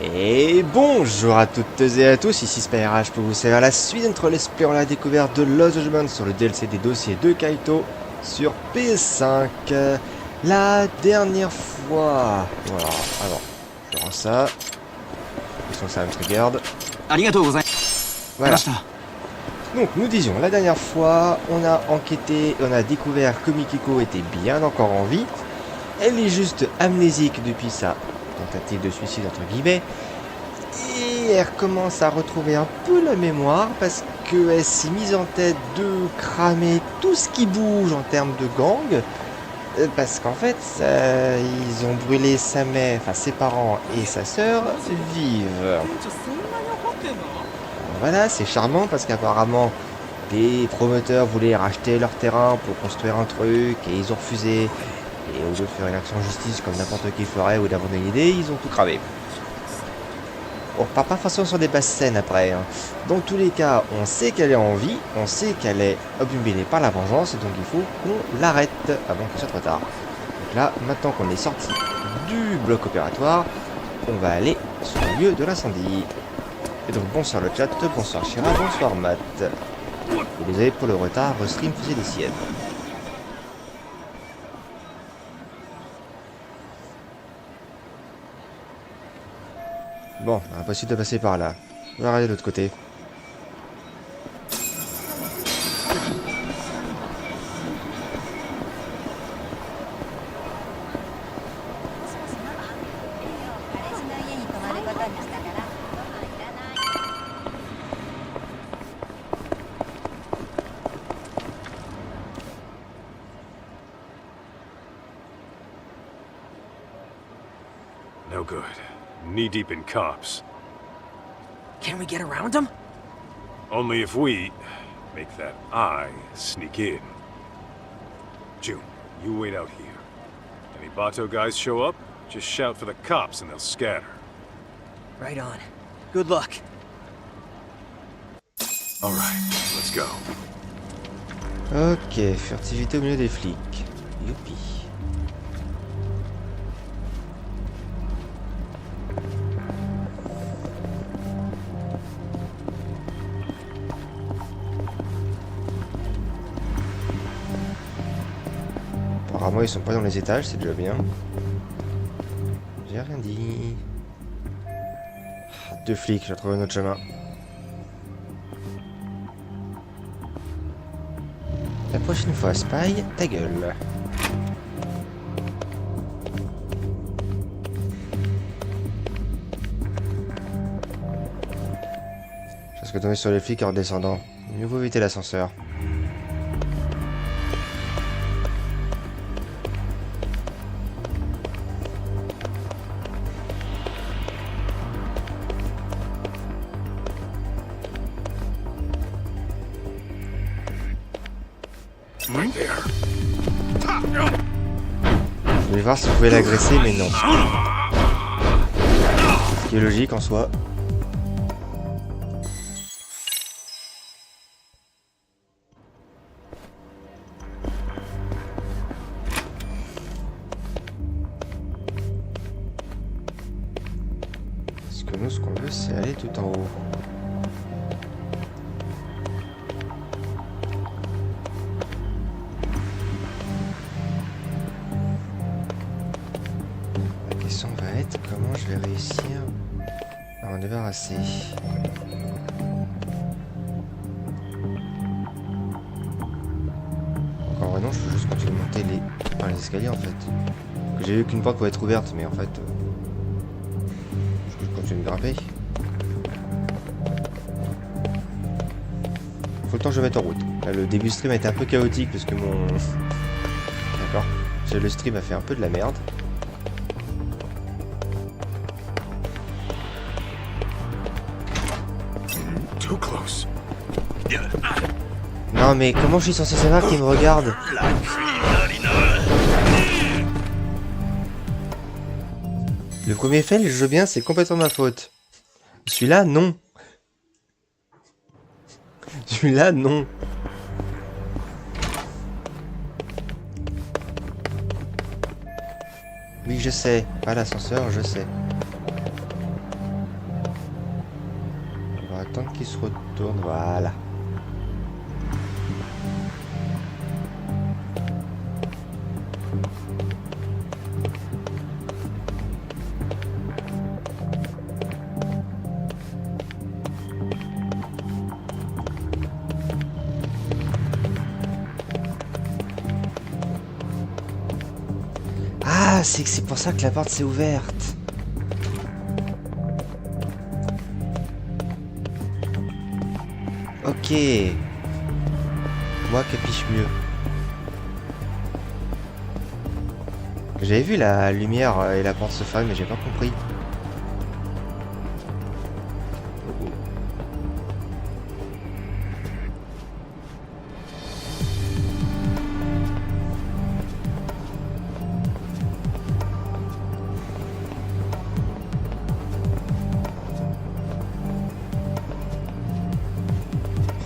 Et bonjour à toutes et à tous, ici Spyrash pour vous servir la suite de notre let's play. On la découverte de Lost Judgment sur le DLC des dossiers de Kaito sur PS5. La dernière fois... Voilà, alors, je rends ça. Ils sont ça me triggered. Voilà. Donc nous disions, la dernière fois, on a enquêté, on a découvert que Mikiko était bien encore en vie. Elle est juste amnésique depuis sa tentative de suicide entre guillemets. Et elle recommence à retrouver un peu la mémoire parce qu'elle s'est mise en tête de cramer tout ce qui bouge en termes de gang. Parce qu'en fait, ils ont brûlé sa mère, enfin ses parents et sa sœur vivent. Voilà, c'est charmant parce qu'apparemment les promoteurs voulaient racheter leur terrain pour construire un truc et ils ont refusé. Et au lieu de faire une action en justice comme n'importe qui ferait ou d'avoir une idée, ils ont tout cramé. On repart pas forcément sur des basses scènes après. Hein. Dans tous les cas, on sait qu'elle est en vie, on sait qu'elle est obnubilée par la vengeance, et donc il faut qu'on l'arrête avant que ce soit trop tard. Donc là, maintenant qu'on est sorti du bloc opératoire, on va aller sur le lieu de l'incendie. Et donc bonsoir le chat, bonsoir Shira, bonsoir Matt. Et désolé pour le retard, Restream faisait des siennes. Bon, impossible de passer par là. On va regarder de l'autre côté. No good. Knee-deep in cops. Can we get around them? Only if we make that eye sneak in. June, you wait out here. Any Bato guys show up, just shout for the cops and they'll scatter. Right on. Good luck. All right, let's go. Ok, furtivité au milieu des flics. Youpi. Apparemment ils sont pas dans les étages, c'est déjà bien. J'ai rien dit. Deux flics, j'ai trouvé un autre chemin. La prochaine fois, Spy, ta gueule. Je risque de tomber sur les flics en redescendant. Mieux vaut éviter l'ascenseur. Je voulais voir si vous pouvez l'agresser, mais non. Ce qui est logique en soi. Parce que nous, ce qu'on veut, c'est aller tout en haut. Comment je vais réussir à m'en débarrasser? En vrai non, je peux juste continuer de monter les escaliers en fait. J'ai vu qu'une porte pouvait être ouverte, mais en fait je peux continuer de grimper. Faut le temps que je mette en route. Là, le début stream a été un peu chaotique parce que mon... D'accord. Le stream a fait un peu de la merde. Non mais comment je suis censé savoir qu'il me regarde? Le premier fail, je veux bien, c'est complètement ma faute. Celui-là, non. Celui-là, non. Oui, je sais. Pas l'ascenseur, je sais. qui se retourne. Voilà. Ah, c'est pour ça que la porte s'est ouverte. Ok. Moi capiche mieux. J'avais vu la lumière et la porte se fermer, mais j'ai pas compris.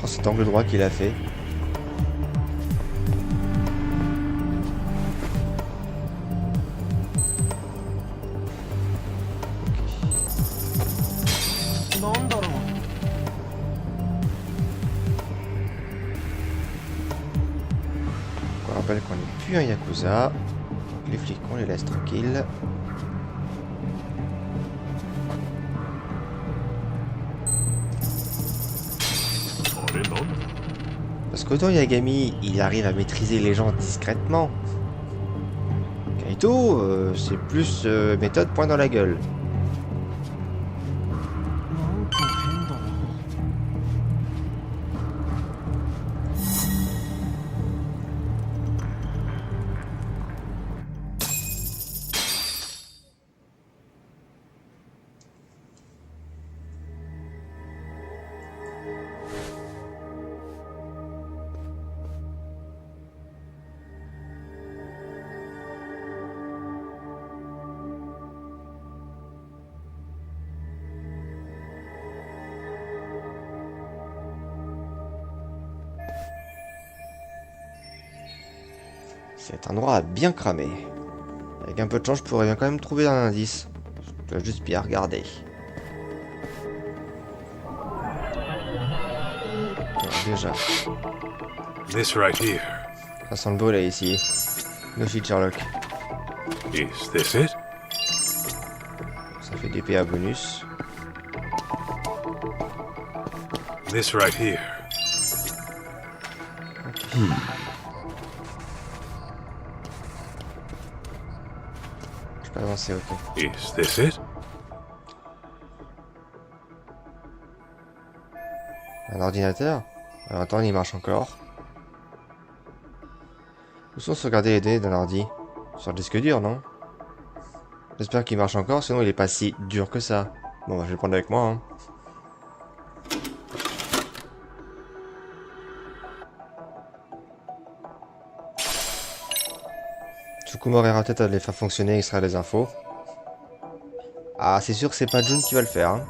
Oh, cet angle droit qu'il a fait. On rappelle qu'on n'est plus un Yakuza. Donc les flics, on les laisse tranquilles. Parce qu'autant Yagami, il arrive à maîtriser les gens discrètement. Kaito, c'est plus méthode point dans la gueule. Cet endroit a bien cramé. Avec un peu de chance, je pourrais bien quand même trouver un indice. Je dois juste bien regarder. Alors, déjà. This right here. Ça sent le beau là ici. No shit Sherlock. Is this it? Ça fait des PA bonus. This right here. Je peux avancer, ok. Is this it? Un ordinateur? Alors attends, il marche encore. Où sont sauvegardées les données d'un ordi? Sur le disque dur, non? J'espère qu'il marche encore, sinon il est pas si dur que ça. Bon, bah, je vais le prendre avec moi, hein. Tsukumori aura peut-être à les faire fonctionner et extraire les infos. Ah, c'est sûr que c'est pas Jun qui va le faire, hein.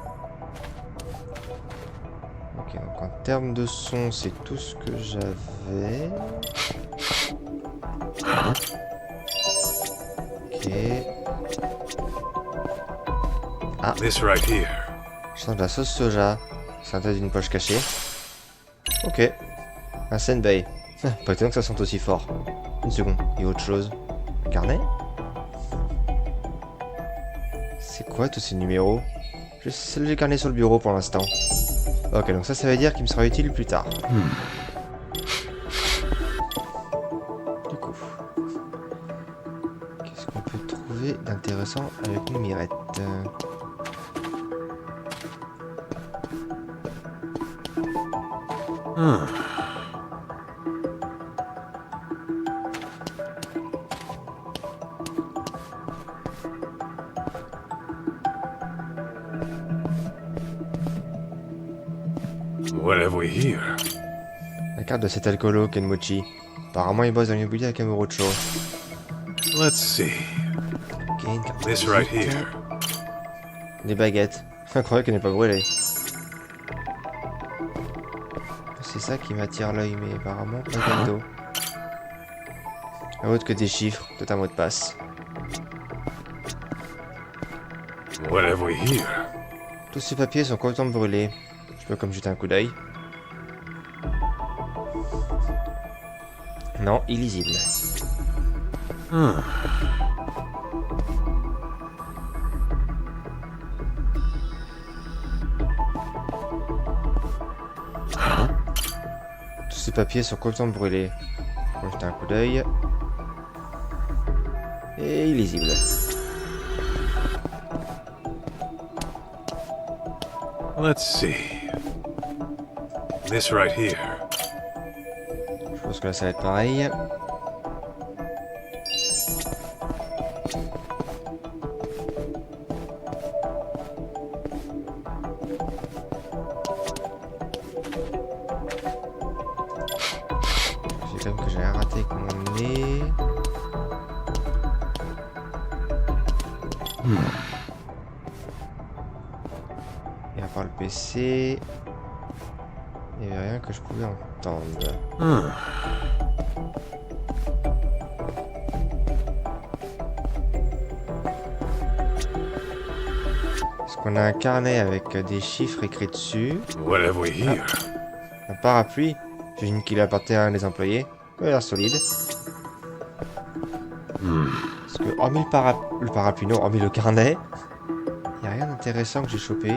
Ok, donc en termes de son, c'est tout ce que j'avais. Ok. Ah, This right here. je sens de la sauce soja. C'est un tas d'une poche cachée. Ok. Un senbei. Pas étonnant que ça sente aussi fort. Une seconde. Et autre chose. Carnet? C'est quoi tous ces numéros? Juste le carnet sur le bureau pour l'instant. Ok, donc ça veut dire qu'il me sera utile plus tard. Du coup. Qu'est-ce qu'on peut trouver d'intéressant avec une mirette? What have we here? La carte de cet alcoolo, Kenmochi. Apparemment, il bosse dans l'immobilier à Kamurocho. Let's see. Ok, une carte de This right visite. here. Des baguettes. Incroyable qu'elle n'est pas brûlée. C'est ça qui m'attire l'œil, mais apparemment pas Kaito. Autre que des chiffres, peut-être un mot de passe. What have we here? Tous ces papiers sont complètement brûlés. Je peux comme jeter un coup d'œil. Non, illisible. Tous ces papiers sont complètement brûlés. Je vais jeter un coup d'œil. Et illisible. Let's see. This right here. Je pense que là ça va être pareil. J'ai quand même que j'ai raté avec mon nez. Et à part le PC, il n'y avait rien que je pouvais entendre. Est-ce qu'on a un carnet avec des chiffres écrits dessus? What have we here? Un parapluie? J'imagine qu'il a apporté à un des employés. Il a l'air solide. Parce que, hormis le parapluie, non, hormis le carnet, il n'y a rien d'intéressant que j'ai chopé.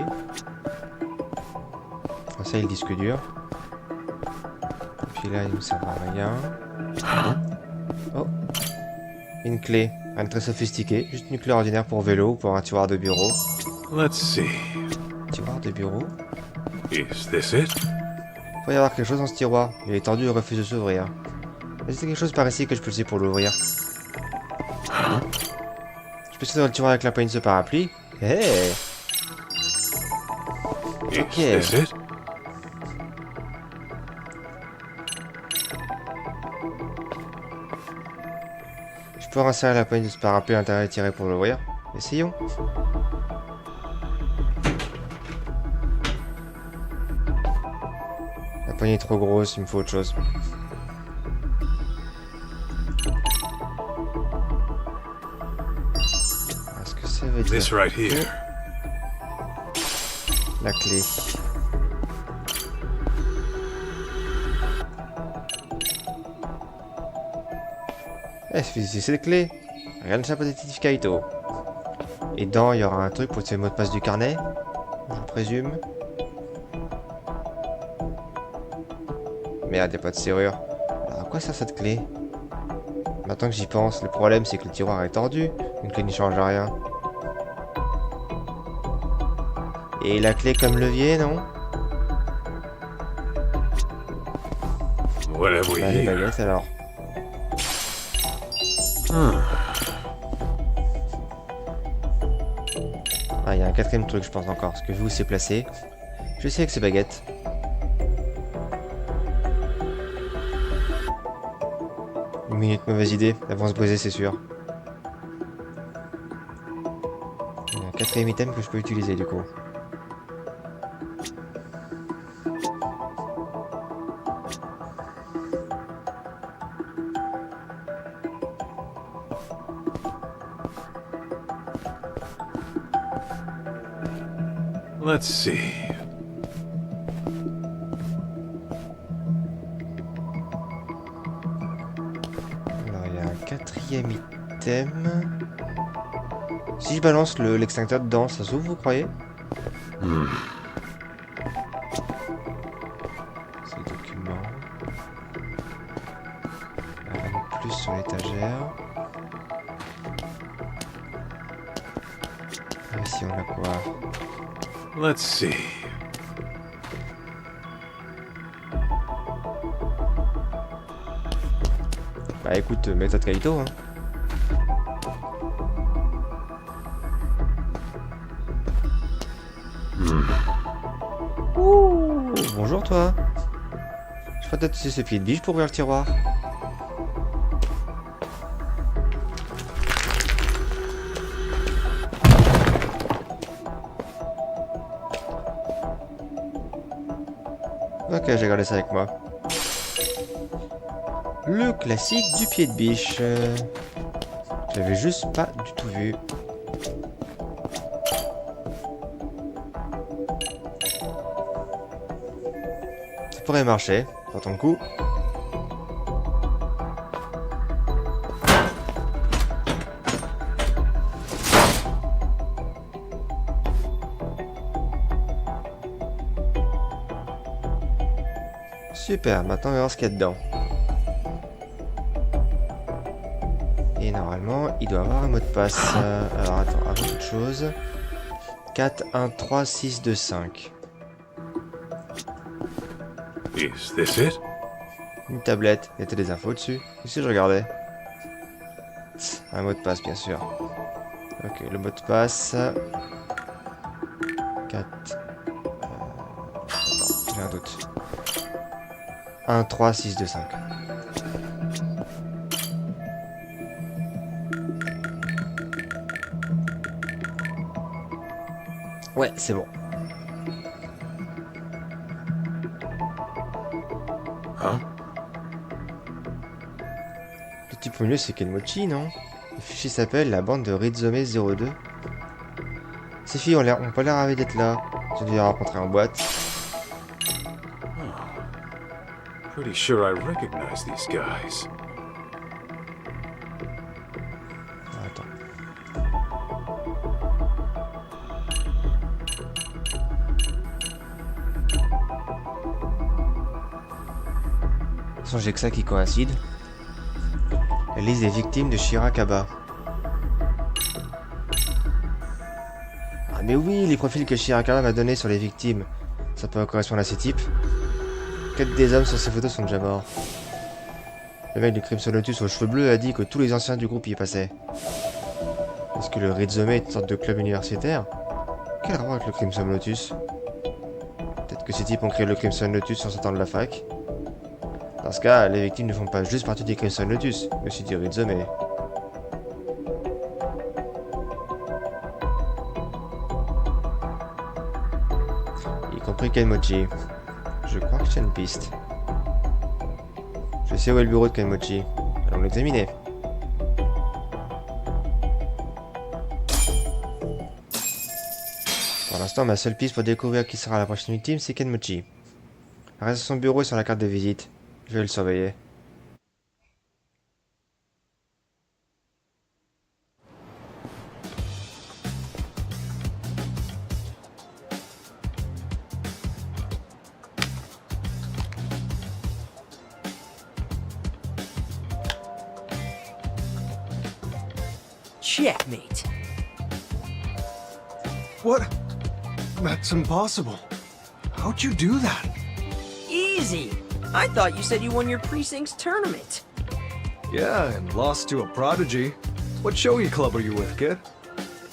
Enfin, ça, il le disque dur. Et puis là, il ne me sert à rien. Oh, une clé. Rien de très sophistiqué. Juste une clé ordinaire pour vélo ou pour un tiroir de bureau. Let's see. Tiroir de bureau? Is this it? Il faut y avoir quelque chose dans ce tiroir. Il est tendu et refuse de s'ouvrir. Mais c'est quelque chose par ici que je peux essayer pour l'ouvrir. Je peux essayer dans le tiroir avec la poigne de ce parapluie. Hey! Ok. Is this it? Je peux insérer la poigne de ce parapluie à l'intérieur et tirer pour l'ouvrir. Essayons. La poignée est trop grosse, il me faut autre chose. Est-ce que ça veut This dire right here. la clé? Eh, c'est cette clé. Regarde le chapeau de détective Kaito. Et dedans, il y aura un truc pour le mot de passe du carnet, je présume. Merde, y a pas de serrure. Alors, à quoi sert cette clé? Maintenant que j'y pense, le problème c'est que le tiroir est tordu. Une clé n'y change rien. Et la clé comme levier, non? What have we Bah, les here? baguettes alors. Ah, il y a un quatrième truc, je pense encore. Parce que vu où c'est placé. Je vais essayer avec ces baguettes. Une minute, mauvaise idée. Elles vont se briser, c'est sûr. Il y a un quatrième item que je peux utiliser du coup. Let's see. Alors, il y a un quatrième item. Si je balance l'extincteur dedans, ça s'ouvre, vous croyez? C'est le document. Rien de plus sur l'étagère. Ah, ici, on a quoi? Let's see. Bah écoute, méthode Kaito, hein. Ouh, bonjour toi. Je vais peut-être utiliser ce pied de biche pour ouvrir le tiroir. Ok, j'ai gardé ça avec moi. Le classique du pied de biche. J'avais juste pas du tout vu. pourrait marcher, pour ton coup. Super, maintenant on va voir ce qu'il y a dedans. Et normalement, il doit avoir un mot de passe. Alors attends, avant toute chose. 4, 1, 3, 6, 2, 5. Is this it? Une tablette, il y avait des infos dessus. Qu'est-ce que je regardais? Un mot de passe, bien sûr. Ok, le mot de passe. 4. Attends, j'ai un doute. 1, 3, 6, 2, 5. Ouais, c'est bon. Huh? Le type au milieu, c'est Kenmochi, non? Le fichier s'appelle la bande de Rizome 02. Ces filles ont pas l'air ravies d'être là. Je les ai rencontrées en boîte. Pretty sure I recognize these guys. Attends. De toute façon, j'ai que ça qui coïncide. La liste des victimes de Shirakaba. Ah mais oui, les profils que Shirakaba m'a donnés sur les victimes. Ça peut correspondre à ces types. 4 des hommes sur ces photos sont déjà morts. Le mec du Crimson Lotus aux cheveux bleus a dit que tous les anciens du groupe y passaient. Est-ce que le Rizome est une sorte de club universitaire? Quel rapport avec le Crimson Lotus? Peut-être que ces types ont créé le Crimson Lotus en sortant de la fac. Dans ce cas, les victimes ne font pas juste partie du Crimson Lotus, mais aussi du Rizome. Y compris Kenmochi. Je crois que j'ai une piste. Je sais où est le bureau de Kenmochi. Allons l'examiner. Pour l'instant, ma seule piste pour découvrir qui sera la prochaine victime, c'est Kenmochi. La reste de son bureau est sur la carte de visite. Je vais le surveiller. Checkmate. What? That's impossible. How'd you do that? Easy. I thought you said you won your precinct's tournament. Yeah, and lost to a prodigy. What shogi club are you with, kid?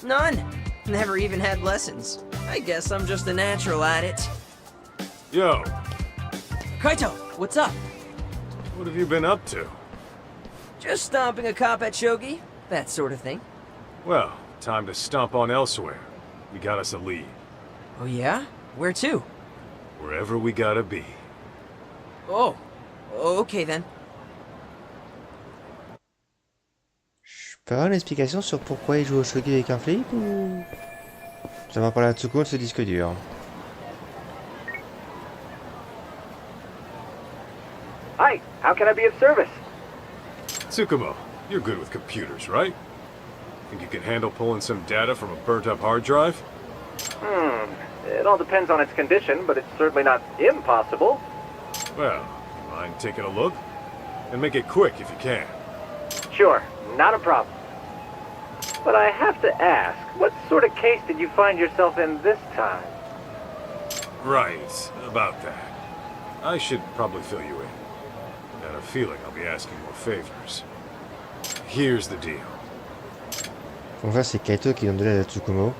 None. Never even had lessons. I guess I'm just a natural at it. Yo, Kaito, what's up? what have you been up to? Just stomping a cop at shogi. That sort of thing. Well, time to stomp on elsewhere. We got us a lead. Oh yeah? Where to? Wherever we gotta be. Oh. Okay then. Je peux avoir une explication sur pourquoi il joue au shogi avec un flip ou... Ça va parler à Tsuko de ce disque dur. Hi, how can I be of service? Tsukumo, you're good with computers, right? Think you can handle pulling some data from a burnt-up hard drive? It all depends on its condition, but it's certainly not impossible. Well, mind taking a look? And make it quick if you can. Sure, not a problem. But I have to ask, what sort of case did you find yourself in this time? Right, about that. I should probably fill you in. Got a feeling I'll be asking more favors. Here's the deal. Donc ça c'est Kaito qui donne de l'aide à Tsukumo.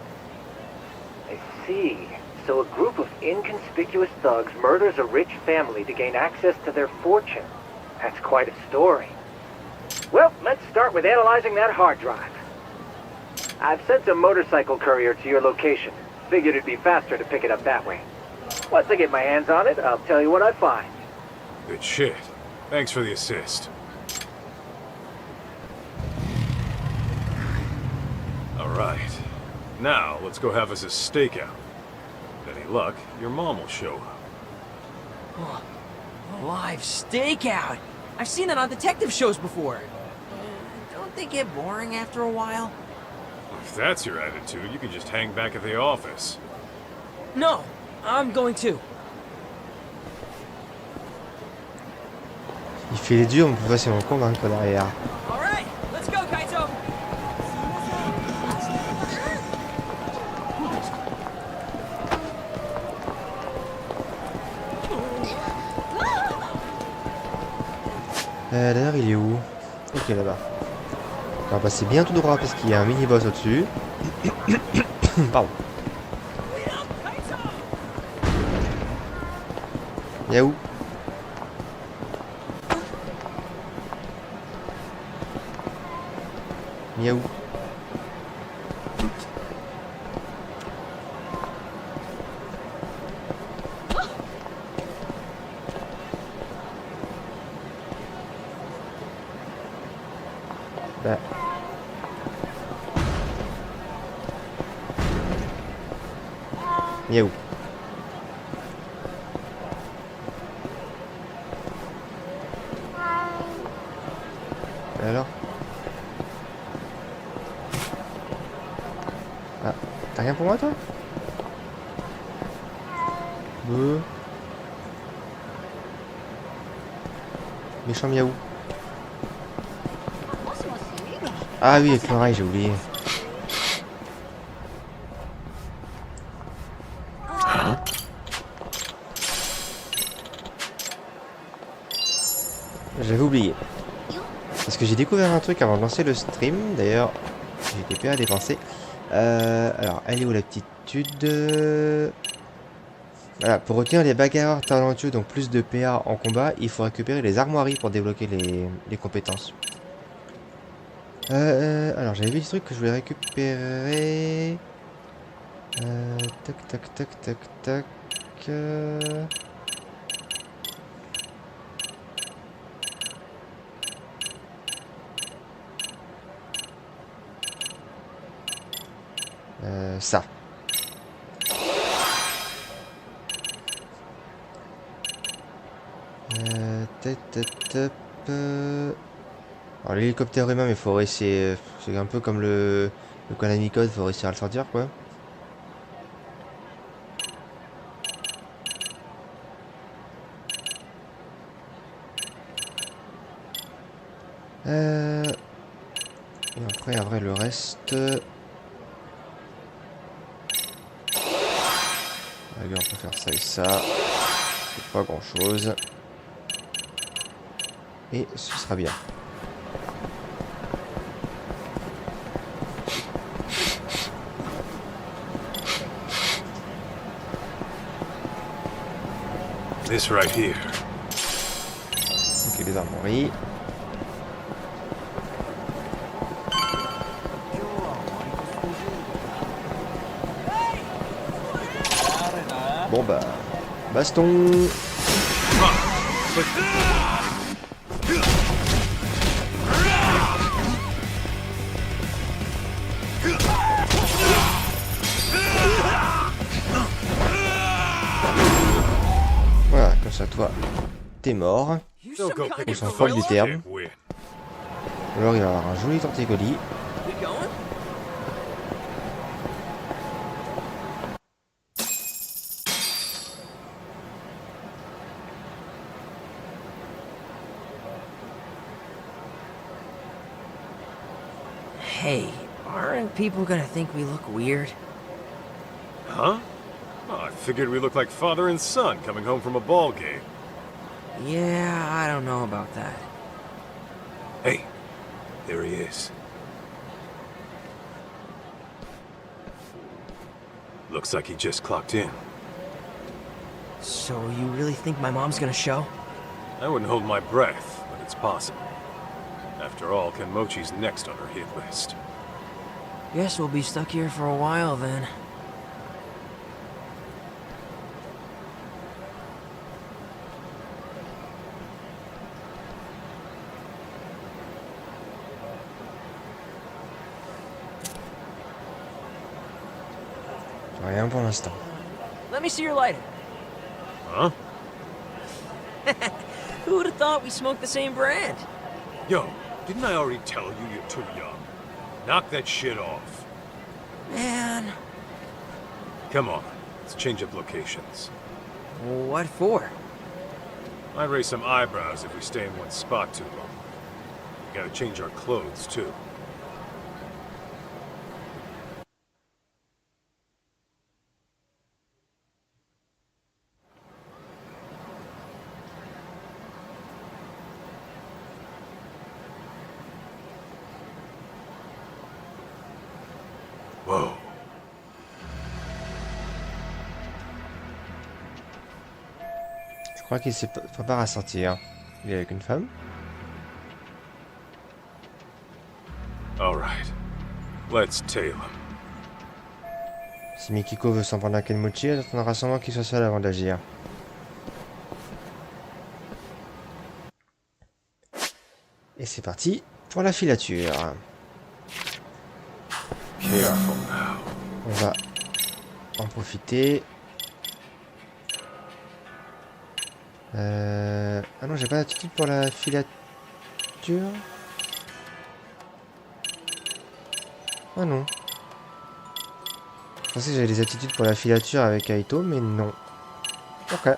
I see. So a group of inconspicuous thugs murders a rich family to gain access to their fortune. That's quite a story. Well, let's start with analyzing that hard drive. I've sent a motorcycle courier to your location. Figured it'd be faster to pick it up that way. Once I get my hands on it, I'll tell you what I find. Good shit. Thanks for the assist. Alright. Now, let's go have us a stakeout. With any luck, your mom will show up. Oh, Live stakeout! I've seen that on detective shows before. Don't they get boring after a while? If that's your attitude, you can just hang back at the office. No, I'm going to. Il fait les durs, on peut facilement le convaincre derrière. All right, let's go, Kaito. D'ailleurs, il est où? Ok, là-bas. On va passer bien tout droit parce qu'il y a un mini-boss au-dessus. Pardon. Il y a où? Miaou. Bah. Miaou. Alors? Ah, t'as rien pour moi toi? Bouh. Méchant miaou. Ah oui, avec l'oreille, j'ai oublié. J'avais oublié. Parce que j'ai découvert un truc avant de lancer le stream. D'ailleurs, j'ai des PA à dépenser. Alors, elle est où l'aptitude? Voilà, pour retenir les bagarreurs talentueux, donc plus de PA en combat, il faut récupérer les armoiries pour débloquer les compétences. Alors, j'avais vu des trucs que je voulais récupérer. Tac, tac, tac, tac, tac. Ça. Alors l'hélicoptère humain, mais il faut essayer. C'est un peu comme le Konami Code, faut réussir à le sortir quoi. Et après, en vrai, le reste. Allez, on peut faire ça et ça. C'est pas grand chose. Et ce sera bien. This right here. Ok, les armoiries. Bon bah, baston. Voilà, comme ça toi, t'es mort. Au sens fort du terme. Alors il va avoir un joli torticolis. Hey, aren't people gonna think we look weird? Huh? Oh, I figured we looked like father and son coming home from a ball game. Yeah, I don't know about that. Hey, there he is. Looks like he just clocked in. So you really think my mom's gonna show? I wouldn't hold my breath, but it's possible. After all, Kenmochi's next on her hit list. Guess we'll be stuck here for a while then. Rien pour l'instant. Let me see your lighter. Huh? Who would have thought we smoked the same brand? Yo, didn't I already tell you you're too young? Knock that shit off. Man. Come on, let's change up locations. What for? Might raise some eyebrows if we stay in one spot too long. We gotta change our clothes, too. Whoa. Je crois qu'il se prépare à sortir. Il est avec une femme. All right. Let's tail him. Si Mikiko veut s'en prendre à Kenmochi, elle attendra sûrement qu'il soit seul avant d'agir. Et c'est parti pour la filature. Careful now. On va en profiter. Ah non, j'ai pas d'attitude pour la filature. Ah non. Je pensais que j'avais des attitudes pour la filature avec Kaito, mais non. Ok.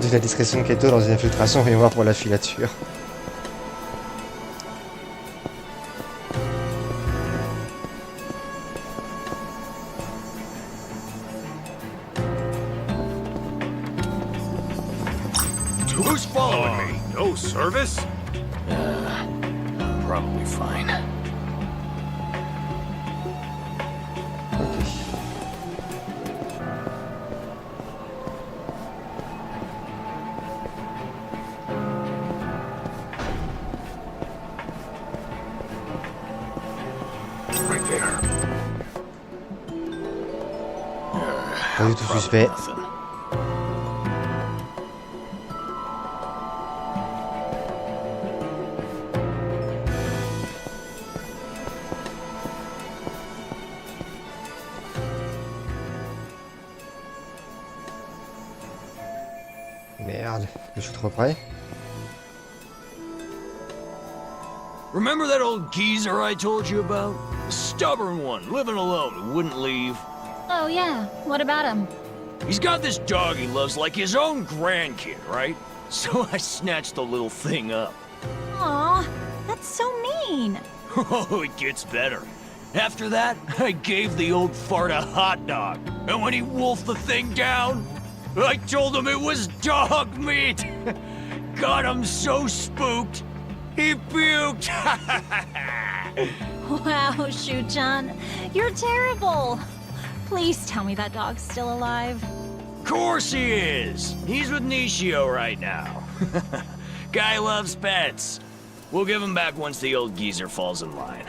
De la discrétion de Kaito dans une infiltration, rien voir pour la filature. Who's following me? No service? Probably fine. Ok. Right there. Pas du tout suspect. Nothing. Merde, je suis trop près. Remember that old geezer I told you about? The stubborn one, living alone, who wouldn't leave. Oh yeah, what about him? He's got this dog he loves like his own grandkid, right? So I snatched the little thing up. Aw, that's so mean. Oh, it gets better. After that, I gave the old fart a hot dog. And when he wolfed the thing down, I told him it was dog meat. Got him so spooked, he puked. Wow, Shu-chan, you're terrible. Please tell me that dog's still alive. Course he is. He's with Nishio right now. Guy loves pets. We'll give him back once the old geezer falls in line.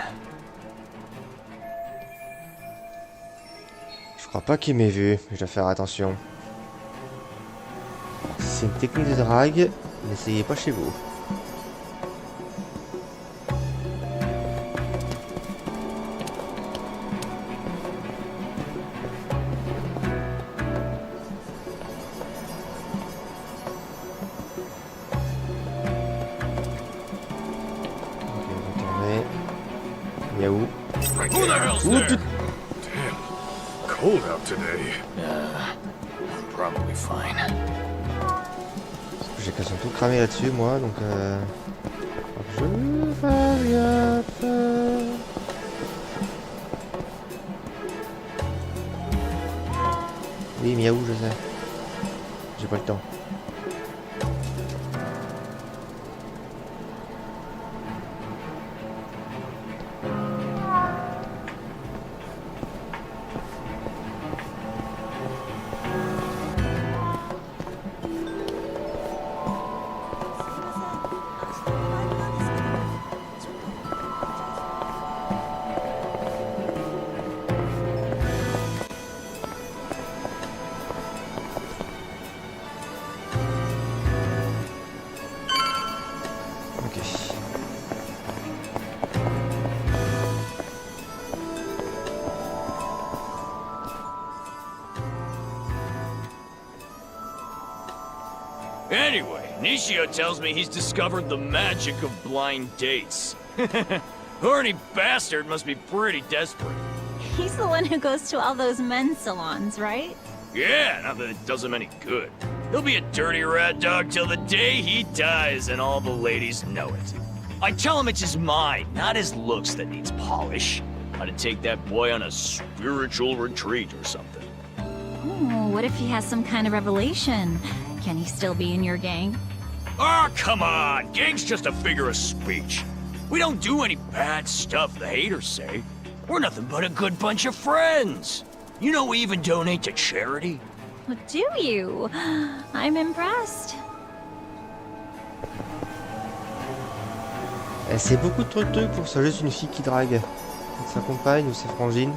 Je crois pas qu'il m'ait vu, je dois faire attention. Si c'est une technique de drague, n'essayez pas chez vous. Ok, retourner. Miaou. Right Who the there. hell's Ouh, there? put- Damn. Cold out today. I'm probably fine. J'ai quasiment tout cramé là-dessus, moi, donc je vais faire gaffe. Oui, miaou, je sais. J'ai pas le temps. Anyway, Nishio tells me he's discovered the magic of blind dates. Horny bastard must be pretty desperate. He's the one who goes to all those men's salons, right? Yeah, not that it does him any good. He'll be a dirty rat dog till the day he dies, and all the ladies know it. I tell him it's his mind, not his looks, that needs polish. How to take that boy on a spiritual retreat or something. Oh, what if he has some kind of revelation? Can he still be in your gang? Oh, come on! Gang's just a figure of speech. We don't do any bad stuff, the haters say. We're nothing but a good bunch of friends. You know we even donate to charity. Do you? I'm impressed. C'est beaucoup de trucs pour ça, juste une fille qui drague sa compagne ou ses frangines.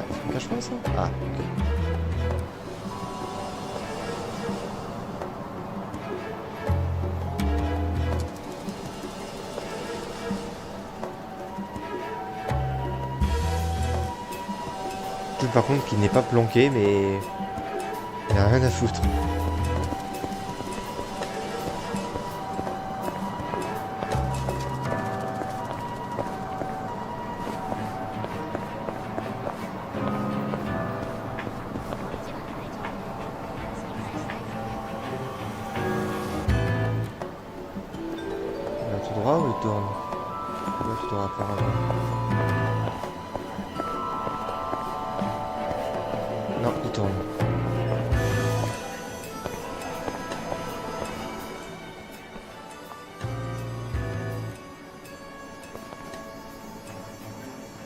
C'est un cachement ça? Ah, ok. Par contre qu'il n'est pas planqué, mais il n'a rien à foutre. Il va tout droit ou il tourne? Il va tout droit apparemment. Non, il tourne.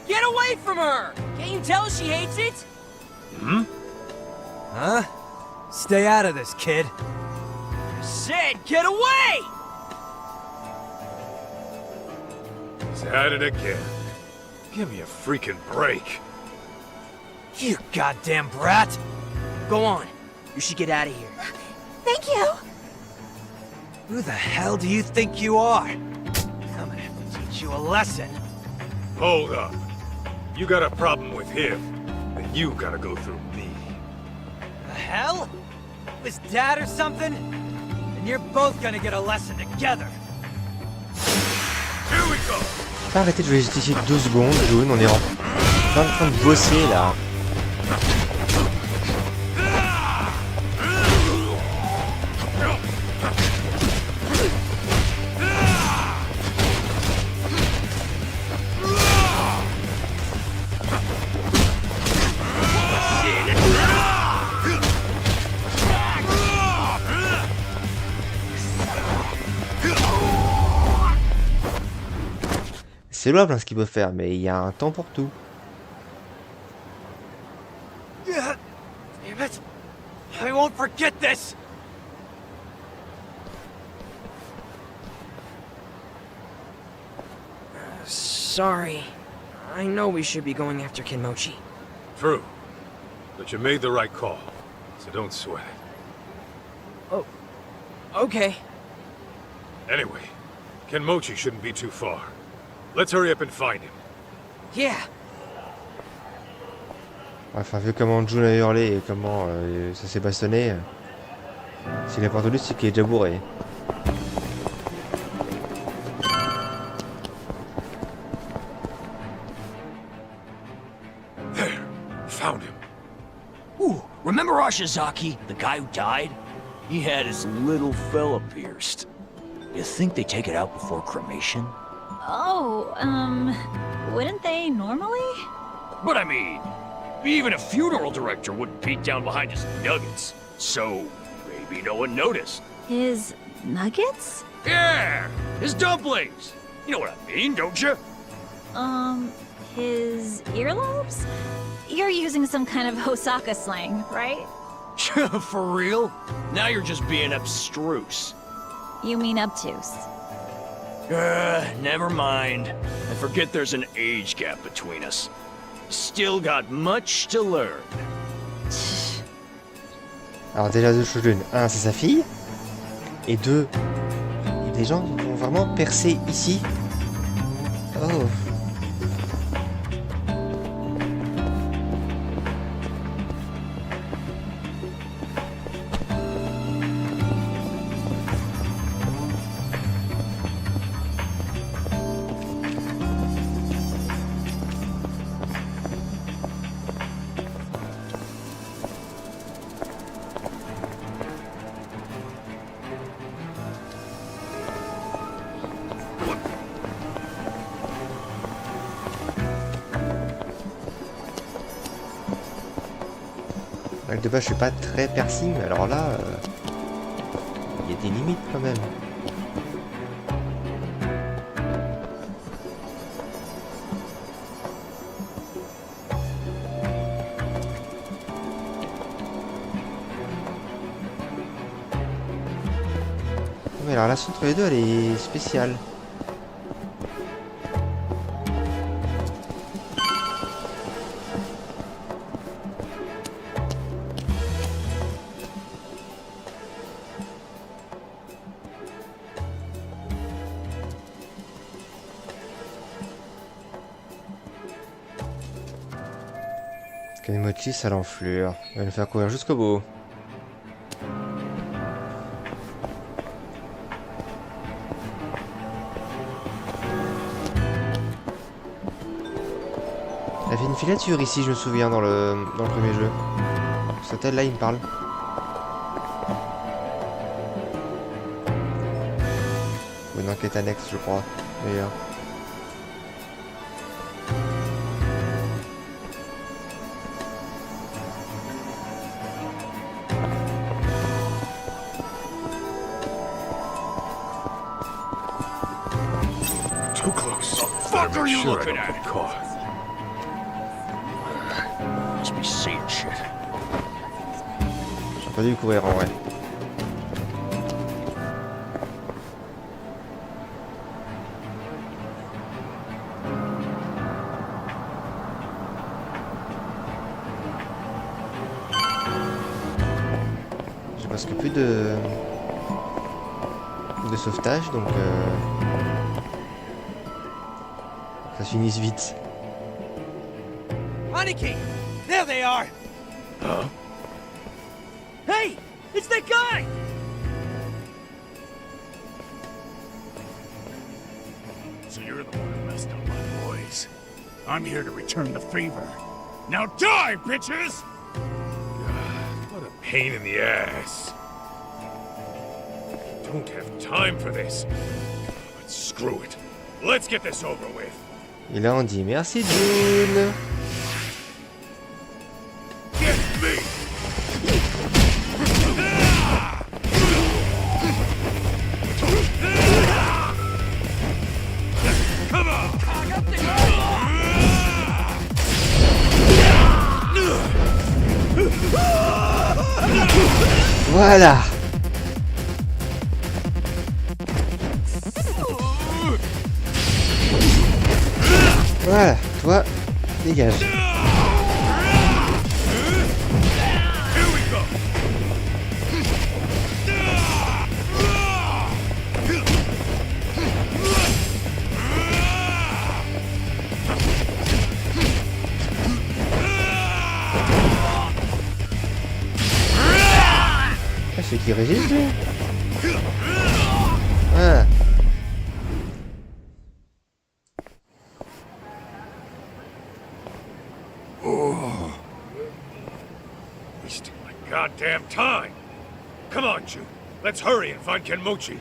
Get away from her! Can't you tell she hates it? Hmm? Huh? Stay out of this, kid. I said, get away! He's at it again. Give me a freaking break. You goddamn brat! Go on. You should get out of here. Thank you! Who the hell do you think you are? I'm gonna have to teach you a lesson. Hold up. You got a problem with him, then you gotta go through me. The hell? His dad or something? And you're both gonna get a lesson together. Here we go! Pas arrêter de jouer justifier 2 secondes, June, on est en train de bosser là. C'est louable hein, ce qu'il peut faire, mais il y a un temps pour tout. Damn it! I won't forget this! Sorry. I know we should be going after Kenmochi. True. But you made the right call, so don't sweat it. Oh. Okay. Anyway, Kenmochi shouldn't be too far. Let's hurry up and find him. Yeah. Enfin, vu comment June a hurlé et comment ça s'est bastonné, s'il est pas entendu, c'est qu'il est déjà bourré. There! Found him. Ooh, remember Ashizaki, the guy who died? He had his little fella pierced. You think they take it out before cremation? Oh, wouldn't they normally? But I mean, even a funeral director wouldn't peek down behind his nuggets. So, maybe no one noticed. His nuggets? Yeah! His dumplings! You know what I mean, don't you? His earlobes? You're using some kind of Osaka slang, right? For real? Now you're just being abstruse. You mean obtuse. Never mind. I forget there's an age gap between us. Still got much to learn. Alors déjà deux choses l'une. Un, c'est sa fille. Et deux, les gens vont vraiment percer ici. Oh. De base, je suis pas très piercing, mais alors là, il y a des limites quand même. Mais la relation entre les deux, elle est spéciale. Mochi, ça l'enflure. Il va nous faire courir jusqu'au bout. Il y avait une filature ici, je me souviens, dans le premier jeu. Cet hôtel-là, il me parle. Ou une enquête annexe, je crois, d'ailleurs. Too close. The fuck are you looking at? Must be seeing shit. J'ai pas dû courir en vrai. J'ai presque plus de sauvetage, donc ça se finisse vite. Aniki! There they are! Huh? Hey! It's that guy! So you're the one who messed up my boys. I'm here to return the favor. Now die, bitches! God, what a pain in the ass. Don't have time for this. But screw it. Let's get this over with. Et là on dit merci June. Get me! Come on! Voilà. Voilà, toi, dégage. Here we go! Ah, c'est qui résiste lui. Ah. Wasting my goddamn time! Come on, June. Let's hurry and find Kenmochi.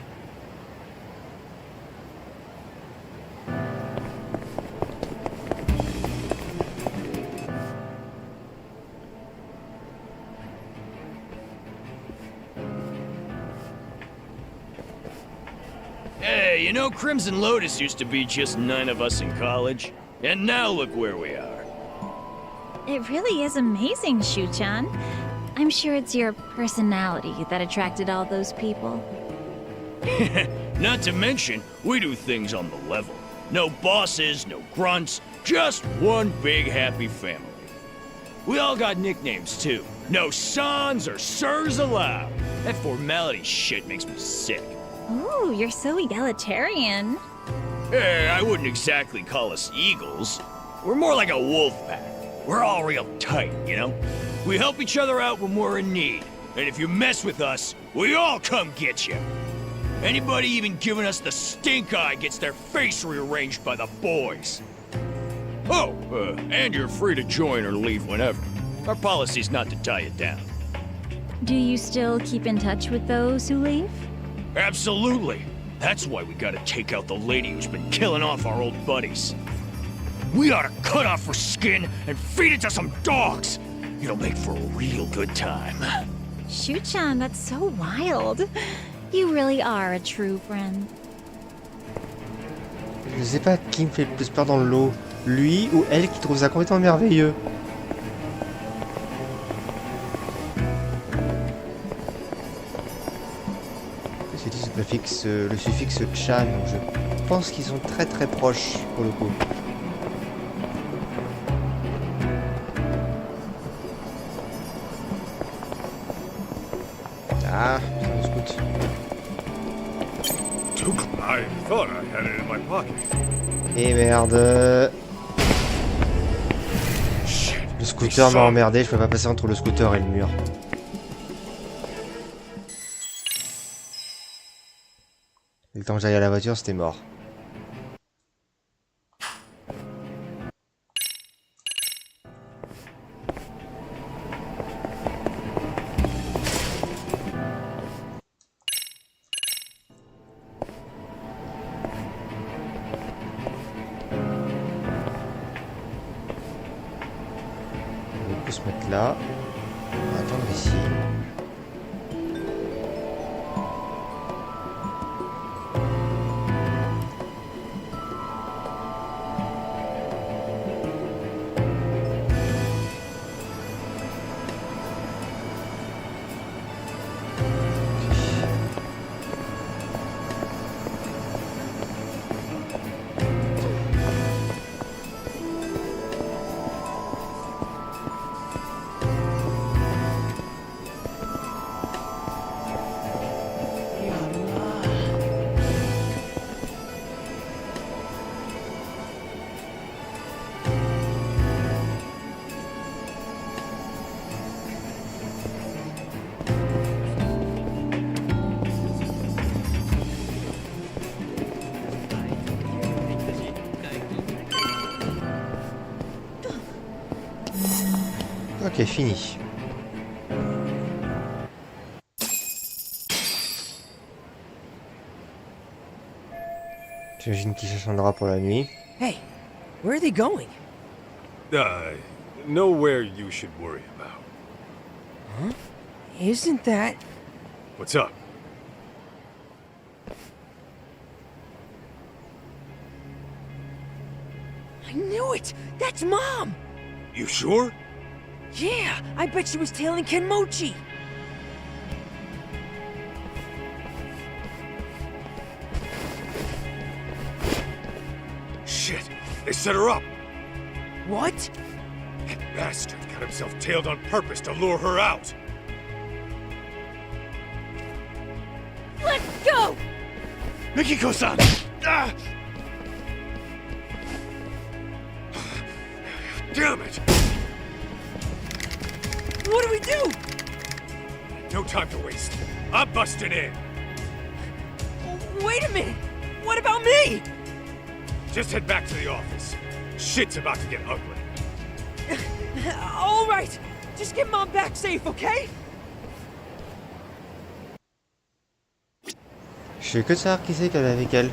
Hey, you know Crimson Lotus used to be just 9 of us in college? And now look where we are. It really is amazing, Shu-chan. I'm sure it's your personality that attracted all those people. Not to mention, we do things on the level. No bosses, no grunts, just one big happy family. We all got nicknames too. No sans or sirs allowed. That formality shit makes me sick. Ooh, you're so egalitarian. Hey, I wouldn't exactly call us eagles. We're more like a wolf pack. We're all real tight, you know? We help each other out when we're in need. And if you mess with us, we all come get you. Anybody even giving us the stink eye gets their face rearranged by the boys. Oh, and you're free to join or leave whenever. Our policy's not to tie you down. Do you still keep in touch with those who leave? Absolutely. That's why we gotta take out the lady who's been killing off our old buddies. We ought to cut off her skin and feed it to some dogs. It'll make for a real good time. Shu-chan, that's so wild. You really are a true friend. Je sais pas qui me fait le plus peur dans le lot. Lui ou elle qui trouve ça complètement merveilleux. C'est le suffixe chan, donc je pense qu'ils sont très très proches pour le coup. Ah, putain de scout. I thought I had it in my pocket. Et merde. Le scooter m'a emmerdé, je peux pas passer entre le scooter et le mur. Et le temps que j'aille à la voiture, c'était mort. On peut se mettre là. On va attendre ici. Ok, fini. J'imagine qu'il s'attendra pour la nuit. Hey, where are they going? Nowhere you should worry about. Huh? Isn't that... What's up? I knew it! That's Mom! You sure? Yeah, I bet she was tailing Kenmochi. Shit, they set her up. What? That bastard got himself tailed on purpose to lure her out. Let's go! Mikiko-san! Ah! Damn it! What do we do? No time to waste. I'm busting in. Wait a minute! What about me? Just head back to the office. Shit's about to get ugly. All right, just get Mom back safe, okay? Je sais que de savoir qui c'est qu'elle est avec elle.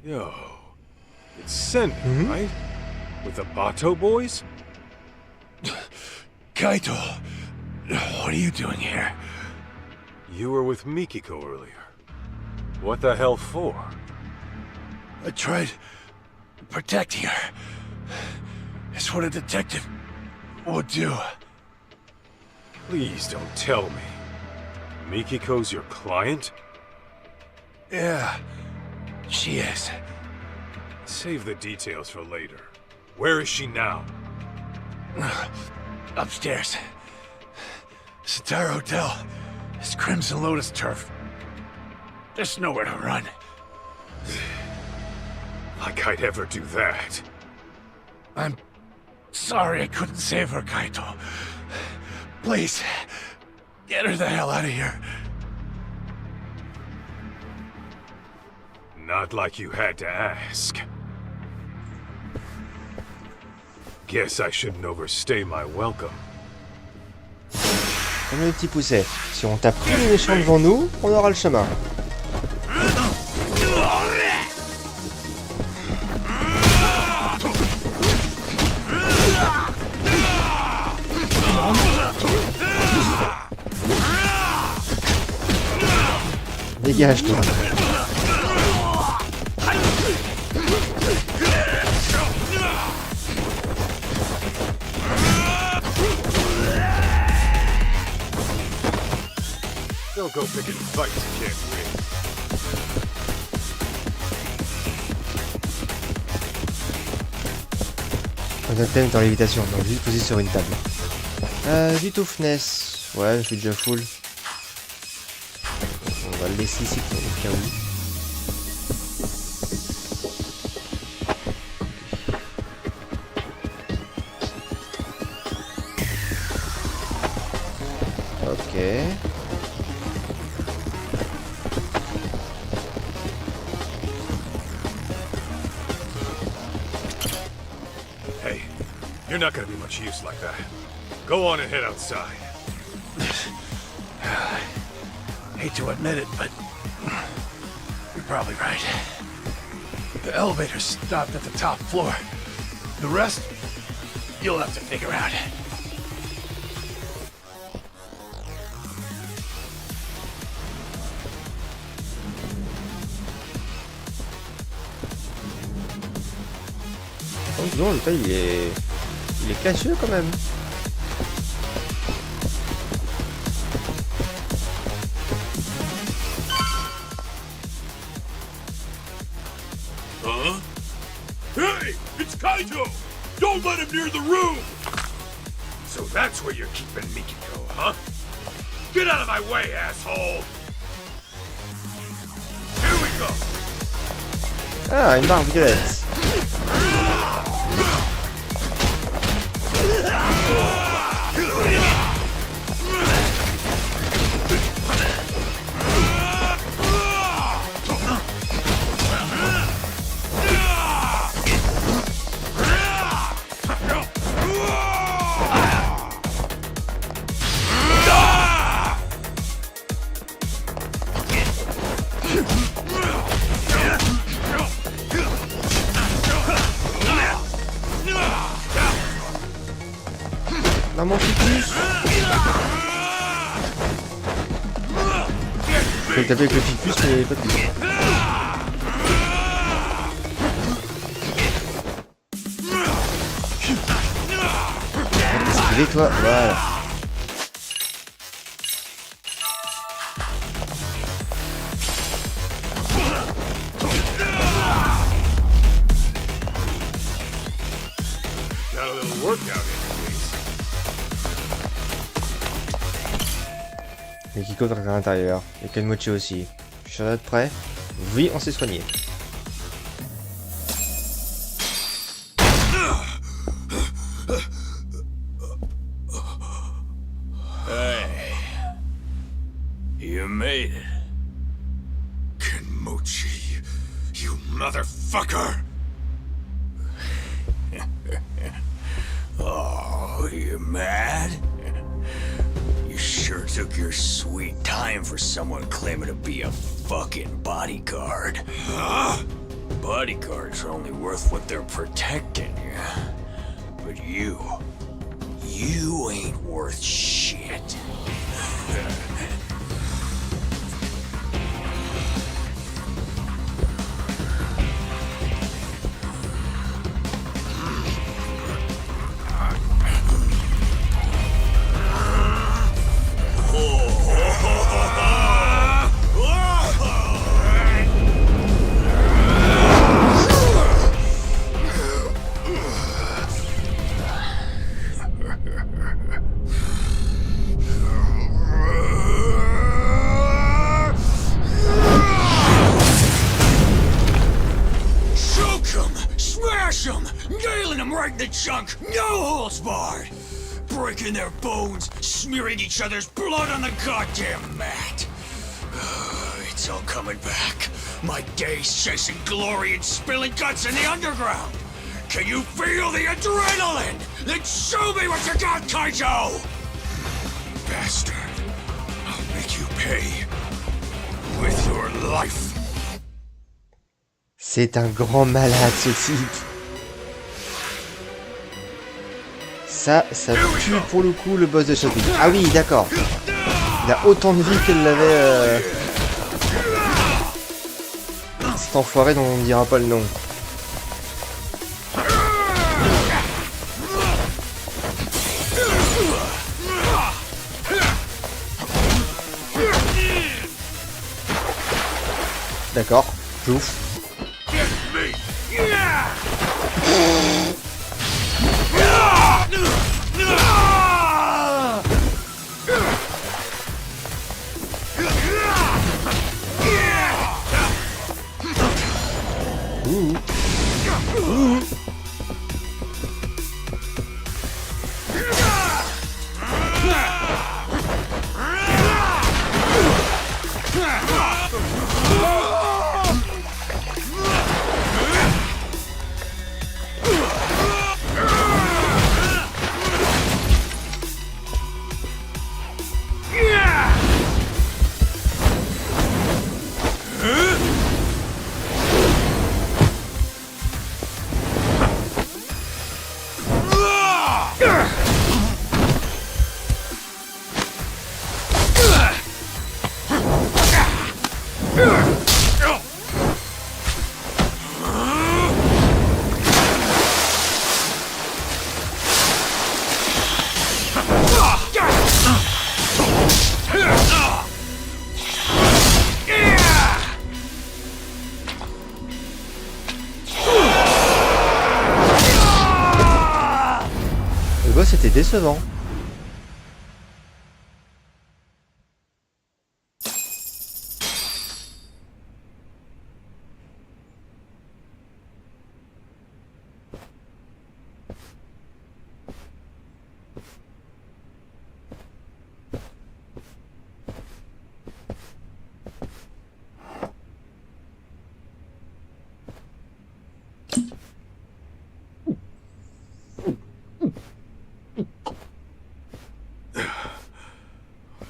Yo, it's Sen, right? With the Bato boys? Kaito, what are you doing here? You were with Mikiko earlier. What the hell for? I tried protecting her. It's what a detective would do. Please don't tell me. Mikiko's your client? Yeah, she is. Save the details for later. Where is she now? Upstairs. This entire hotel is Crimson Lotus turf. There's nowhere to run. Like I'd ever do that. I'm sorry I couldn't save her, Kaito. Please, get her the hell out of here. Not like you had to ask. Guess I shouldn't overstay my welcome. Comme le petit pousset. Si on tape tous les méchants devant nous, on aura le chemin. Dégage-toi. Don't go picking fights you can't win. Un thème dans l'évitation, donc juste posé sur une table. Du toughness. Ouais, je suis déjà full. On va le laisser ici pour le cas où. Ok. Hey, you're not gonna be much use like that. Go on and head outside. Hate to admit it, but you're probably right. The elevator stopped at the top floor. The rest, you'll have to figure out. Oh, dis donc, le tas, il est casseux quand même. Huh? Hey, it's Kaito! Don't let him near the room! So that's where you're keeping Mikiko, huh? Get out of my way, asshole! Here we go! Ah, une barre violette. Maman, je suis plus. Je vais le taper avec le ficus, mais pas plus. Esquiver, toi, voilà. Got a little workout in. Mikiko est à l'intérieur. Et Kenmochi aussi. Je suis sûr d'être prêt. Oui, on s'est soigné. Hey. You made it. Kenmochi, you motherfucker! Oh, you mad? You sure took your sweet time for someone claiming to be a fucking bodyguard. Huh? Bodyguards are only worth what they're protecting, yeah? But you ain't worth shit. Wreck 'em! Smash 'em! Nailing 'em right in the chunk! No holds barred! Breaking their bones, smearing each other's blood on the goddamn mat! It's all coming back. My days chasing glory and spilling guts in the underground! Can you feel the adrenaline? Then show me what you got, Kaito! Bastard. I'll make you pay. With your life. C'est un grand malade ce type. Ça pue pour le coup le boss de shopping. Ah oui, d'accord. Il a autant de vie qu'elle l'avait... Cet enfoiré dont on ne dira pas le nom. D'accord, plouf. Le boss était décevant.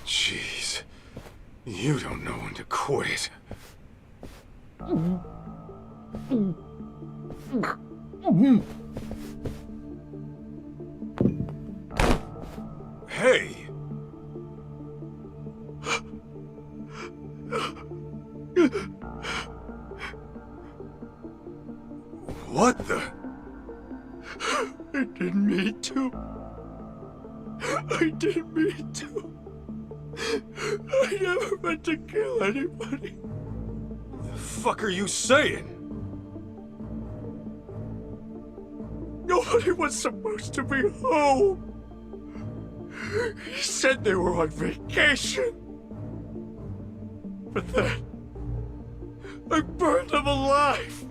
Jeez. You don't know when to quit. Hey! What the? I didn't mean to. I didn't mean to. I never meant to kill anybody. The fuck are you saying? Nobody was supposed to be home. He said they were on vacation. But then, I burned them alive.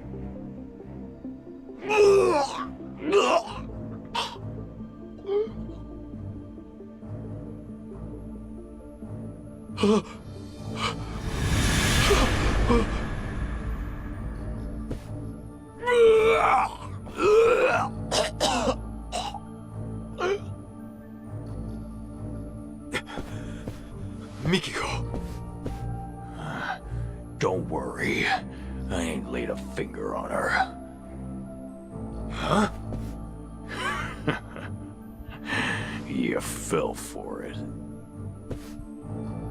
Mikiko. Don't worry. I ain't laid a finger on her. Huh? You fell for it.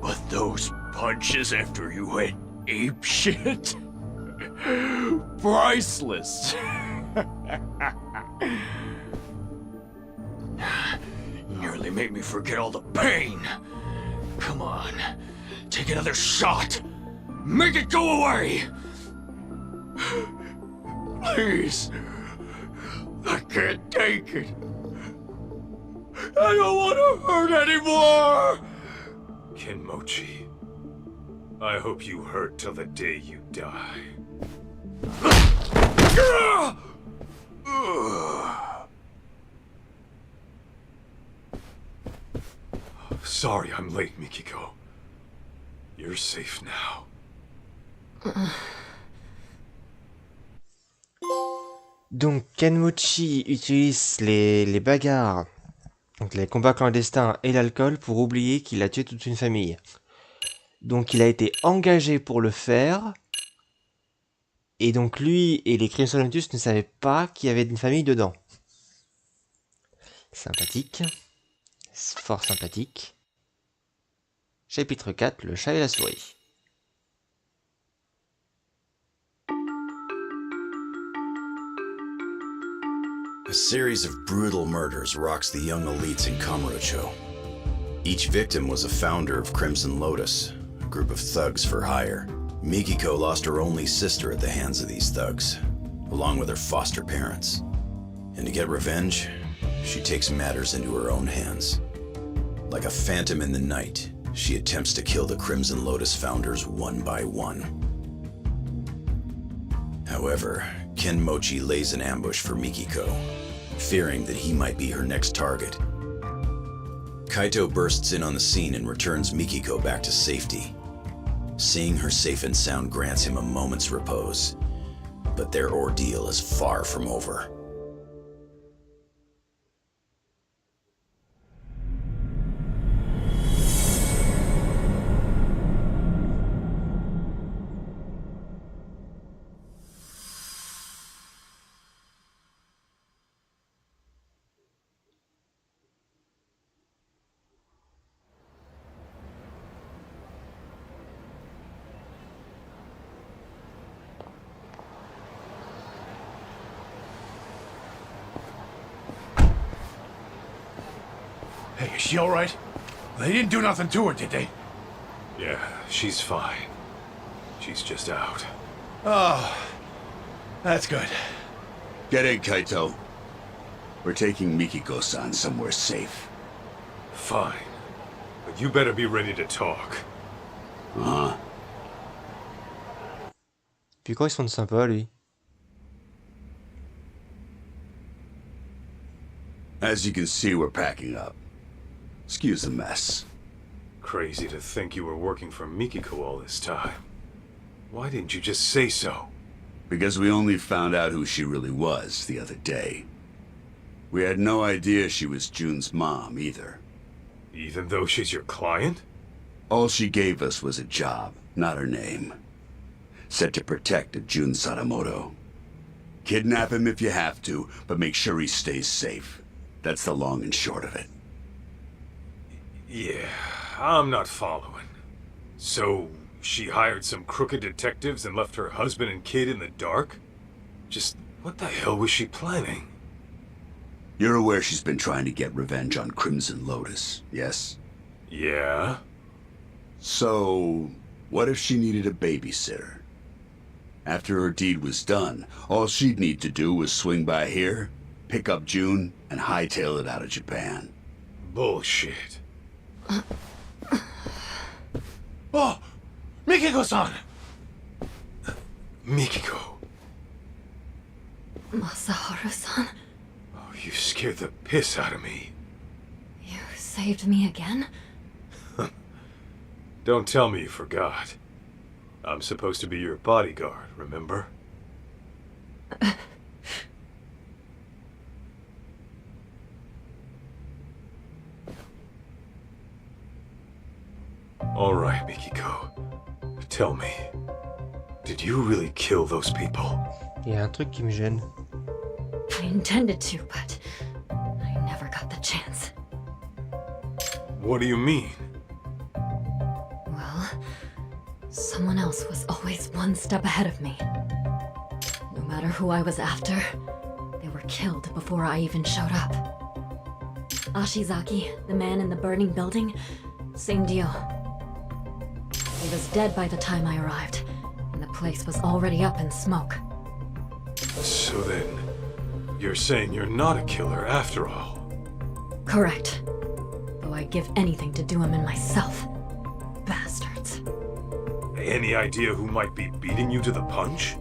But those punches after you went apeshit? Priceless! Nearly made me forget all the pain. Come on, take another shot. Make it go away! Please. I can't take it. I don't want to hurt anymore! Kenmochi. I hope you hurt till the day you die. sorry I'm late, Mikiko. You're safe now. Donc Kenmochi utilise les bagarres, donc les combats clandestins et l'alcool pour oublier qu'il a tué toute une famille. Donc il a été engagé pour le faire. Et donc lui et les Crimson Lotus ne savaient pas qu'il y avait une famille dedans. Sympathique. Fort sympathique. Chapitre 4, le chat et la souris. A series of brutal murders rocks the young elites in Kamurocho. Each victim was a founder of Crimson Lotus, a group of thugs for hire. Mikiko lost her only sister at the hands of these thugs, along with her foster parents. And to get revenge, she takes matters into her own hands. Like a phantom in the night, she attempts to kill the Crimson Lotus founders one by one. However, Kenmochi lays an ambush for Mikiko, fearing that he might be her next target. Kaito bursts in on the scene and returns Mikiko back to safety. Seeing her safe and sound grants him a moment's repose, but their ordeal is far from over. Hey, is she all right? They didn't do nothing to her, did they? Yeah, she's fine. She's just out. Oh, that's good. Get in, Kaito. We're taking Mikiko-san somewhere safe. Fine. But you better be ready to talk. Uh-huh. Puis quoi, ils sont sympas, lui. As you can see, we're packing up. Excuse the mess. Crazy to think you were working for Mikiko all this time. Why didn't you just say so? Because we only found out who she really was the other day. We had no idea she was June's mom, either. Even though she's your client? All she gave us was a job, not her name. Said to protect a Jun Sadamoto. Kidnap him if you have to, but make sure he stays safe. That's the long and short of it. Yeah, I'm not following. So, she hired some crooked detectives and left her husband and kid in the dark? Just, what the hell was she planning? You're aware she's been trying to get revenge on Crimson Lotus, yes? Yeah? So, what if she needed a babysitter? After her deed was done, all she'd need to do was swing by here, pick up June, and hightail it out of Japan. Bullshit. Oh! Mikiko-san! Mikiko. Masaharu-san? Oh, you scared the piss out of me. You saved me again? Don't tell me you forgot. I'm supposed to be your bodyguard, remember? All right, Mikiko. Tell me, did you really kill those people? Il y a un truc qui me gêne. I intended to, but I never got the chance. What do you mean? Well, someone else was always one step ahead of me. No matter who I was after, they were killed before I even showed up. Ashizaki, the man in the burning building, same deal. He was dead by the time I arrived, and the place was already up in smoke. So then, you're saying you're not a killer after all? Correct. Though I'd give anything to do him in myself. Bastards. Any idea who might be beating you to the punch?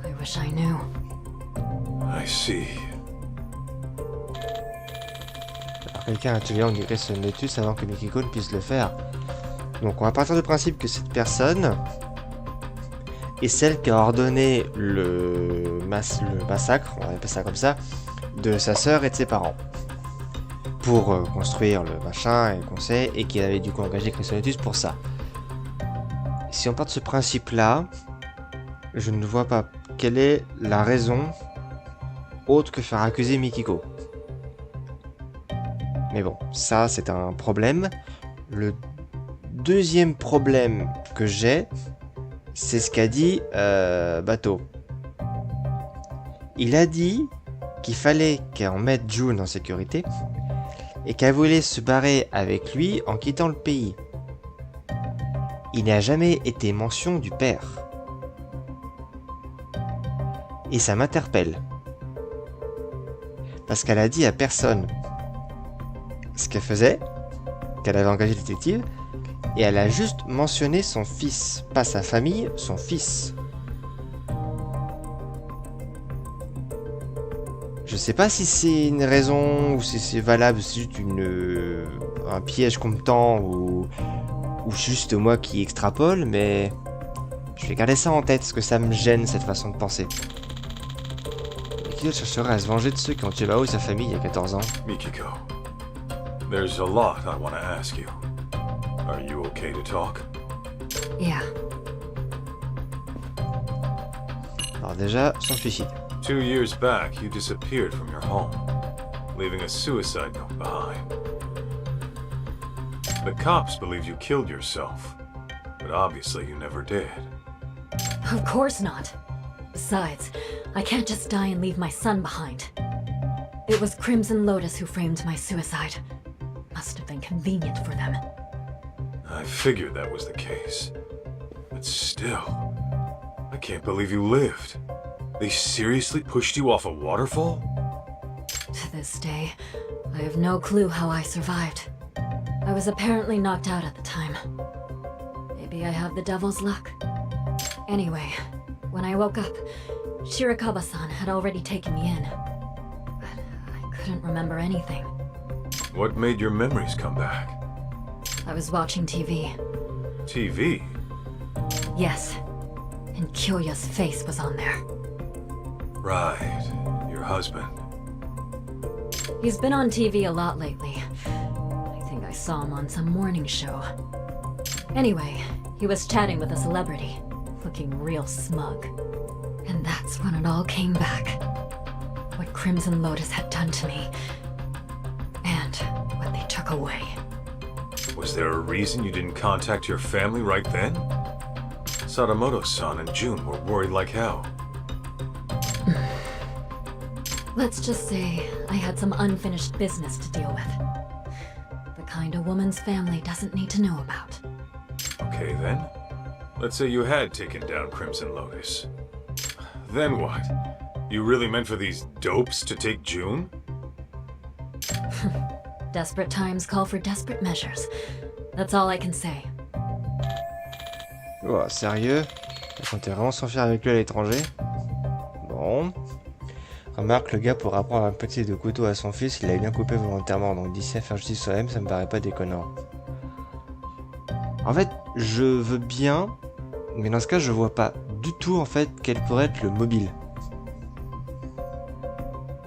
I wish I knew. I see. par quelqu'un intelligent du tous avant que Mikiko ne puisse le faire. Donc on va partir du principe que cette personne est celle qui a ordonné le massacre, on va appeler ça comme ça, de sa sœur et de ses parents. Pour construire le machin et le conseil, et qui avait du coup engagé Chrysonetus pour ça. Si on part de ce principe-là, je ne vois pas quelle est la raison autre que faire accuser Mikiko. Mais bon, ça c'est un problème. Le deuxième problème que j'ai, c'est ce qu'a dit Bateau. Il a dit qu'il fallait qu'on mette June en sécurité et qu'elle voulait se barrer avec lui en quittant le pays. Il n'y a jamais été mention du père. Et ça m'interpelle. Parce qu'elle a dit à personne ce qu'elle faisait, qu'elle avait engagé le détective, et elle a juste mentionné son fils, pas sa famille, son fils. Je sais pas si c'est une raison, ou si c'est valable, si c'est juste un piège qu'on me tend, ou juste moi qui extrapole, mais je vais garder ça en tête, parce que ça me gêne cette façon de penser. Et qui chercherait à se venger de ceux qui ont tué Bao et sa famille il y a 14 ans? Mikiko, there's a lot I want to ask you. Are you okay to talk? Yeah. Alors déjà, son suicide. 2 years back, you disappeared from your home, leaving a suicide note behind. The cops believe you killed yourself, but obviously you never did. Of course not. Besides, I can't just die and leave my son behind. It was Crimson Lotus who framed my suicide. Must have been convenient for them. I figured that was the case. But still, I can't believe you lived. They seriously pushed you off a waterfall? To this day, I have no clue how I survived. I was apparently knocked out at the time. Maybe I have the devil's luck. Anyway, when I woke up, Shirakawa-san had already taken me in. But I couldn't remember anything. What made your memories come back? I was watching TV. TV? Yes, and Kyoya's face was on there. Right, your husband. He's been on TV a lot lately. I think I saw him on some morning show. Anyway, he was chatting with a celebrity, looking real smug. And that's when it all came back. What Crimson Lotus had done to me, and what they took away. Was there a reason you didn't contact your family right then? Sadamoto-san and June were worried like hell. Let's just say I had some unfinished business to deal with. The kind a woman's family doesn't need to know about. Okay then. Let's say you had taken down Crimson Lotus. Then what? You really meant for these dopes to take June? Desperate times call for desperate measures. That's all I can say. Oh, sérieux? Elle comptait vraiment s'enfuir avec lui à l'étranger? Bon. Remarque, le gars pour apprendre un petit de couteau à son fils, il l'a bien coupé volontairement, donc d'ici à faire justice soi-même, ça me paraît pas déconnant. En fait, je veux bien, mais dans ce cas, je vois pas du tout en fait quel pourrait être le mobile.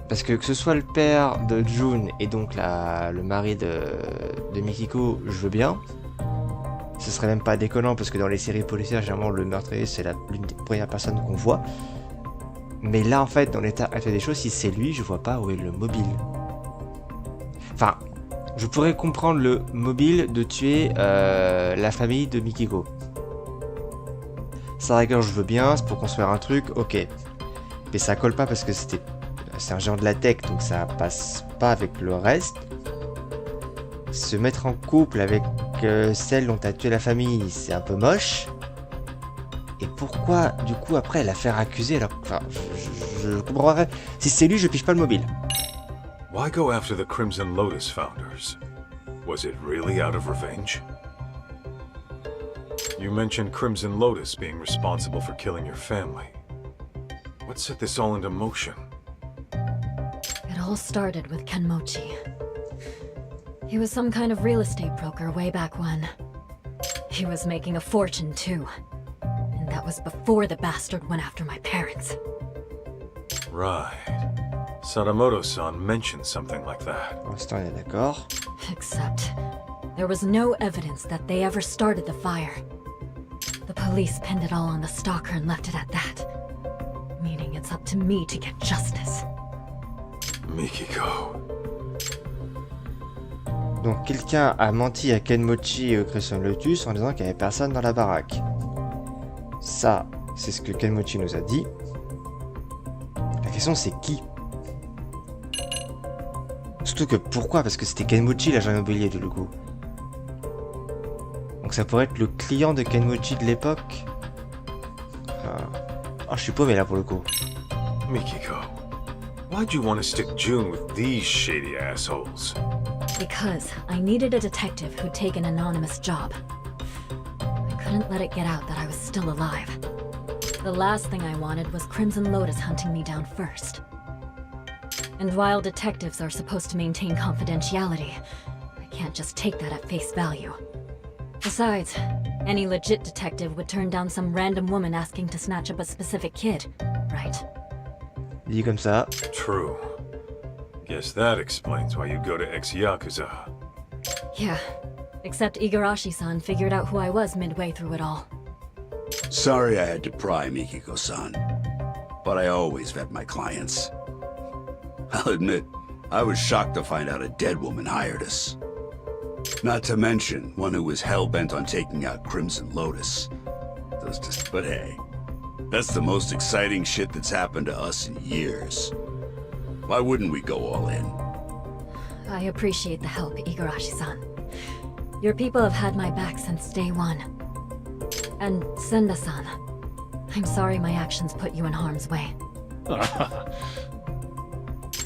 Parce que ce soit le père de June et donc le mari de Mikiko, je veux bien. Ce serait même pas déconnant parce que dans les séries policières, généralement le meurtrier c'est l'une des premières personnes qu'on voit. Mais là en fait, dans l'état actuel des choses, si c'est lui, je vois pas où est le mobile. Enfin, je pourrais comprendre le mobile de tuer la famille de Mikiko. Ça rigueur, je veux bien, c'est pour construire un truc, ok. Mais ça colle pas parce que c'est un géant de la tech, donc ça passe pas avec le reste. Se mettre en couple avec celle dont a tué la famille, c'est un peu moche. Et pourquoi, du coup, après, la faire accuser alors... Enfin, je comprendrais... Si c'est lui, je pige pas le mobile. Why go after the Crimson Lotus founders? Was it really out of revenge? You mentioned Crimson Lotus being responsible for killing your family. What set this all into motion? It all started with Kenmochi. He was some kind of real estate broker way back when. He was making a fortune, too. And that was before the bastard went after my parents. Right. Sadamoto-san mentioned something like that. Pour l'instant, on est d'accord. Except, there was no evidence that they ever started the fire. The police pinned it all on the stalker and left it at that. Meaning it's up to me to get justice. Mikiko. Donc quelqu'un a menti à Kenmochi et au Crimson Lotus en disant qu'il n'y avait personne dans la baraque. Ça, c'est ce que Kenmochi nous a dit. La question c'est qui? Surtout que pourquoi? Parce que c'était Kenmochi l'agent immobilier du coup. Donc ça pourrait être le client de Kenmochi de l'époque. Oh, je suis paumé là pour le coup. Mikiko, why'd you want to stick June with these shady assholes? Because I needed a detective who'd take an anonymous job. I couldn't let it get out that I was still alive. The last thing I wanted was Crimson Lotus hunting me down first. And while detectives are supposed to maintain confidentiality, I can't just take that at face value. Besides, any legit detective would turn down some random woman asking to snatch up a specific kid, right? Dit comme ça. True. Guess that explains why you go to ex-Yakuza. Yeah, except Igarashi-san figured out who I was midway through it all. Sorry I had to pry, Mikiko-san. But I always vet my clients. I'll admit, I was shocked to find out a dead woman hired us. Not to mention, one who was hell-bent on taking out Crimson Lotus. But hey, that's the most exciting shit that's happened to us in years. Why wouldn't we go all in? I appreciate the help, Igarashi-san. Your people have had my back since day one. And Senda-san, I'm sorry my actions put you in harm's way.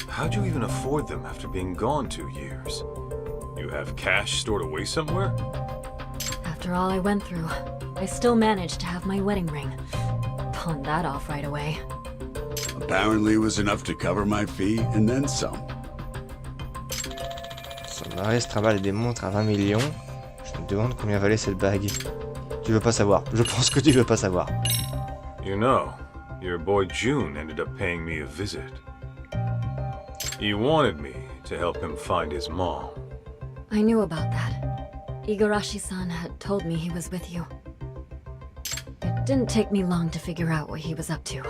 How'd you even afford them after being gone 2 years? You have cash stored away somewhere? After all I went through, I still managed to have my wedding ring. Pawned that off right away. Apparently it was enough to cover my fee and then some. Son mari se trimballe des montres à 20 millions. Je me demande combien valait cette bague. Tu veux pas savoir. Je pense que tu veux pas savoir. You know, your boy June ended up paying me a visit. He wanted me to help him find his mom. I knew about that. Igarashi-san had told me he was with you. It didn't take me long to figure out what he was up to.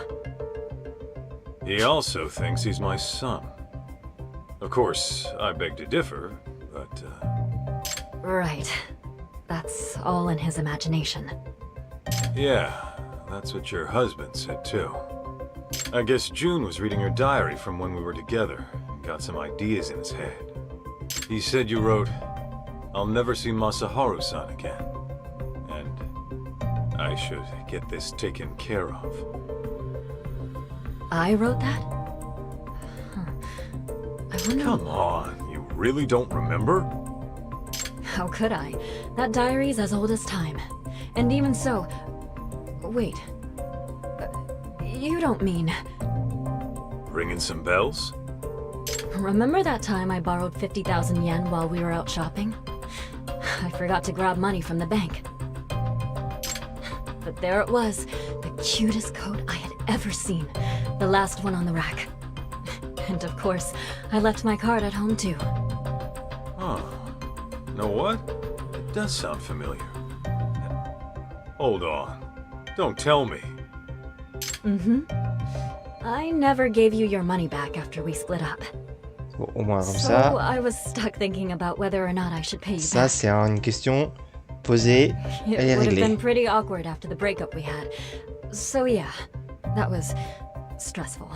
He also thinks he's my son. Of course, I beg to differ, but, Right. That's all in his imagination. Yeah, that's what your husband said too. I guess June was reading your diary from when we were together and got some ideas in his head. He said you wrote, "I'll never see Masaharu-san again." And I should get this taken care of. I wrote that? Huh. I wonder... Come on, you really don't remember? How could I? That diary's as old as time. And even so... Wait. You don't mean... Ringing some bells? Remember that time I borrowed 50,000 yen while we were out shopping? I forgot to grab money from the bank. But there it was, the cutest coat I had ever seen. The last one on the rack. And of course, I left my card at home too. Huh. Know what? It does sound familiar. Hold on. Don't tell me. Mm-hmm. I never gave you your money back after we split up. Bon, au moins comme So ça. I was stuck thinking about whether or not I should pay you Ça, back. c'est une question posée. Elle It est would have been réglée. pretty awkward after the breakup we had. So yeah, that was stressful.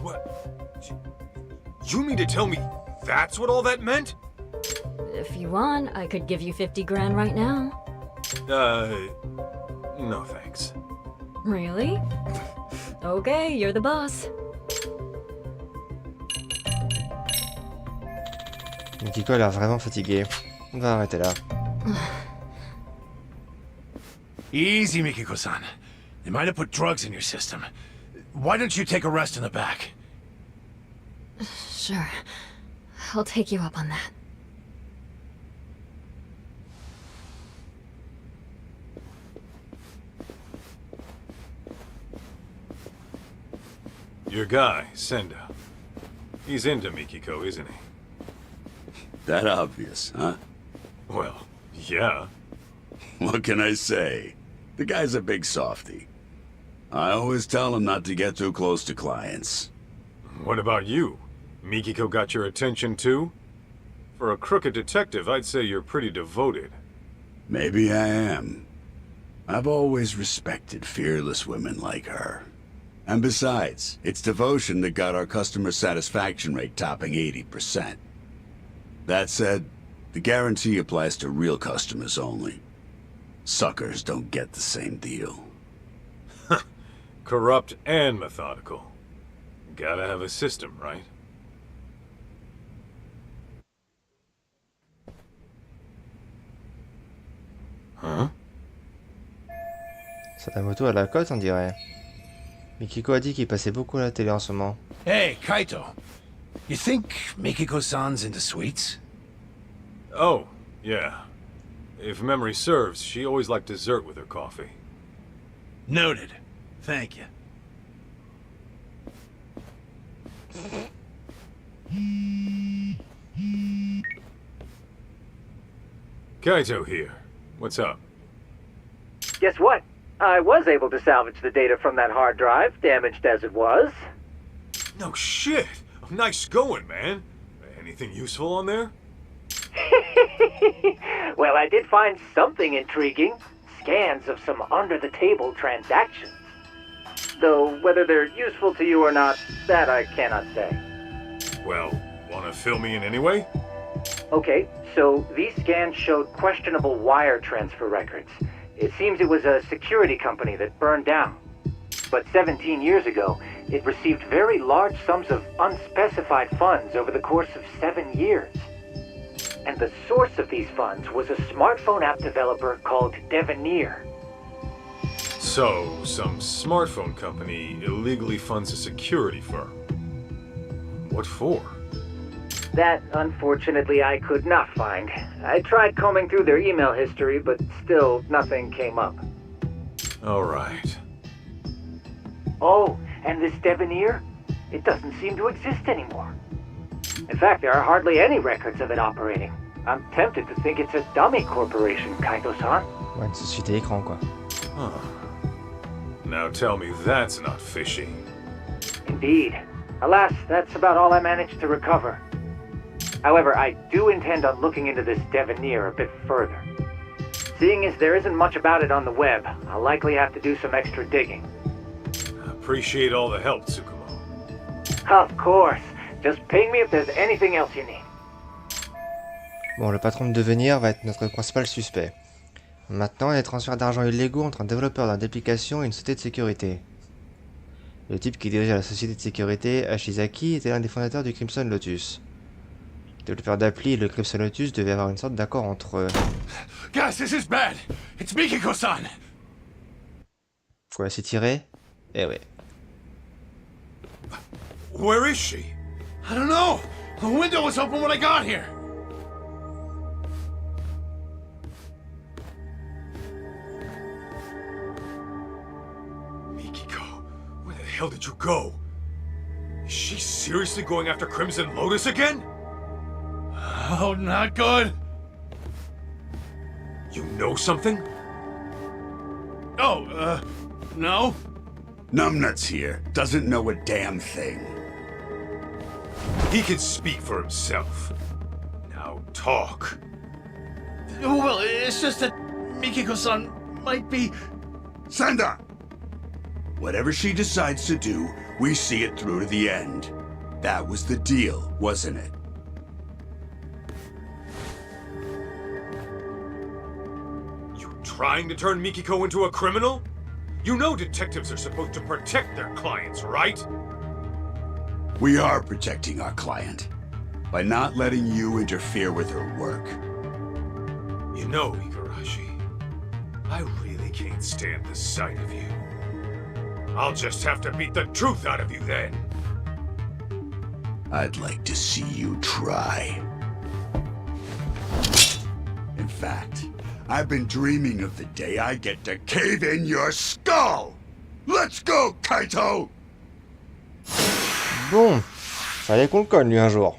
What? You mean to tell me that's what all that meant? If you want, I could give you 50 grand right now. No thanks. Really? Okay, you're the boss. Mikiko a l'air vraiment fatiguée. On va arrêter là. Easy, Mikiko-san. They might have put drugs in your system. Why don't you take a rest in the back? Sure. I'll take you up on that. Your guy, Senda. He's into Mikiko, isn't he? That obvious, huh? Well, yeah. What can I say? The guy's a big softy. I always tell him not to get too close to clients. What about you? Mikiko got your attention too? For a crooked detective, I'd say you're pretty devoted. Maybe I am. I've always respected fearless women like her. And besides, it's devotion that got our customer satisfaction rate topping 80%. That said, the guarantee applies to real customers only. Suckers don't get the same deal. Corrupt and methodical. Gotta have a system, right? Huh? C'est la moto à la côte, on dirait. Mikiko a dit qu'il passait beaucoup à la télé en ce moment. Hey, Kaito. You think Mikiko-san's into sweets? Oh, yeah. If memory serves, she always liked dessert with her coffee. Noted. Thank you. Kaito here. What's up? Guess what? I was able to salvage the data from that hard drive, damaged as it was. No shit! Nice going, man. Anything useful on there? Well, I did find something intriguing. Scans of some under-the-table transactions. Though, whether they're useful to you or not, that I cannot say. Well, wanna fill me in anyway? Okay, so these scans showed questionable wire transfer records. It seems it was a security company that burned down. But 17 years ago, it received very large sums of unspecified funds over the course of 7 years. And the source of these funds was a smartphone app developer called Devenez. So, some smartphone company illegally funds a security firm. What for? That, unfortunately, I could not find. I tried combing through their email history, but still nothing came up. Alright. Oh, and this Devenez? It doesn't seem to exist anymore. In fact, there are hardly any records of it operating. I'm tempted to think it's a dummy corporation, Kaito-san. Ouais, une société écran, quoi. Huh. Now tell me that's not fishy. Indeed. Alas, that's about all I managed to recover. However, I do intend on looking into this Devenez a bit further. Seeing as there isn't much about it on the web, I'll likely have to do some extra digging. Appreciate all the help, Tsukumo. Of course. Just ping me if there's anything else you need. Bon, le patron de Devenir va être notre principal suspect. Maintenant, il y a des transferts d'argent illégaux entre un développeur d'application et une société de sécurité. Le type qui dirigeait la société de sécurité, Ashizaki, était l'un des fondateurs du Crimson Lotus. Le développeur d'appli et le Crimson Lotus devaient avoir une sorte d'accord entre eux. Guys, this is bad. It's Mikiko-san. Faut la s'y tirer? Eh ouais. Where is she? I don't know. The window was open when I got here. Mikiko, where the hell did you go? Is she seriously going after Crimson Lotus again? Oh, not good. You know something? Oh, no? Numbnuts here doesn't know a damn thing. He can speak for himself. Now talk. Well, it's just that Mikiko-san might be... Senda! Whatever she decides to do, we see it through to the end. That was the deal, wasn't it? You trying to turn Mikiko into a criminal? You know detectives are supposed to protect their clients, right? We are protecting our client by not letting you interfere with her work. You know, Igarashi, I really can't stand the sight of you. I'll just have to beat the truth out of you then. I'd like to see you try. In fact, I've been dreaming of the day I get to cave in your skull! Let's go, Kaito! Bon, fallait qu'on le conne lui un jour.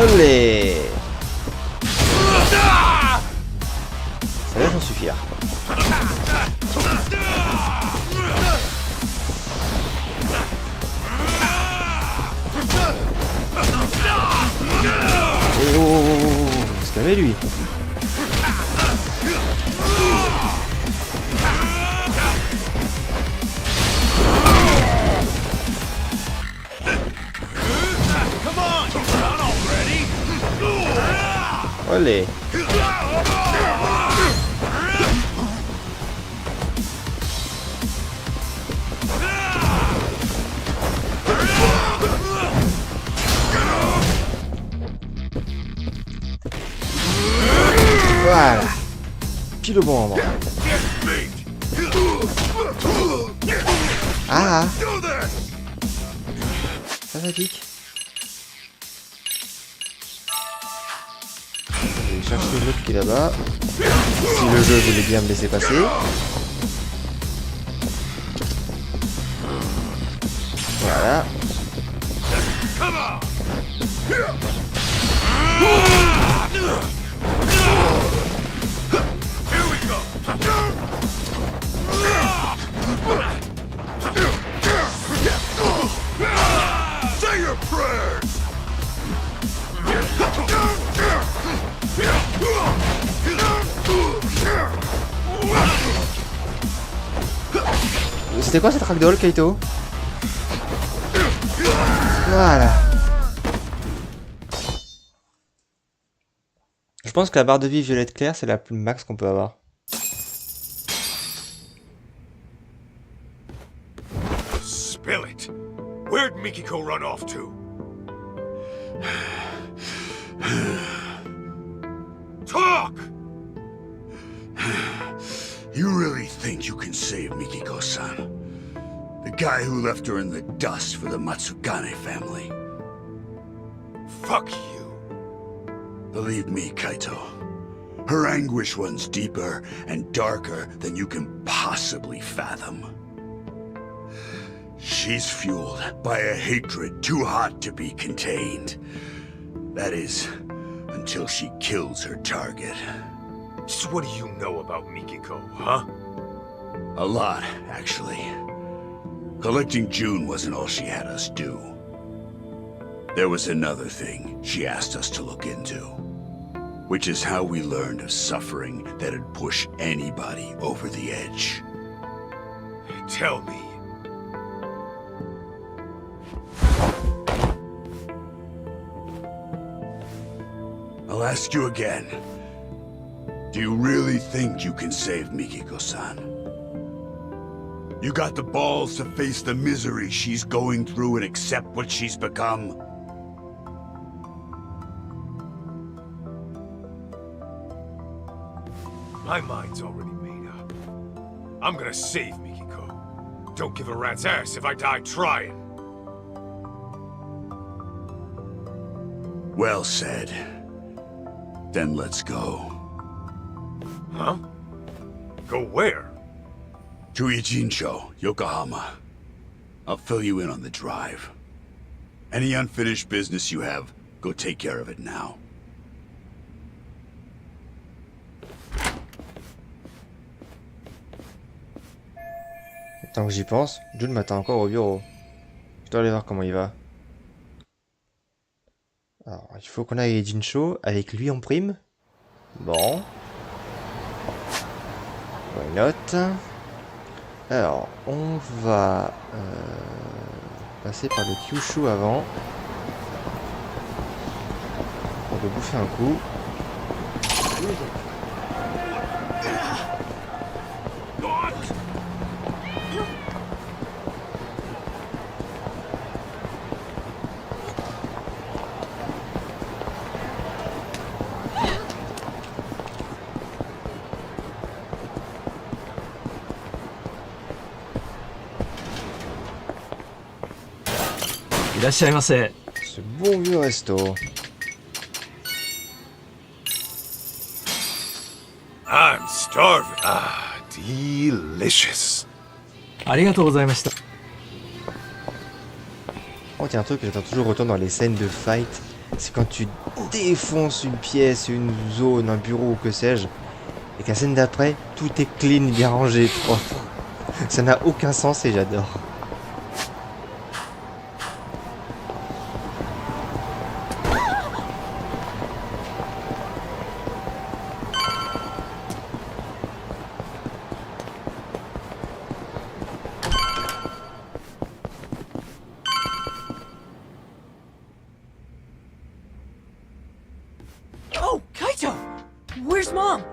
Olé! Ça va j'en suffire. Oh, se calmer lui. Olé. Voilà. Pile au bon moment. Ah. Ça va pique. Je vais chercher l'autre qui est là-bas. Si le jeu voulait bien me laisser passer. Voilà. Say your prayers! C'était quoi cette ragdoll, Kaito? Voilà. Je pense que la barre de vie violette claire, c'est la plus max qu'on peut avoir. Spill it! Where'd Mikiko run off to? Talk! You really think you can save Mikiko-san? The guy who left her in the dust for the Matsugane family. Fuck you. Believe me, Kaito. Her anguish runs deeper and darker than you can possibly fathom. She's fueled by a hatred too hot to be contained. That is, until she kills her target. So what do you know about Mikiko, huh? A lot, actually. Collecting June wasn't all she had us do. There was another thing she asked us to look into. Which is how we learned of suffering that'd push anybody over the edge. Tell me. I'll ask you again. Do you really think you can save Mikiko-san? You got the balls to face the misery she's going through and accept what she's become? My mind's already made up. I'm gonna save Mikiko. Don't give a rat's ass if I die trying. Well said. Then let's go. Huh? Go where? To Ijincho, Yokohama. I'll fill you in on the drive. Any unfinished business you have, go take care of it now. Tant que j'y pense, June m'attend encore au bureau. Je dois aller voir comment il va. Alors, il faut qu'on aille à Jincho avec lui en prime. Bon. Why not? Alors, on va passer par le Kyushu avant. On peut bouffer un coup. いらっしゃいませ。 Ce bon vieux resto. I'm starving. Ah, delicious. ありがとうございました。 Oh, il y a un truc que j'attends toujours autant dans les scènes de fight, c'est quand tu défonces une pièce, une zone, un bureau ou que sais-je, et qu'à la scène d'après, tout est clean, bien rangé, propre. Ça n'a aucun sens et j'adore. Oh, Kaito! Where's Mom?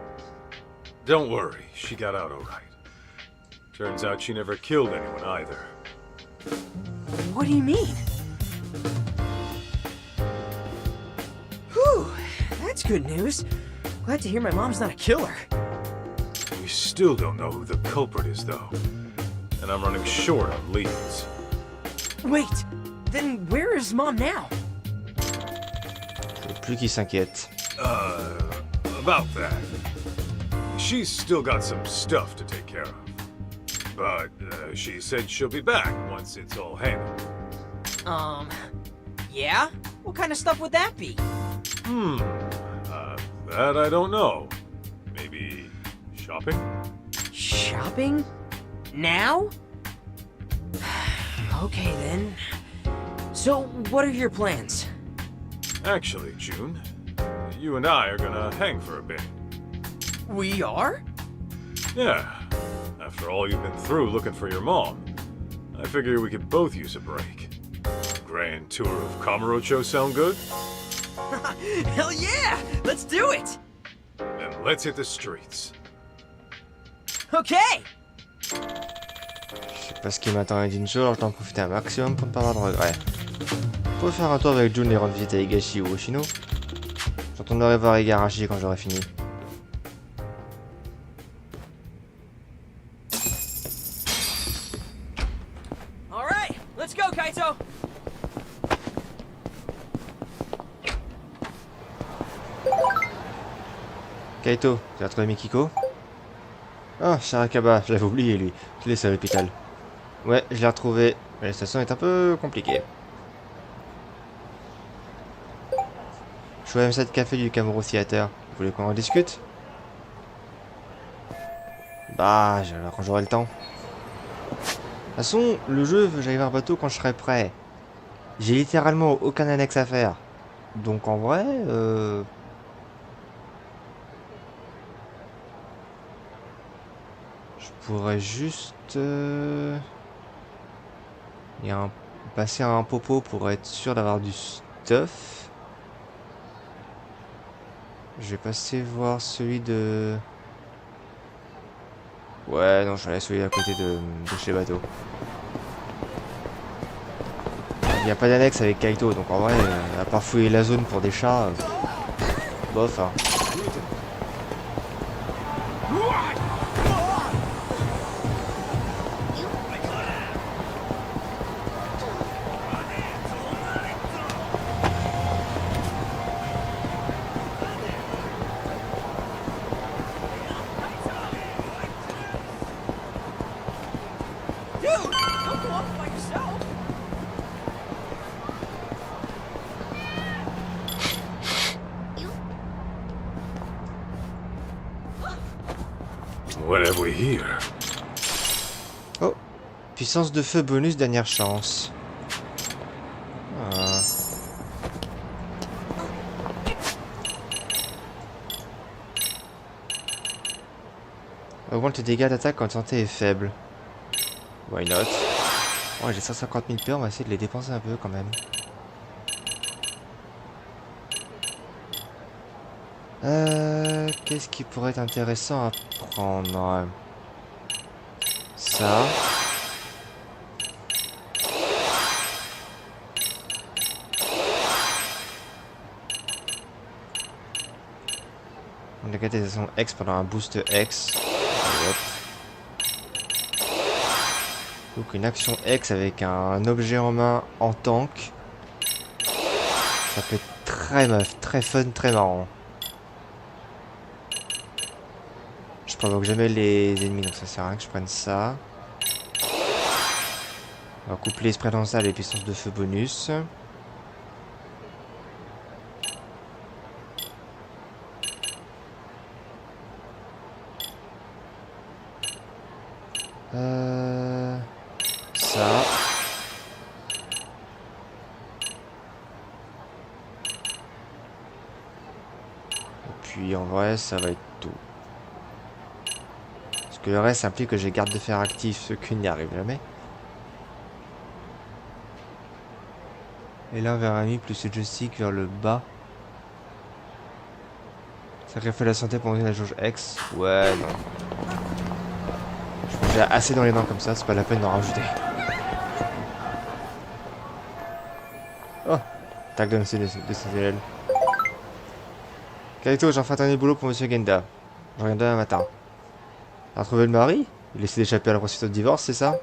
Don't worry, she got out all right. Turns out she never killed anyone either. What do you mean? Whew, that's good news. Glad to hear my mom's not a killer. We still don't know who the culprit is, though. And I'm running short on leads. Wait, then where is Mom now? Je veux plus qu'il s'inquiète. About that. She's still got some stuff to take care of. But she said she'll be back once it's all handled. Yeah? What kind of stuff would that be? That I don't know. Maybe shopping? Shopping? Now? Okay then. So, what are your plans? Actually, June, you and I are gonna hang for a bit. We are? Yeah. After all you've been through looking for your mom, I figure we could both use a break. Grand tour of Kamurocho sound good? Hell yeah! Let's do it! Then let's hit the streets. Okay! Je sais pas ce qui m'attend à Dincho, alors je t'en profiter un maximum pour ne pas avoir de regrets. Pour faire un tour avec June et rendre visite à Higashi ou Oshino. Je retournerai voir Igarashi quand j'aurai fini. Alright, let's go, Kaito! Kaito, tu as retrouvé Mikiko? Ah, Sharakaba, je l'avais oublié lui. Je l'ai laissé à l'hôpital. Ouais, je l'ai retrouvé. Mais la station est un peu compliquée. Je suis au M7 Café du Kamuro Theater. Vous voulez qu'on en discute? Bah, quand j'aurai le temps. De toute façon, le jeu veut que j'aille voir bateau quand je serai prêt. J'ai littéralement aucun annexe à faire. Donc en vrai, je pourrais juste passer à un popo pour être sûr d'avoir du stuff. Je vais passer voir celui de... Ouais, non, je vais aller celui à côté de chez bateau. Il n'y a pas d'annexe avec Kaito, donc en vrai, à part fouiller la zone pour des chats, bof, hein. What have we here? Oh, puissance de feu bonus dernière chance. Ah. Augmente les dégâts d'attaque quand santé est faible. Why not? Oh, j'ai 150 000 PE, on va essayer de les dépenser un peu quand même. Qu'est-ce qui pourrait être intéressant à prendre? Ça. On a gâté son X pendant un boost X. Allez, hop. Donc une action X avec un objet en main en tank. Ça peut être très meuf, très fun, très marrant. Je provoque jamais les ennemis, donc ça sert à rien que je prenne ça. On va coupler esprit dans ça les puissances de feu bonus. Ça. Et puis en vrai, ça va être tout. Parce que le reste implique que j'ai garde de fer actif, ce qui n'y arrive jamais. Et là vers ami plus le joystick vers le bas. Ça refait la santé pour la jauge X. Ouais, non. J'ai assez dans les mains comme ça, c'est pas la peine d'en rajouter. Oh, tac de CDL. Kaito, j'ai enfin terminé le boulot pour Monsieur Genda. Je reviens demain matin. T'as retrouvé le mari? Il essaie d'échapper à la procédure de divorce, c'est ça?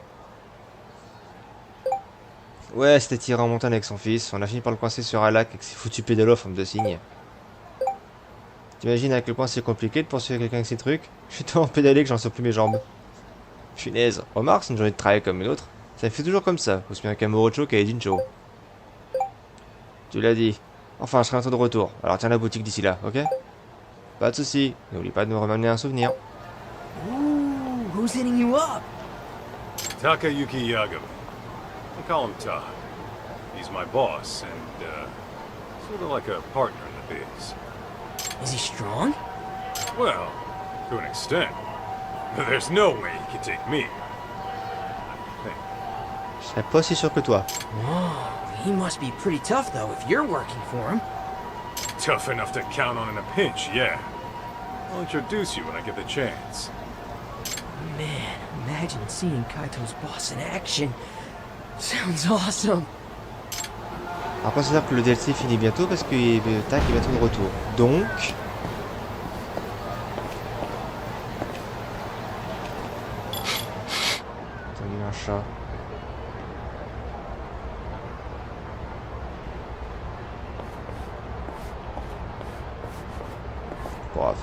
Ouais, c'était tiré en montagne avec son fils. On a fini par le coincer sur un lac avec ses foutus pédalos en forme de cygne. T'imagines à quel point c'est compliqué de poursuivre quelqu'un avec ces trucs? Je suis tellement pédalé que j'en sors plus mes jambes. Punaise, remarque, c'est une journée de travail comme une autre. Ça fait toujours comme ça, aussi bien qu'à Morocho qu'à Edincho. Tu l'as dit. Enfin, je serai bientôt de retour. Alors tiens la boutique d'ici là, ok? Pas de soucis. N'oublie pas de nous ramener un souvenir. Ooh, who's hitting you up? Takayuki Yagami. I call him Todd. He's my boss and, sort of like a partner in the biz. Is he strong? Well, to an extent. There's no way he can take me. Je serais pas aussi sûr que toi. Whoa, he must be pretty tough though if you're working for him. Tough enough to count on in a pinch, yeah. I'll introduce you when I get the chance. Man, imagine seeing Kaito's boss in action. Sounds awesome. Alors considère que le DLC finit bientôt parce que Tac est bientôt de retour. Donc... Attendez, un chat. Bravo.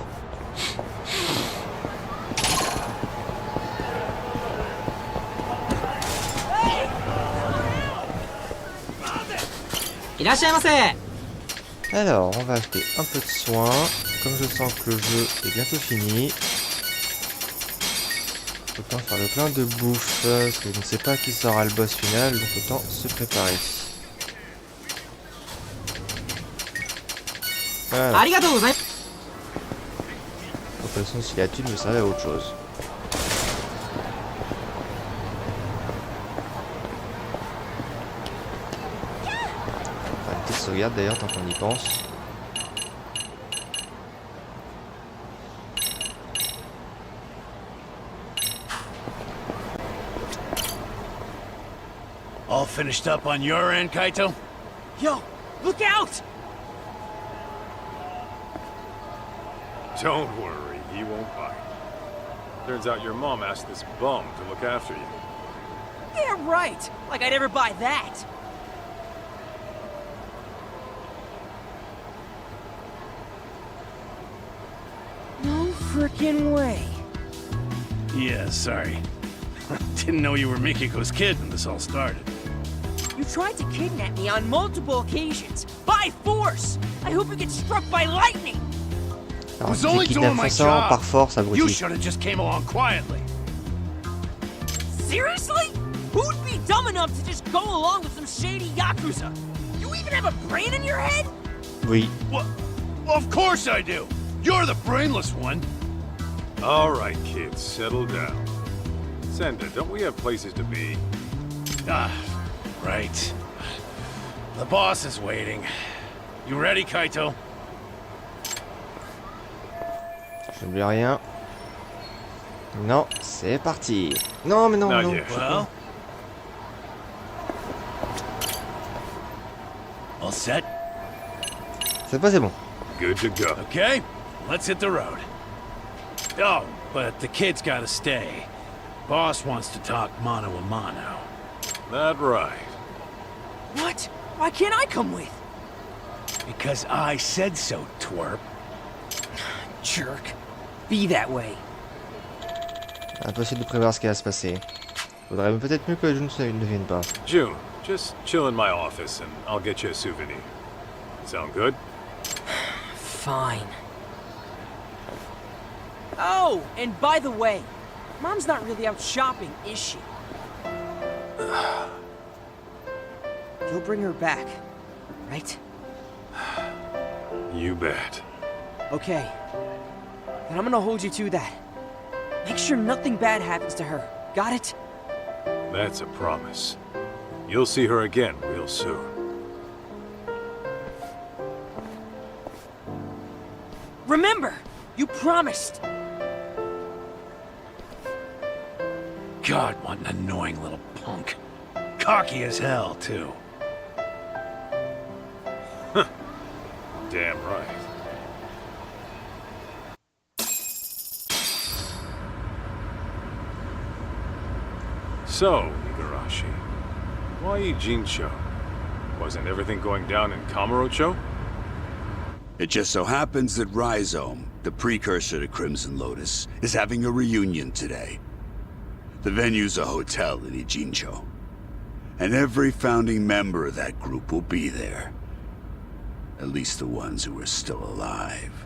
Alors, on va acheter un peu de soin. Comme je sens que le jeu est bientôt fini. Autant faire le plein de bouffe. Parce que je ne sais pas qui sera le boss final. Donc autant se préparer. Voilà. De toute façon, si la thune me servait à autre chose. Sauvegarde d'ailleurs tant qu'on y pense. All finished up on your end, Kaito? Yo, look out! Don't worry, he won't bite. Turns out your mom asked this bum to look after you. Yeah, right. Like I'd ever buy that. No frickin' way. Yeah, sorry. Didn't know you were Mikiko's kid when this all started. You tried to kidnap me on multiple occasions. By force! I hope you get struck by lightning! I was only doing my job. Par force, you should have just came along quietly. Seriously? Who'd be dumb enough to just go along with some shady Yakuza? You even have a brain in your head? Oui. Well, of course I do. You're the brainless one. All right, kids, settle down. Senda, don't we have places to be? Ah, right. The boss is waiting. You ready, Kaito? Je n'oublie rien. Non, c'est parti. Non, mais non, non. Well, all set? C'est pas, c'est bon. Good to go. Okay, let's hit the road. Oh, but the kid's gotta stay. Boss wants to talk mano a mano. That right. What? Why can't I come with? Because I said so, twerp. Jerk. Be that way. Impossible de prévoir ce qui va se passer. Faudrait peut-être mieux que June ne vienne pas. June, just chill in my office and I'll get you a souvenir. Sound good? Fine. Oh, and by the way, Mom's not really out shopping, is she? You'll bring her back, right? You bet. Okay. Then I'm gonna hold you to that. Make sure nothing bad happens to her. Got it? That's a promise. You'll see her again real soon. Remember! You promised! God, what an annoying little punk. Cocky as hell, too. Damn right. So, Igarashi, why Jincho? Wasn't everything going down in Kamurocho? It just so happens that Rhizome, the precursor to Crimson Lotus, is having a reunion today. The venue's a hotel in Ijincho, and every founding member of that group will be there. At least the ones who are still alive.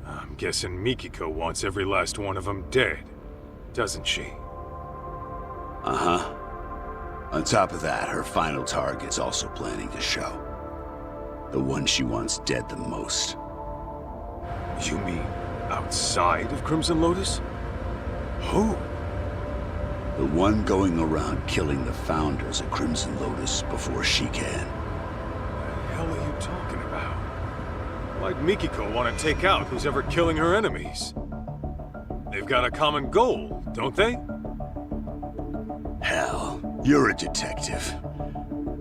I'm guessing Mikiko wants every last one of them dead, doesn't she? Uh-huh. On top of that, her final target's also planning to show. The one she wants dead the most. You mean outside of Crimson Lotus? Who? The one going around killing the founders of Crimson Lotus before she can. What the hell are you talking about? Why'd Mikiko want to take out who's ever killing her enemies? They've got a common goal, don't they? Hell, you're a detective.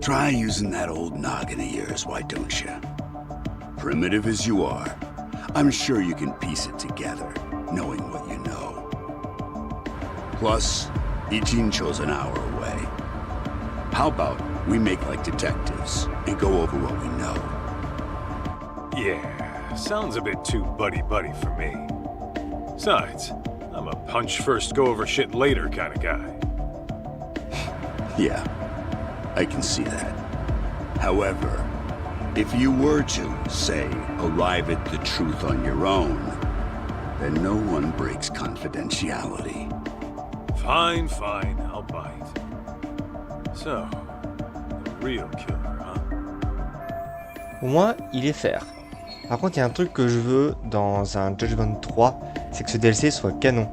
Try using that old noggin of yours, why don't you? Primitive as you are, I'm sure you can piece it together, knowing what you know. Plus, Ijincho's an hour away. How about we make like detectives and go over what we know? Yeah, sounds a bit too buddy-buddy for me. Besides, I'm a punch-first, go-over-shit later kind of guy. Yeah, I can see that. However, if you were to, say, arrive at the truth on your own, then no one breaks confidentiality. Fine, fine, I'll bite. So, the real killer, huh? Au moins, il est faire. Par contre, il y a un truc que je veux dans un Judgment 3, c'est que ce DLC soit canon.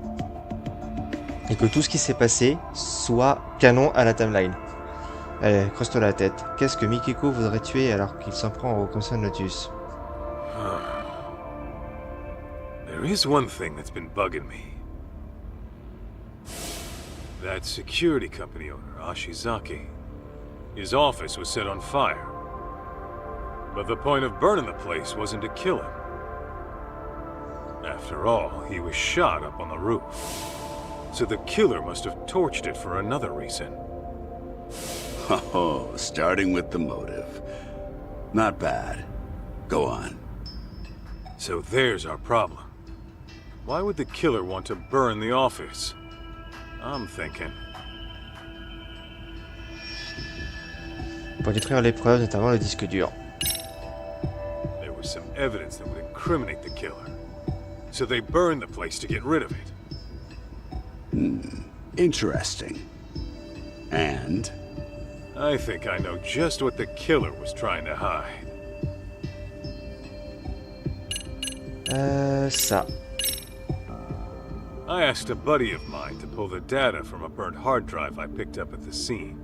Et que tout ce qui s'est passé soit canon à la timeline. Allez, creuse-toi la tête. Qu'est-ce que Mikiko voudrait tuer alors qu'il s'en prend au Crimson Lotus? There is one thing that's been bugging me. That security company owner, Ashizaki. His office was set on fire. But the point of burning the place wasn't to kill him. After all, he was shot up on the roof. So the killer must have torched it for another reason. Oh, starting with the motive. Not bad. Go on. So there's our problem. Why would the killer want to burn the office? I'm thinking. Pour détruire les preuves, notamment le disque dur. There was some evidence that would incriminate the killer. So they burned the place to get rid of it. Interesting. And? I think I know just what the killer was trying to hide. Ça. I asked a buddy of mine to pull the data from a burnt hard drive I picked up at the scene.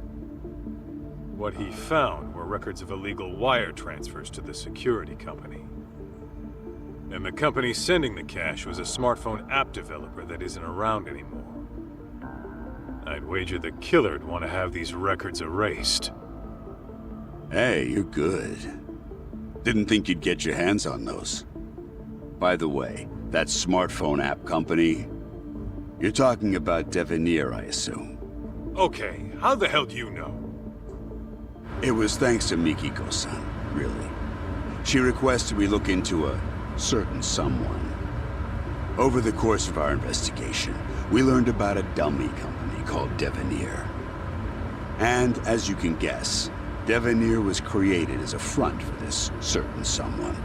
What he found were records of illegal wire transfers to the security company. And the company sending the cash was a smartphone app developer that isn't around anymore. I'd wager the killer'd want to have these records erased. Hey, you're good. Didn't think you'd get your hands on those. By the way, that smartphone app company, You're talking about Devenez, I assume. Okay, how the hell do you know? It was thanks to Mikiko-san, really. She requested we look into a certain someone. Over the course of our investigation, we learned about a dummy company called Devenez. And, as you can guess, Devenez was created as a front for this certain someone.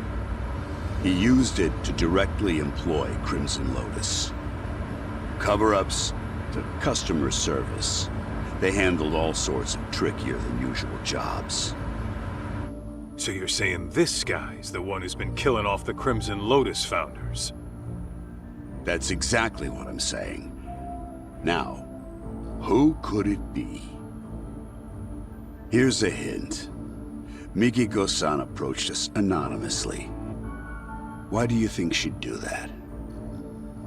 He used it to directly employ Crimson Lotus. Cover-ups to customer service. They handled all sorts of trickier than usual jobs. So you're saying this guy's the one who's been killing off the Crimson Lotus founders? That's exactly what I'm saying. Now, who could it be? Here's a hint. Mikiko-san approached us anonymously. Why do you think she'd do that?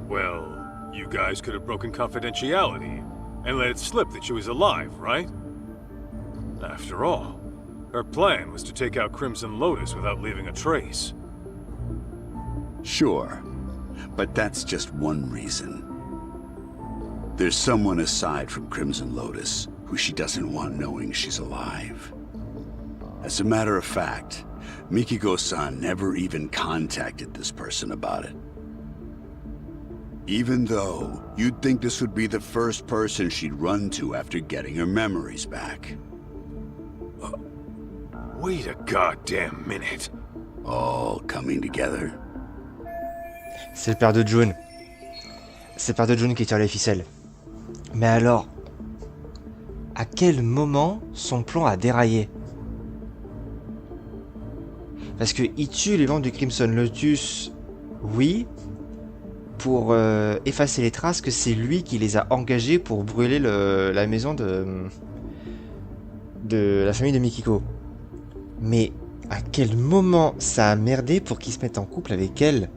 Well, you guys could have broken confidentiality and let it slip that she was alive, right? After all, her plan was to take out Crimson Lotus without leaving a trace. Sure, but that's just one reason. There's someone aside from Crimson Lotus who she doesn't want knowing she's alive. As a matter of fact, Mikiko-san never even contacted this person about it. Even though you'd think this would be the first person she'd run to after getting her memories back. Wait a goddamn minute. All coming together. C'est le père de June. C'est le père de June qui tire les ficelles. Mais alors, à quel moment son plan a déraillé? Parce que il tue les membres du Crimson Lotus, oui, pour effacer les traces que c'est lui qui les a engagés pour brûler la maison de la famille de Mikiko. Mais à quel moment ça a merdé pour qu'ils se mettent en couple avec elle?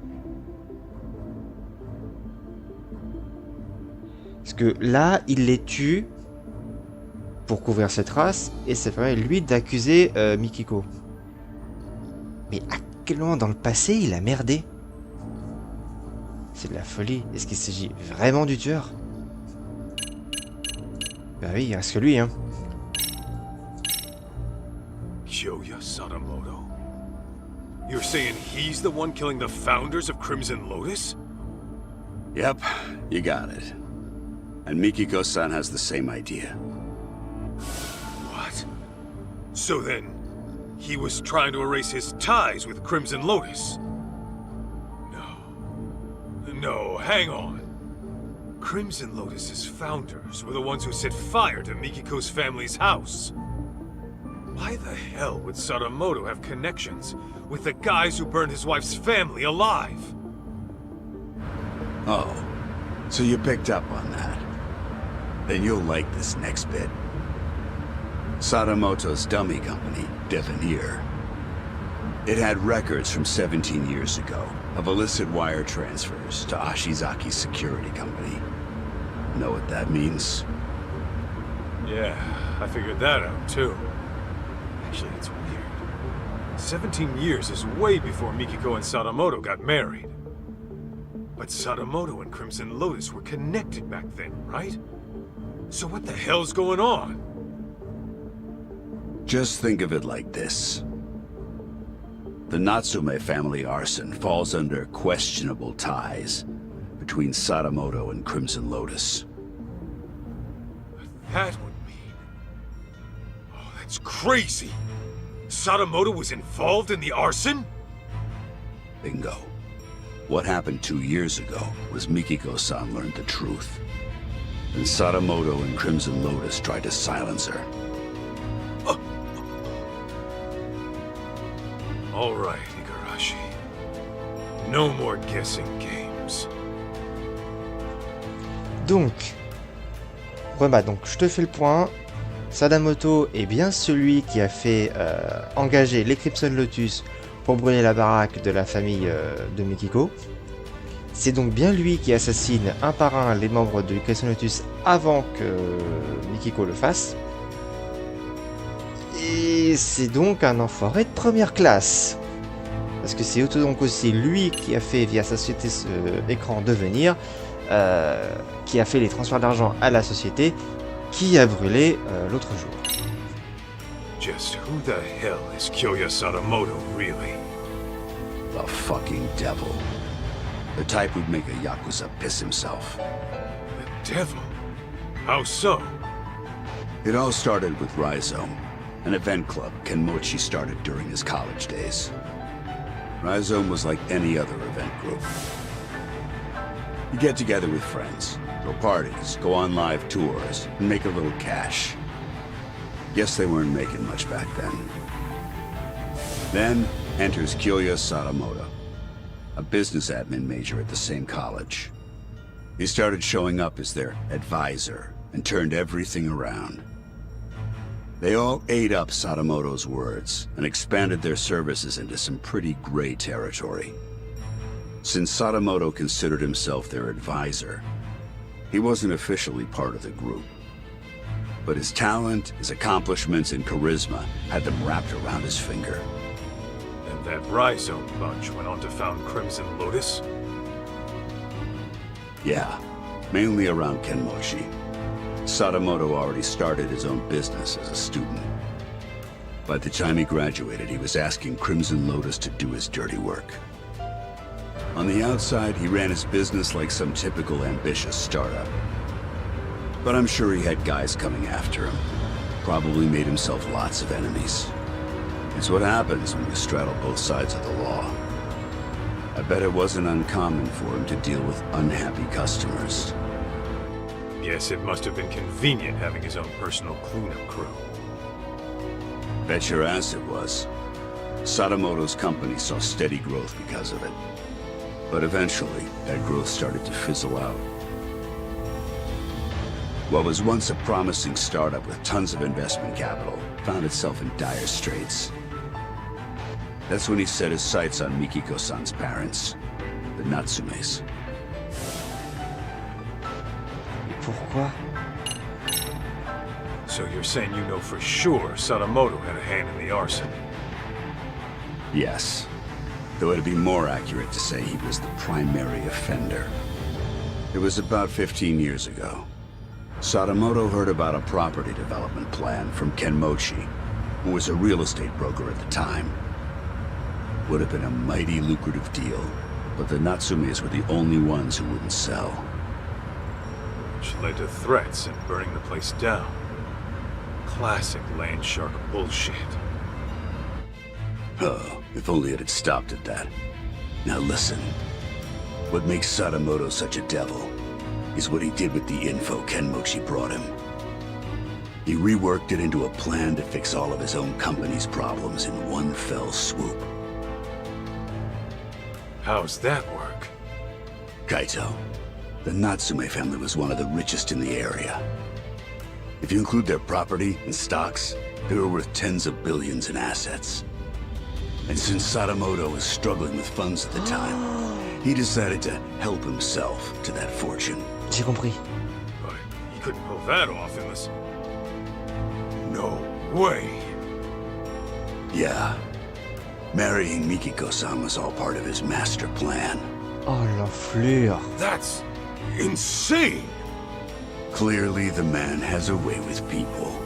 Parce que là, il les tue pour couvrir ses traces et ça permet lui d'accuser Mikiko. Mais à quel moment dans le passé il a merdé? C'est de la folie. Est-ce qu'il s'agit vraiment du tueur? Bah oui, il reste que lui, hein. Kyoya Sadamoto? You're saying he's the one killing the founders of Crimson Lotus? Yep, you got it. And Mikiko-san has the same idea. What? So then, he was trying to erase his ties with Crimson Lotus? No, hang on. Crimson Lotus's founders were the ones who set fire to Mikiko's family's house. Why the hell would Sadamoto have connections with the guys who burned his wife's family alive? Oh, so you picked up on that. Then you'll like this next bit. Sadamoto's dummy company, Devenez. It had records from 17 years ago of illicit wire transfers to Ashizaki's security company. Know what that means? Yeah, I figured that out too. Actually, it's weird. 17 years is way before Mikiko and Sadamoto got married. But Sadamoto and Crimson Lotus were connected back then, right? So what the hell's going on? Just think of it like this. The Natsume family arson falls under questionable ties between Sadamoto and Crimson Lotus. That would mean... Oh, that's crazy! Sadamoto was involved in the arson? Bingo. What happened 2 years ago was Mikiko-san learned the truth. And Sadamoto and Crimson Lotus tried to silence her. All right, Igarashi. No more guessing games. Donc, Rema, donc je te fais le point. Sadamoto est bien celui qui a fait engager les Crimson Lotus pour brûler la baraque de la famille de Mikiko. C'est donc bien lui qui assassine un par un les membres du Crimson Lotus avant que Mikiko le fasse. Et c'est donc un enfoiré de première classe. Parce que c'est donc aussi lui qui a fait via sa société écran devenir qui a fait les transferts d'argent à la société, qui a brûlé l'autre jour. Just who the hell is Kyoya Sadamoto, really? The fucking devil. The type who'd make a Yakuza piss himself. The devil? How so? It all started with Rhizome, an event club Kenmochi started during his college days. Rhizome was like any other event group. You get together with friends, throw parties, go on live tours, and make a little cash. Guess they weren't making much back then. Then enters Kyoya Sadamoto, a business admin major at the same college. He started showing up as their advisor and turned everything around. They all ate up Sadamoto's words and expanded their services into some pretty gray territory. Since Sadamoto considered himself their advisor, he wasn't officially part of the group. But his talent, his accomplishments, and charisma had them wrapped around his finger. And that Rhizome bunch went on to found Crimson Lotus? Yeah, mainly around Kenmochi. Sadamoto already started his own business as a student. By the time he graduated, he was asking Crimson Lotus to do his dirty work. On the outside, he ran his business like some typical ambitious startup. But I'm sure he had guys coming after him. Probably made himself lots of enemies. It's what happens when you straddle both sides of the law. I bet it wasn't uncommon for him to deal with unhappy customers. Yes, it must have been convenient having his own personal cleanup crew. Bet your ass it was. Sadamoto's company saw steady growth because of it. But eventually, that growth started to fizzle out. What was once a promising startup with tons of investment capital found itself in dire straits. That's when he set his sights on Mikiko-san's parents, the Natsumes. Pourquoi? So you're saying you know for sure Sadamoto had a hand in the arson? Yes. Though it'd be more accurate to say he was the primary offender. It was about 15 years ago. Sadamoto heard about a property development plan from Kenmochi, who was a real estate broker at the time. Would have been a mighty lucrative deal, but the Natsumes were the only ones who wouldn't sell. Which led to threats and burning the place down. Classic land shark bullshit. Oh, if only it had stopped at that. Now listen. What makes Sadamoto such a devil is what he did with the info Kenmochi brought him. He reworked it into a plan to fix all of his own company's problems in one fell swoop. How's that work? Kaito, the Natsume family was one of the richest in the area. If you include their property and stocks, they were worth tens of billions in assets. And since Sadamoto was struggling with funds at the time, he decided to help himself to that fortune. J'ai compris. But he couldn't pull that off unless... No way! Yeah. Marrying Mikiko-san was all part of his master plan. Oh, l'enflure. That's... insane! Clearly, the man has a way with people.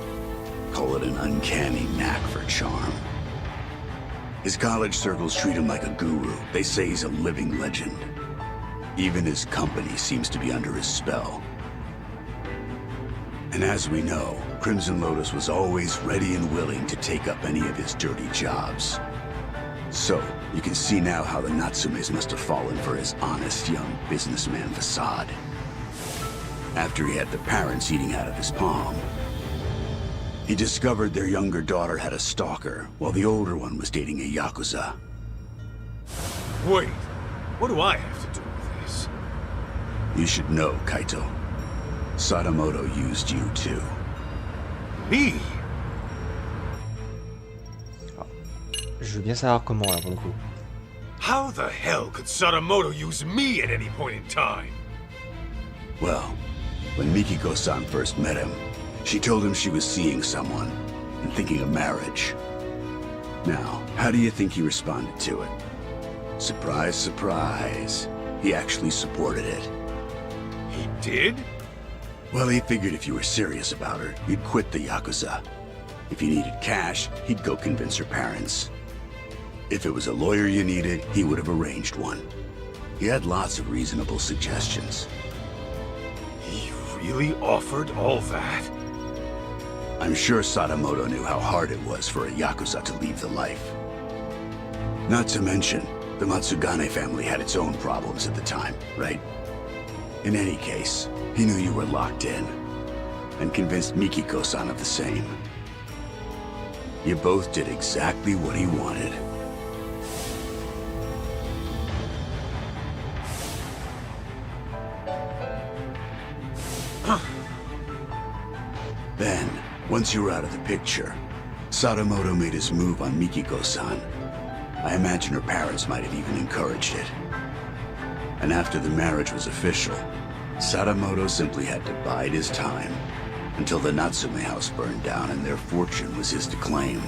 Call it an uncanny knack for charm. His college circles treat him like a guru. They say he's a living legend. Even his company seems to be under his spell. And as we know, Crimson Lotus was always ready and willing to take up any of his dirty jobs. So, you can see now how the Natsumes must have fallen for his honest young businessman facade. After he had the parents eating out of his palm, he discovered their younger daughter had a stalker, while the older one was dating a Yakuza. Wait, what do I have to do with this? You should know, Kaito. Sadamoto used you too. Me? Je veux bien savoir comment là pour le coup. How the hell could Sadamoto use me at any point in time? Well, when Mikiko-san first met him, she told him she was seeing someone and thinking of marriage. Now, how do you think he responded to it? Surprise, surprise. He actually supported it. He did? Well, he figured if you were serious about her, you'd quit the Yakuza. If you needed cash, he'd go convince her parents. If it was a lawyer you needed, he would have arranged one. He had lots of reasonable suggestions. He really offered all that? I'm sure Sadamoto knew how hard it was for a Yakuza to leave the life. Not to mention, the Matsugane family had its own problems at the time, right? In any case, he knew you were locked in, and convinced Mikiko-san of the same. You both did exactly what he wanted. Then, once you were out of the picture, Sadamoto made his move on Mikiko-san. I imagine her parents might have even encouraged it. And after the marriage was official, Sadamoto simply had to bide his time until the Natsume house burned down and their fortune was his to claim.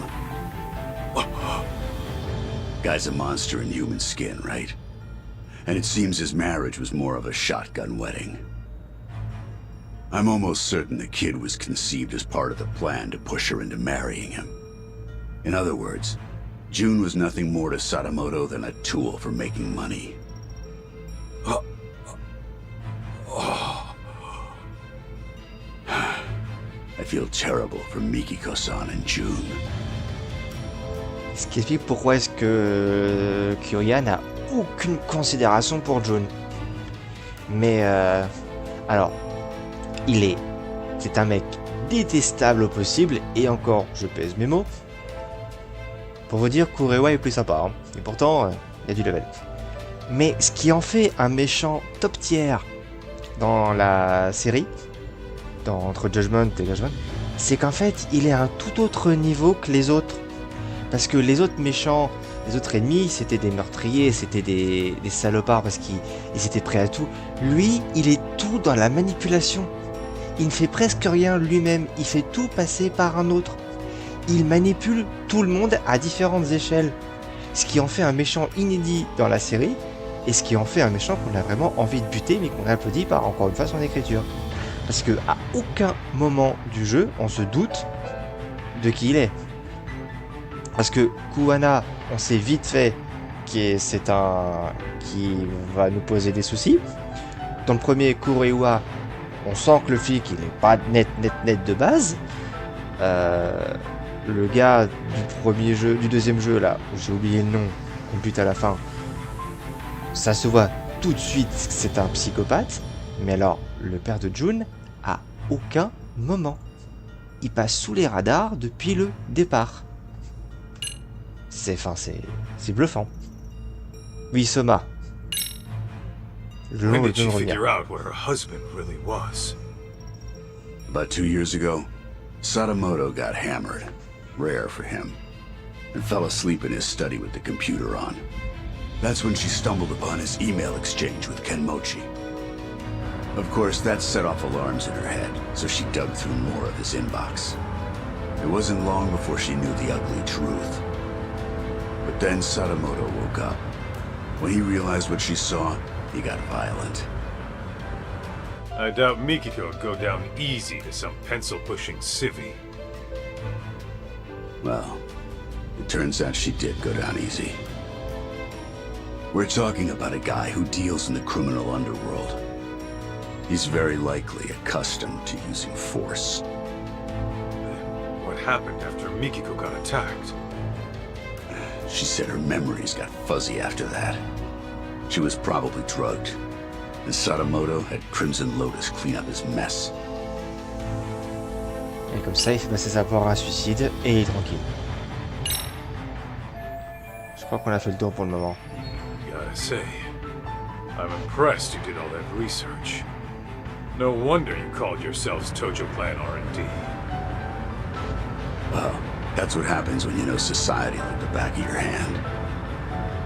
Guy's a monster in human skin, right? And it seems his marriage was more of a shotgun wedding. I'm almost certain the kid was conceived as part of the plan to push her into marrying him. In other words, June was nothing more to Sadamoto than a tool for making money. I feel terrible for Mikiko-san and June. Ce qui explique pourquoi est-ce que Kyoya n'a aucune considération pour June. Mais alors, c'est un mec détestable au possible, et encore, je pèse mes mots. Pour vous dire, Kurewa est plus sympa, hein. Et pourtant, il y a du level. Mais ce qui en fait un méchant top tier dans la série, entre Judgment et Judgment, c'est qu'en fait, il est à un tout autre niveau que les autres. Parce que les autres méchants, les autres ennemis, c'était des meurtriers, c'était des salopards parce qu'ils étaient prêts à tout. Lui, il est tout dans la manipulation. Il ne fait presque rien lui-même, il fait tout passer par un autre. Il manipule tout le monde à différentes échelles. Ce qui en fait un méchant inédit dans la série, et ce qui en fait un méchant qu'on a vraiment envie de buter, mais qu'on applaudit par, encore une fois, son écriture. Parce que à aucun moment du jeu, on se doute de qui il est. Parce que Kuwana, on sait vite fait qui va nous poser des soucis. Dans le premier Kurewa, on sent que le flic il est pas net de base. Le gars du deuxième jeu là, j'ai oublié le nom, qu'on bute à la fin. Ça se voit tout de suite que c'est un psychopathe. Mais alors, le père de June, à aucun moment, il passe sous les radars depuis le départ. C'est bluffant. Oui, Soma. When did she figure out what her husband really was? About 2 years ago, Sadamoto got hammered, rare for him, and fell asleep in his study with the computer on. That's when she stumbled upon his email exchange with Kenmochi. Of course, that set off alarms in her head, so she dug through more of his inbox. It wasn't long before she knew the ugly truth. But then Sadamoto woke up. When he realized what she saw, he got violent. I doubt Mikiko would go down easy to some pencil-pushing civvy. Well, it turns out she did go down easy. We're talking about a guy who deals in the criminal underworld. He's very likely accustomed to using force. What happened after Mikiko got attacked? She said her memories got fuzzy after that. She was probably drugged, and Sadamoto had Crimson Lotus clean up his mess. Et comme ça, il fait passer sa peur à un suicide, et il est tranquille. Je crois qu'on a fait le tour pour le moment. Gotta say, I'm impressed you did all that research. No wonder you called yourselves Tojo Clan R&D. Well, that's what happens when you know society like the back of your hand.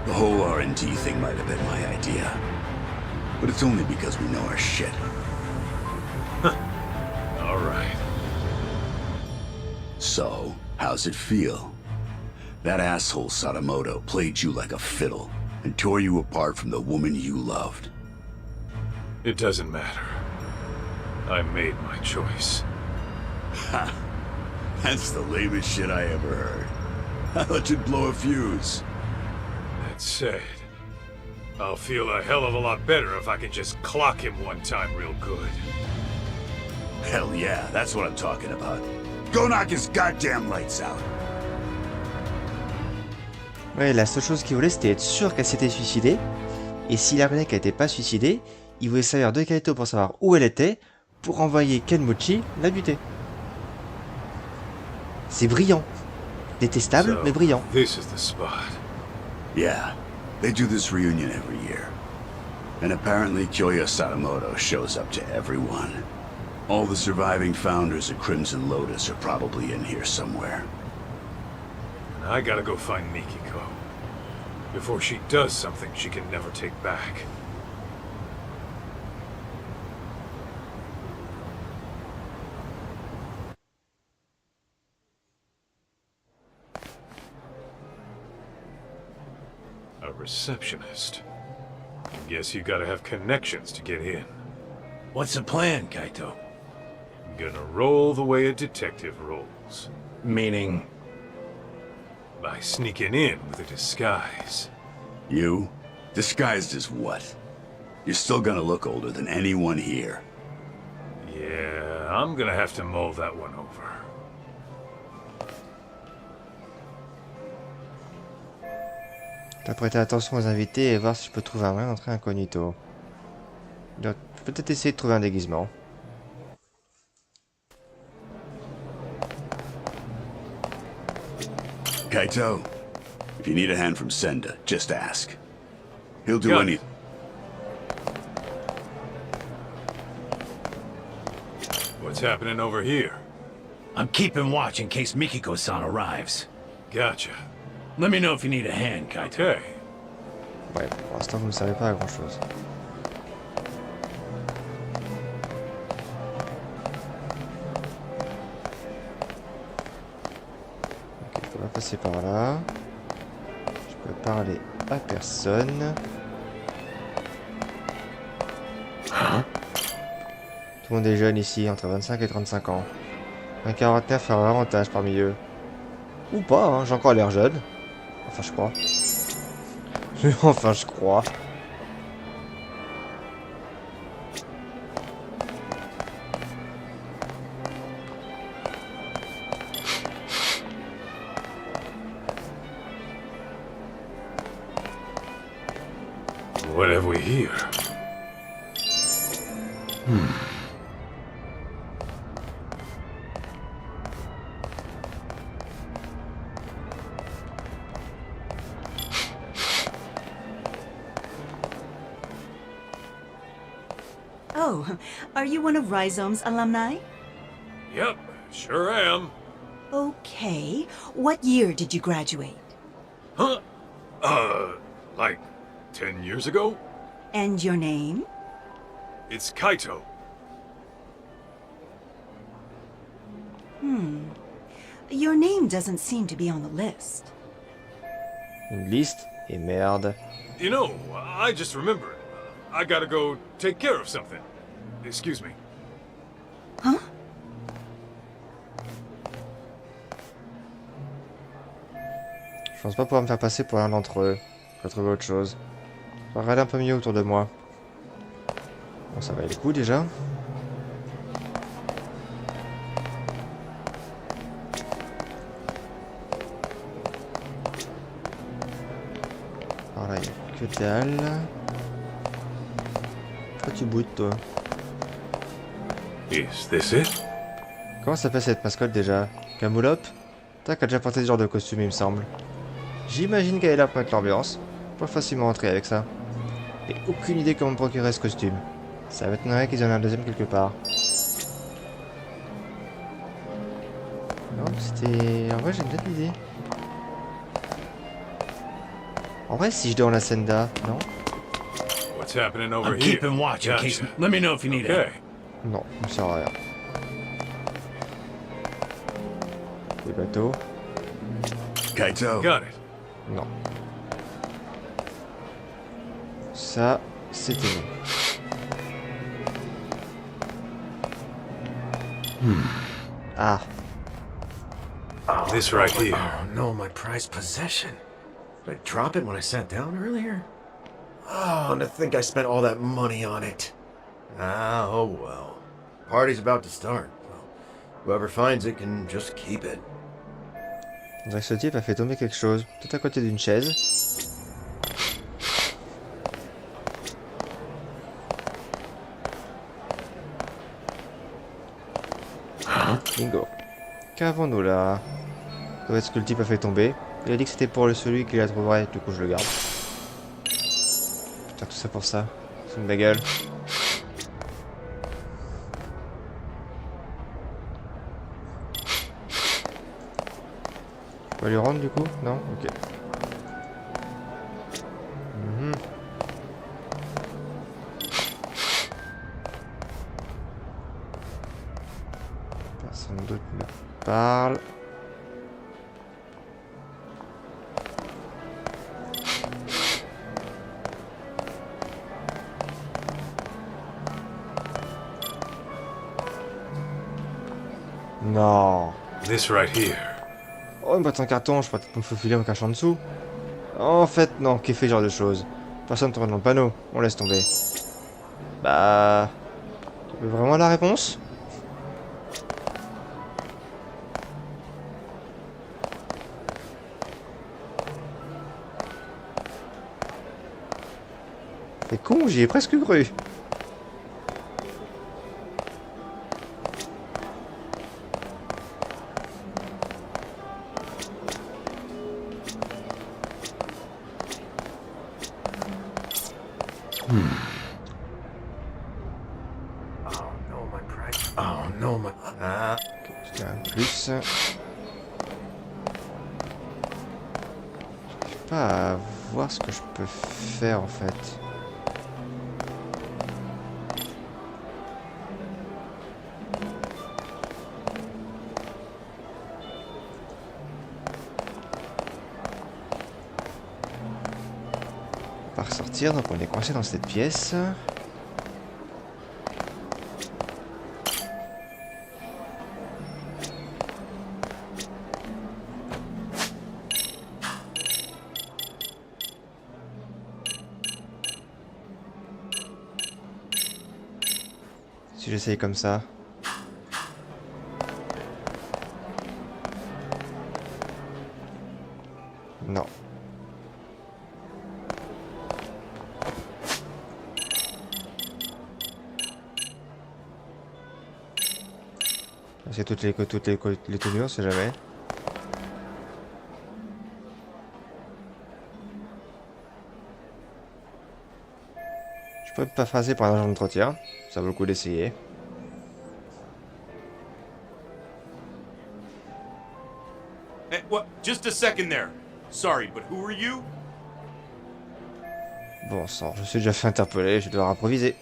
The whole R&D thing might have been my idea. But it's only because we know our shit. All right. So, how's it feel? That asshole Sadamoto played you like a fiddle and tore you apart from the woman you loved. It doesn't matter. I made my choice. Ha! That's the lamest shit I ever heard. I thought you'd blow a fuse. That said, I'll feel a hell of a lot better if I can just clock him one time real good. Hell yeah, that's what I'm talking about. Go knock his goddamn lights out. Ouais, la seule chose qu'il voulait, c'était être sûr qu'elle s'était suicidée. Et s'il apprenait qu'elle n'était pas suicidée, il voulait servir de Kaito pour savoir où elle était, pour envoyer Kenmochi la buter. C'est brillant. Détestable, mais brillant. This is the spot. Yeah, they do this reunion every year. And apparently Kyoya Sadamoto shows up to everyone. All the surviving founders of Crimson Lotus are probably in here somewhere. I gotta go find Mikiko. Before she does something she can never take back. A receptionist. Guess you gotta have connections to get in. What's the plan, Kaito? Gonna roll the way a detective rolls. Meaning? By sneaking in with a disguise. You? Disguised as what? You're still gonna look older than anyone here. Yeah, I'm gonna have to mull that one over. Je dois prêter attention aux invités et voir si je peux trouver un moyen d'entrer incognito. Je dois peut-être essayer de trouver un déguisement. Kaito, if you need a hand from Senda, just ask. He'll do Got any... it. What's happening over here? I'm keeping watch in case Mikiko-san arrives. Gotcha. Let me know if you need a hand, Kaito. Okay. Ouais, pour l'instant vous ne savez pas grand chose. Ok, faut pas passer par là. Je peux parler à personne. Tout le monde est jeune ici, entre 25 et 35 ans. Un quarantenaire fera avantage parmi eux. Ou pas, hein, j'ai encore l'air jeune. Enfin, je crois. Enfin, je crois. What have we here? Oh, are you one of Rhizome's alumni? Yep, sure am. Okay. What year did you graduate? Huh? Like 10 years ago? And your name? It's Kaito. Your name doesn't seem to be on the list. Une liste et merde. You know, I just remembered. I gotta go take care of something. Excuse me. Huh? Je pense pas pouvoir me faire passer pour l'un d'entre eux. Je vais trouver autre chose. Je vais regarder un peu mieux autour de moi. Bon, ça va le coup déjà. Par là, il n'y a que dalle. Pourquoi tu boudes, toi? Is this it? Comment s'appelle cette mascotte déjà? Camoulope? Tac, a déjà porté ce genre de costume, il me semble. J'imagine qu'elle est là pour mettre l'ambiance. On peut facilement entrer avec ça. Et aucune idée comment me procurer ce costume. Ça m'étonnerait qu'ils en aient un deuxième quelque part. Non, c'était... En vrai, j'aime bien l'idée. En vrai, si je dois en la Senda, non? What's happening over I'm here? keeping watch in case... Let me know if you need Okay. Non, ça sert à rien. Des bateaux? Kaito. Got it. Non. Ça, c'était nous. Ah. This right here. Oh no, my prized possession. Did I drop it when I sat down earlier? Oh, and to think I spent all that money on it. Ah, oh well. Party's about to start. Well, whoever finds it can just keep it. On dirait que ce type a fait tomber quelque chose, peut-être à côté d'une chaise. Bingo. Qu'avons-nous là? Ça doit être ce que le type a fait tomber. Il a dit que c'était pour celui qui la trouverait, du coup je le garde. Putain, tout ça pour ça. C'est une bagueule. Je peux lui rendre du coup? Non? Ok. Personne d'autre me parle. Non. This right here. Oh, une boîte en carton, je pourrais peut-être me faufiler en cachant en dessous. En fait, non, qui fait ce genre de choses? Personne ne te regarde dans le panneau, on laisse tomber. Bah... Tu veux vraiment la réponse? C'est con, j'y ai presque cru. Oh no, my... Ah. C'était un plus. J'arrive pas à voir ce que je peux faire en fait. On va ressortir, donc on est coincé dans cette pièce. Si j'essaye comme ça. Non. C'est toutes les tenues, on sait jamais. Je peux pas passer par un agent d'entretien. Ça vaut le coup d'essayer. Hey, what? Just a second there. Sorry, but who are you? Bon sang, je suis déjà fait interpeller, je dois improviser.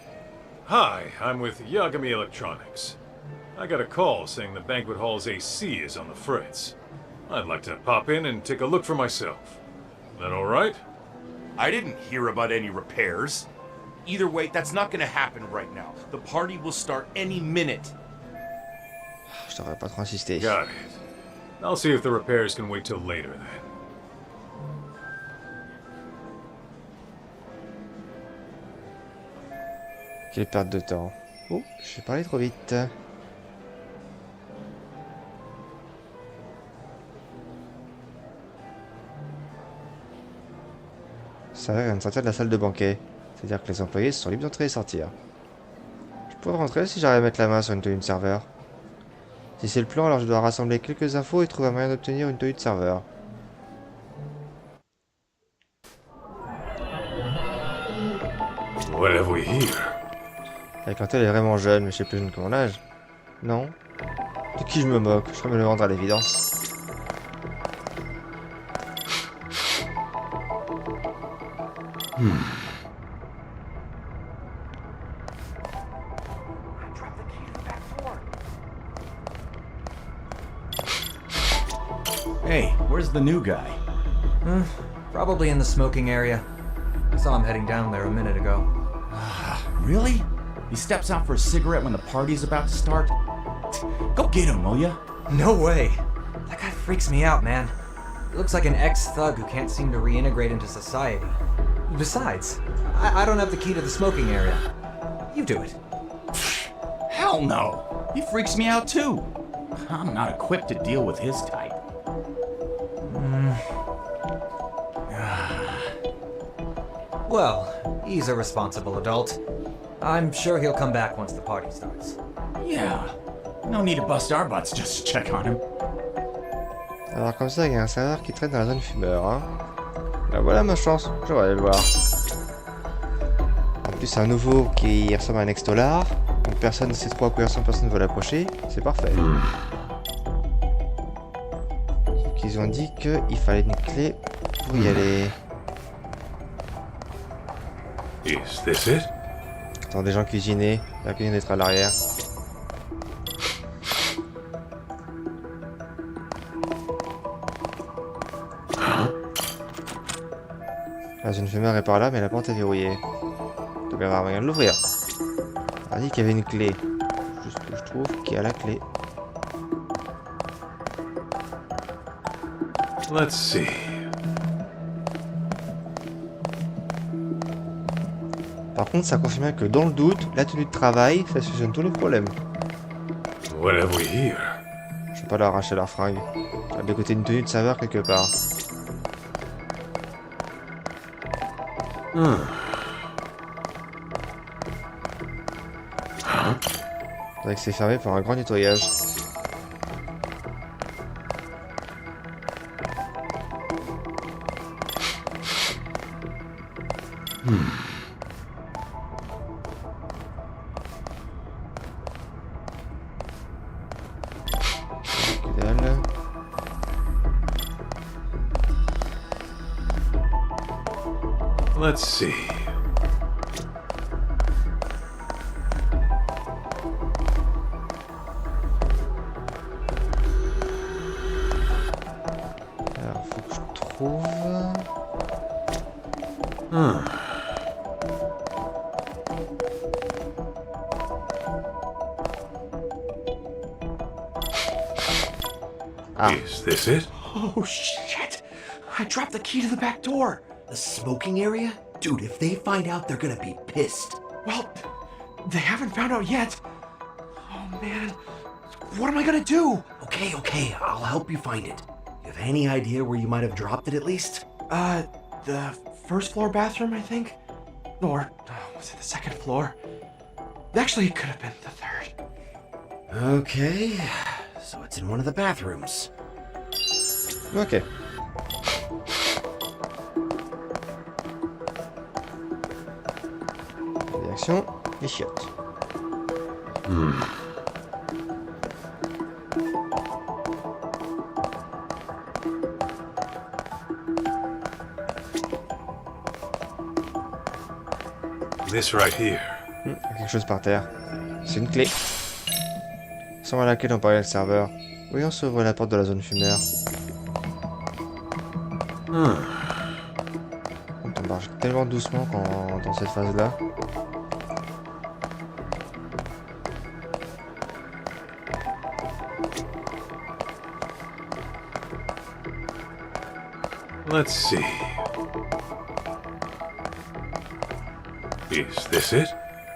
Hi, I'm with Yagami Electronics. I got a call saying the banquet hall's AC is on the fritz. I'd like to pop in and take a look for myself. That all right? I didn't hear about any repairs. Either way, that's not gonna happen right now. The party will start any minute. Je devrais pas trop insister. Got it. I'll see if the repairs can wait till later then. Quelle perte de temps. Oh, j'ai parlé trop vite. Ça vient de sortir de la salle de banquet. C'est-à-dire que les employés sont libres d'entrer et sortir. Je pourrais rentrer si j'arrive à mettre la main sur une tenue de serveur. Si c'est le plan, alors je dois rassembler quelques infos et trouver un moyen d'obtenir une tenue de serveur. What have we here? La clientèle est vraiment jeune, mais je sais plus jeune que mon âge. Non. De qui je me moque? Je ferais me le rendre à l'évidence. Hey, where's the new guy? Probably in the smoking area. I saw him heading down there a minute ago. Really? He steps out for a cigarette when the party's about to start? Go get him, will ya? No way. That guy freaks me out, man. He looks like an ex-thug who can't seem to reintegrate into society. Besides, I don't have the key to the smoking area. You do it. Hell no. He freaks me out too. I'm not equipped to deal with his type. Well, he's a responsible adult. I'm sure he'll come back once the party starts. Yeah. No need to bust our butts just to check on him. Alors comme ça, il y a un serveur qui traîne dans la zone fumeur. Hein. Là, voilà ma chance, je vais aller le voir. En plus, c'est un nouveau qui ressemble à un ex-dollar. Donc personne ne sait trop à quoi il ressemble, personne ne veut l'approcher. C'est parfait. Donc ils ont dit qu'il fallait une clé pour y aller. Is this it? Attends, des gens cuisiner. La cuisine d'être à l'arrière. La jeune fumeur est par là, mais la porte est verrouillée. Donc il y aura moyen de l'ouvrir. On a dit qu'il y avait une clé. Juste que je trouve qu'il y a la clé. Let's see. Par contre, ça confirme que dans le doute, la tenue de travail, ça solutionne tous les problèmes. What have we here? Je vais pas leur arracher leur fringue. À des côtés d'une tenue de saveur quelque part. C'est vrai que c'est fermé pour un grand nettoyage. Que dalle. Let's see. Alors, faut que je trouve... Ah. Is this it? Oh shit! I dropped the key to the back door. The smoking area? Dude, if they find out, they're gonna be pissed. Well, they haven't found out yet. Oh man, what am I gonna do? Okay, I'll help you find it. You have any idea where you might have dropped it at least? The first floor bathroom, I think? Or, was it the second floor? Actually, it could have been the third. Okay, so it's in one of the bathrooms. Ok. Réaction, les chiottes. This right here. Il y a quelque chose par terre. C'est une clé. Sans à laquelle on parlait le serveur. Voyons s'ouvre la porte de la zone fumeur. On marche tellement doucement dans cette phase-là. Let's see. Is this it?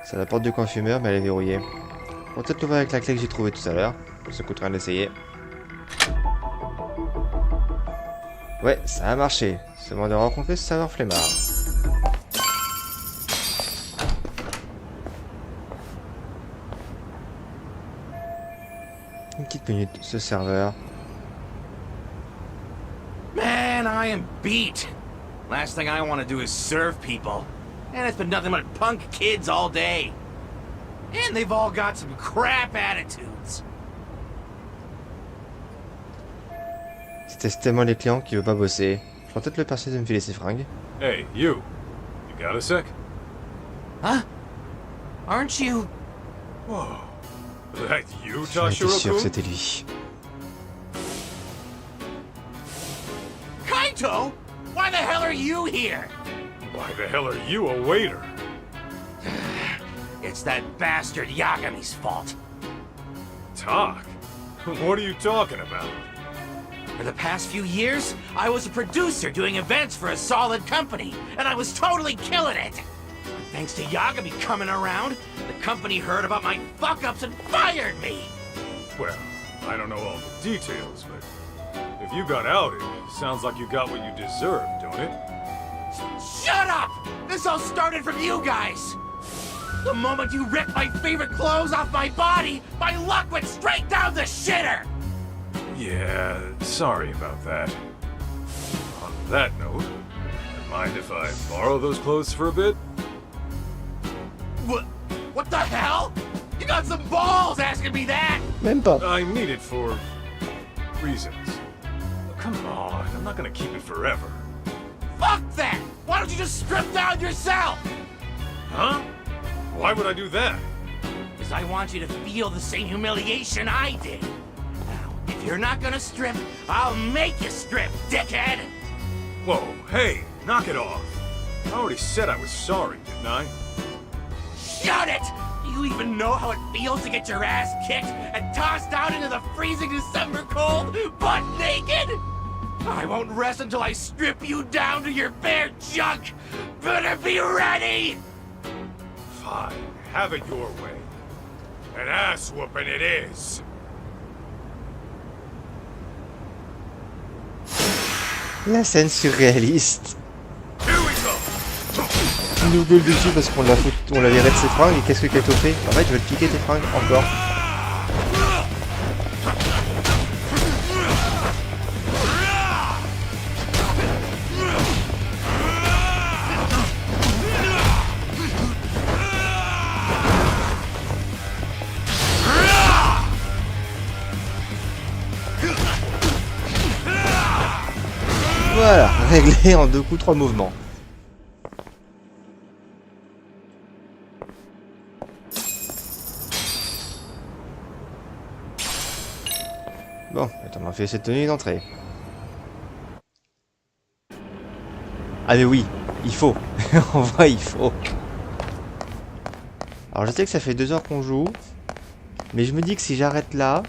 C'est la porte du coin fumeur, mais elle est verrouillée. On va peut-être l'ouvrir avec la clé que j'ai trouvée tout à l'heure. Ça coûte rien d'essayer. Ouais, ça a marché. C'est bon de rencontrer ce serveur flemmard. Une petite minute, ce serveur. Man, I am beat. Last thing I want to do is serve people. And it's been nothing but punk kids all day. And they've all got some crap attitudes. C'est tellement les clients qui veulent pas bosser. Je vais peut-être le persuader de me filer ses fringues. Hey, you. You got a sec? Huh? Aren't you? Whoa. That you, J'étais sûr que Toshiro-kun? c'était lui. Kaito? Why the hell are you here? Why the hell are you a waiter? It's that bastard Yagami's fault. Talk? What are you talking about? For the past few years, I was a producer doing events for a solid company, and I was totally killing it. But thanks to Yagami coming around, the company heard about my fuck-ups and fired me. Well, I don't know all the details, but if you got outed, sounds like you got what you deserved, don't it? Shut up! This all started from you guys! The moment you ripped my favorite clothes off my body, my luck went straight down the shitter! Yeah, sorry about that. On that note, mind if I borrow those clothes for a bit? What the hell? You got some balls asking me that! Même pas. I need it for reasons. Come on, I'm not gonna keep it forever. Fuck that! Why don't you just strip down yourself? Huh? Why would I do that? Because I want you to feel the same humiliation I did. Now, if you're not gonna strip, I'll make you strip, dickhead! Whoa, hey, knock it off. I already said I was sorry, didn't I? Shut it! Do you even know how it feels to get your ass kicked and tossed out into the freezing December cold, butt naked? I won't rest until I strip you down to your bare junk! Better be ready! Fine, have it your way. An ass whooping it is. La scène surréaliste. Here we go. Il nous gueule dessus parce qu'on l'a viré de ses fringues et qu'est-ce que Kaito fait? En fait, je vais te piquer tes fringues encore. Voilà, réglé en 2 coups, 3 mouvements. Bon, attends, on a fait cette tenue d'entrée. Ah mais oui, il faut. En vrai, il faut. Alors je sais que ça fait 2 heures qu'on joue. Mais je me dis que si j'arrête là,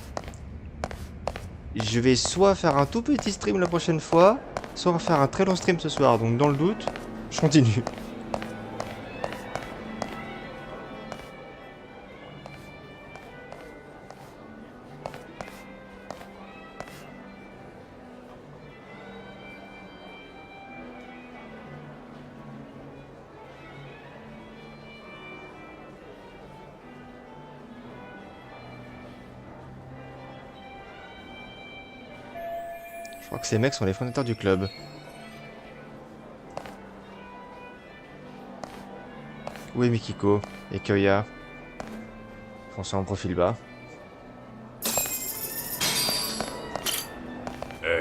je vais soit faire un tout petit stream la prochaine fois, soit faire un très long stream ce soir. Donc dans le doute, je continue. Je crois que ces mecs sont les fondateurs du club. Où est Mikiko et Kyoya? Français en profil bas.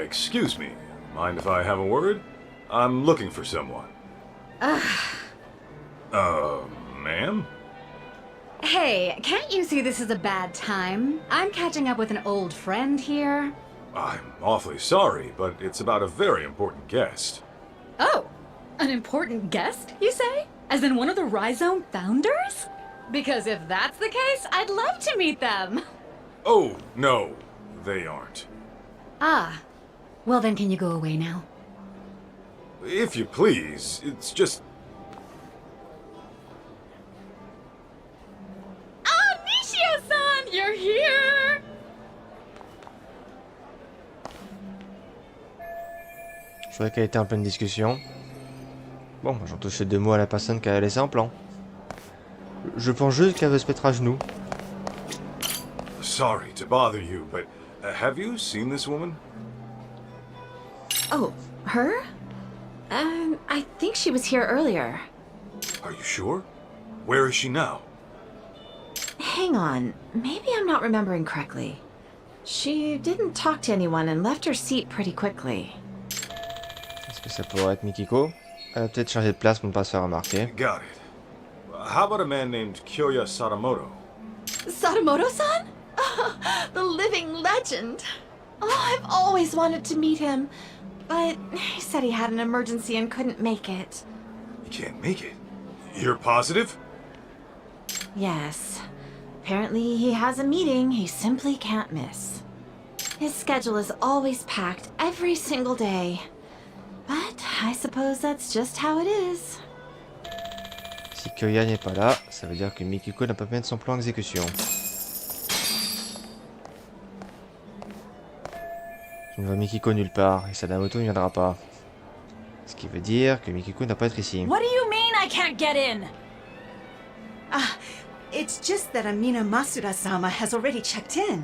Excuse me. Mind if I have a word? I'm looking for someone. Ma'am? Hey, can't you see this is a bad time? I'm catching up with an old friend here. I'm awfully sorry, but it's about a very important guest. Oh, an important guest, you say? As in one of the Rhizome founders? Because if that's the case, I'd love to meet them. Oh, no, they aren't. Ah, well then can you go away now? If you please, it's just... Oh, Nishio-san, you're here! Je trouvais qu'elle était en pleine discussion. Bon, j'en touchais 2 mots à la personne qui a laissé en plan. Je pense juste qu'elle veut se mettre à genoux. Sorry to bother you, but have you seen this woman? Oh, her? I think she was here earlier. Are you sure? Where is she now? Hang on, maybe I'm not remembering correctly. She didn't talk to anyone and left her seat pretty quickly. Est-ce que ça pourrait être Mikiko? Elle a peut-être changé de place pour ne pas se faire remarquer. Got it. How about a man named Kyoya Sadamoto? Sadamoto-san? The living legend. Oh, I've always wanted to meet him. But he said he had an emergency and couldn't make it. You can't make it? You're positive? Yes. Apparently he has a meeting he simply can't miss. His schedule is always packed every single day. But I suppose that's just how it is. Si Kyoya n'est pas là, ça veut dire que Mikiko n'a pas pu mettre son plan en exécution. Je ne vois Mikiko nulle part et Sadamoto ne viendra pas. Ce qui veut dire que Mikiko ne doit pas être ici. What do you mean I can't get in? It's just that Amina Masuda-sama has already checked in.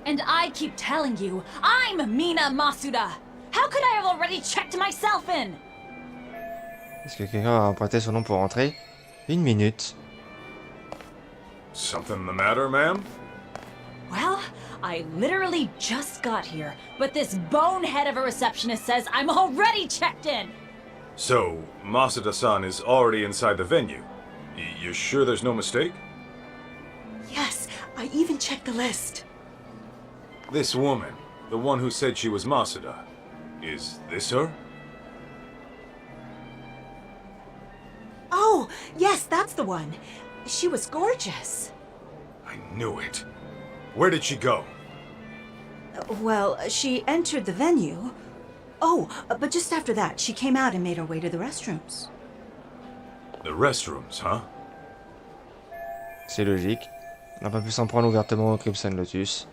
And I keep telling you, I'm Mina Masuda. How could I have already checked myself in? Est-ce que quelqu'un va emprunter son nom pour rentrer? 1 minute. Something the matter, ma'am? Well, I literally just got here, but this bonehead of a receptionist says I'm already checked in. So, Masuda-san is already inside the venue. You sure there's no mistake? Yes, I even checked the list. This woman, the one who said she was Masuda, is this her? Oh, yes, that's the one. She was gorgeous. I knew it. Where did she go? Well, she entered the venue. Oh, but just after that, she came out and made her way to the restrooms. The restrooms, huh? C'est logique. On n'a pas pu s'en prendre ouvertement au Crimson Lotus.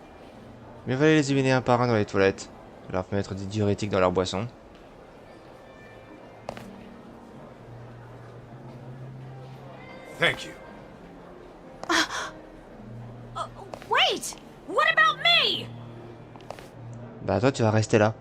Mais il fallait les éliminer un par un dans les toilettes. Et leur mettre des diurétiques dans leur boisson. Thank you. Wait! What about me? Bah toi tu vas rester là.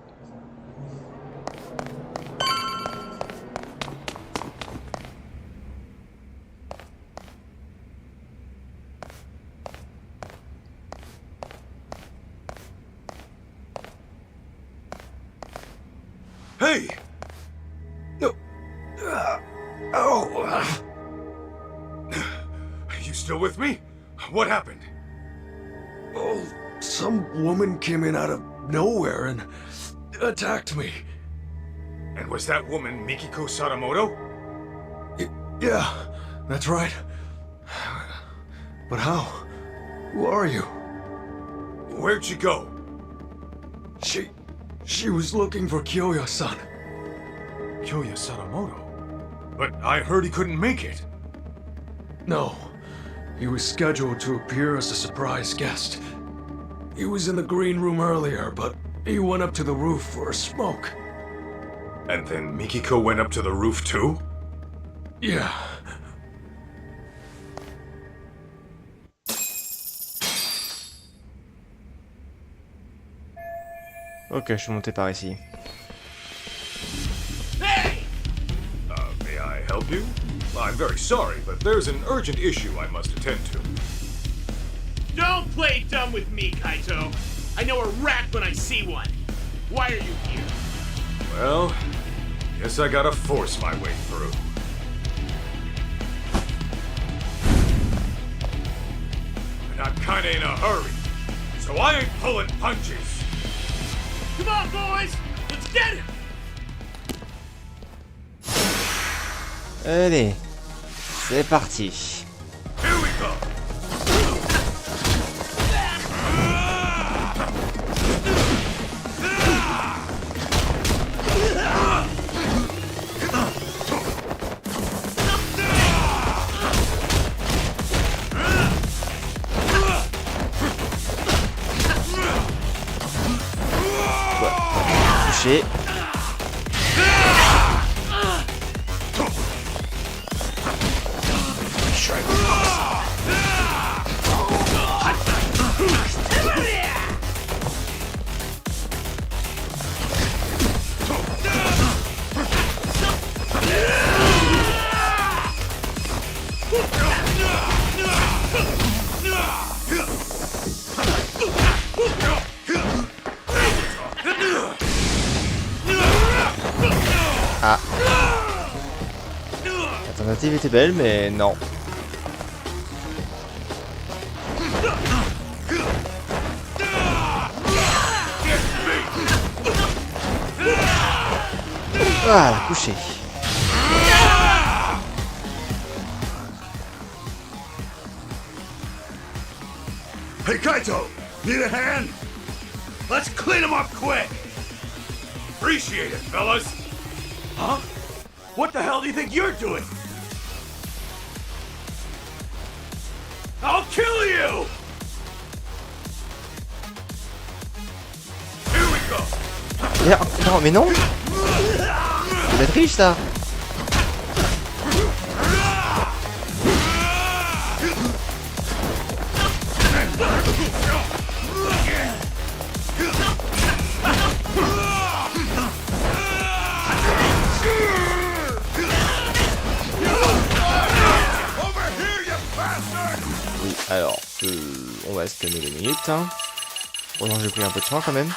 Hey! No. You still with me? What happened? Oh, some woman came in out of nowhere and attacked me. And was that woman Mikiko Sadamoto? Yeah, that's right. But how? Who are you? Where'd she go? She was looking for Kyoya-san. Kyoya Sadamoto? But I heard he couldn't make it. No. He was scheduled to appear as a surprise guest. He was in the green room earlier, but he went up to the roof for a smoke. And then Mikiko went up to the roof too? Yeah. Ok, je suis monté par ici. Hey! May I help you? I'm very sorry, but there's an urgent issue I must attend to. Don't play dumb with me, Kaito. I know a rat when I see one. Why are you here? Well, guess I gotta force my way through. And I'm kinda in a hurry, so I ain't pulling punches. Come on, boys! Let's get him! Allez, c'est parti. Here we go! Touché. Ah. L'alternative était belle, mais non. Voilà, couché. Hey, Kaito! Need a hand? Let's clean them up quick! Appreciate it, fellas! Huh? What the hell do you think you're doing? I'll kill you! Here we go! Non, mais non! C'est de la triche, ça! Oui, alors, on va se calmer 2 minutes. Hein. Oh non, j'ai pris un peu de soin quand même.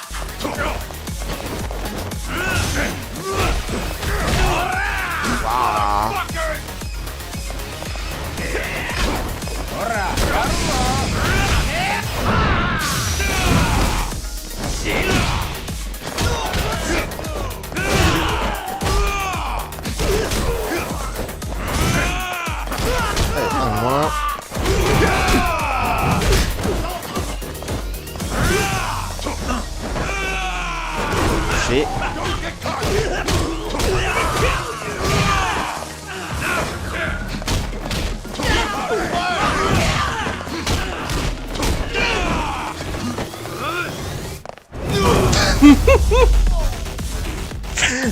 Waouh. Allez, un moins. Touché.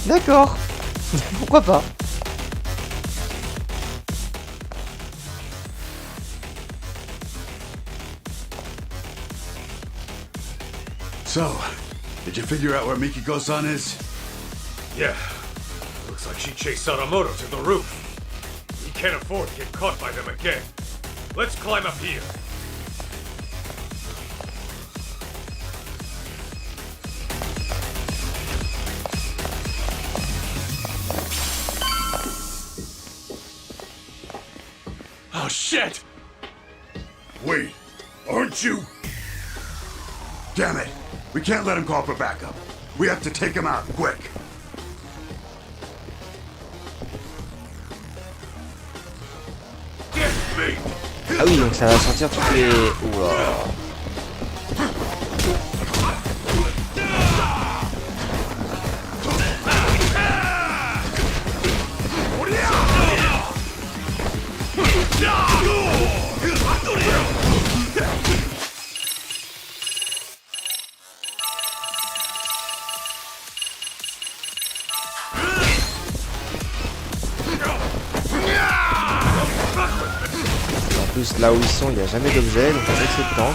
D'accord. Pourquoi pas. So, did you figure out where Mikiko-san is? Yeah. Looks like she chased Sadamoto to the roof. We can't afford to get caught by them again. Let's climb up here. Oh shit! Wait, aren't you? Damn it! We can't let him call for backup. We have to take him out, quick. Ah oui, donc ça va sortir toutes les... Ouah. En plus, là où ils sont, il n'y a jamais d'objet, donc avec ces plantes.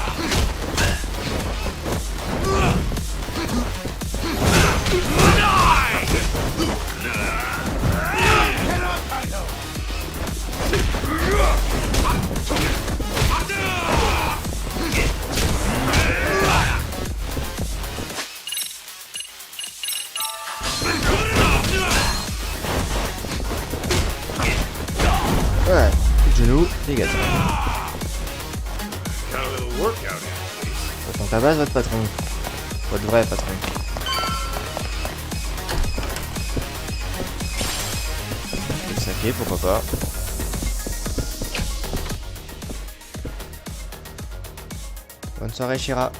Ouais, genou, dégage. Attends, ta base, votre patron. Votre vrai patron. Le saké, pourquoi pas. Bonne soirée, Shira.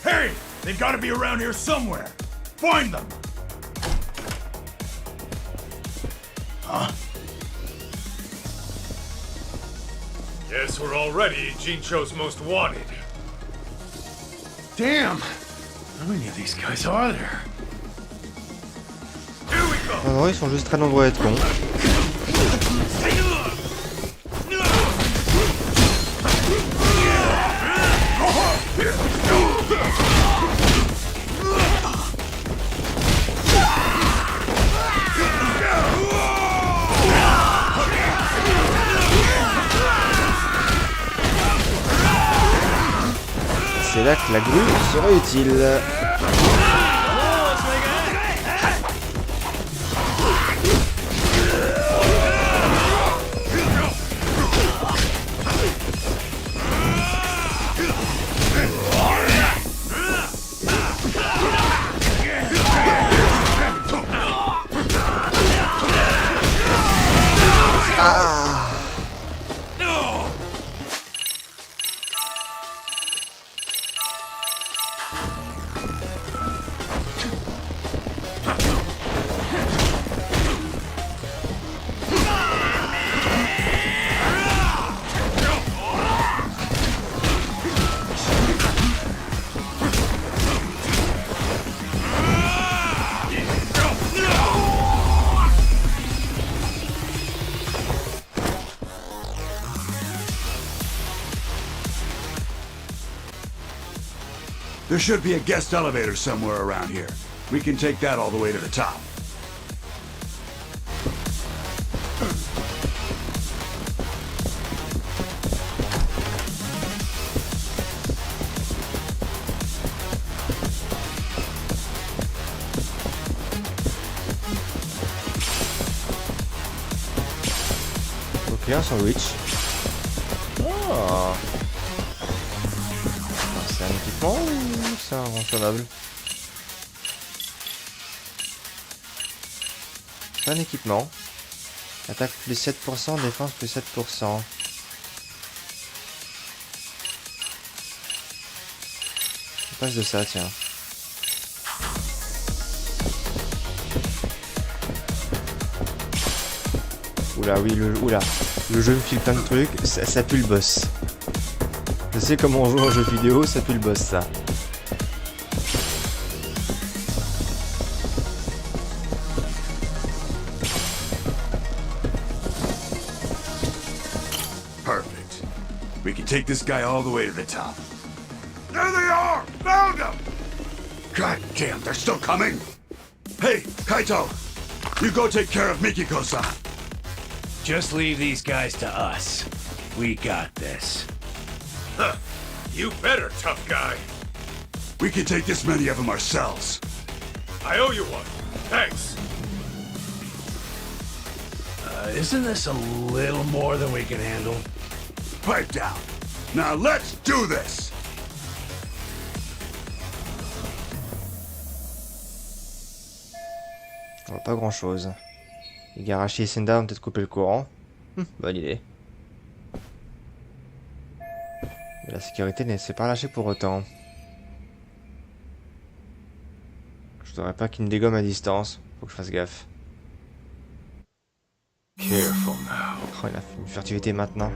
Hey! They've gotta be around here somewhere! Find them! Huh? Guess we're already Jincho's most wanted. Damn! How many of these guys are there? Non, non, ils sont juste très nombreux à être cons. C'est là que la grue sera utile. There should be a guest elevator somewhere around here. We can take that all the way to the top. Ok, un sandwich. Oh. C'est un équipement ou c'est un consommable? C'est un équipement. Attaque plus 7%, défense plus 7%. On passe de ça, tiens. Oula, oui, le jeu me file plein de trucs, ça pue le boss. Je sais comment on joue en jeu vidéo, ça pue le boss, ça. Perfect. We can take this guy all the way to the top. There they are! Found them! God damn, they're still coming! Hey, Kaito! You go take care of Mikiko-san. Just leave these guys to us. We got this. Huh. You better, tough guy. We can take this many of them ourselves. I owe you one. Thanks. Isn't this a little more than we can handle? Pipe down. Now let's do this! On voit pas grand chose. Igarashi et Senda ont peut-être coupé le courant. Bonne idée. Mais la sécurité ne s'est pas lâchée pour autant. Je voudrais pas qu'il me dégomme à distance. Faut que je fasse gaffe. Careful now. Oh, il a fait une furtivité maintenant.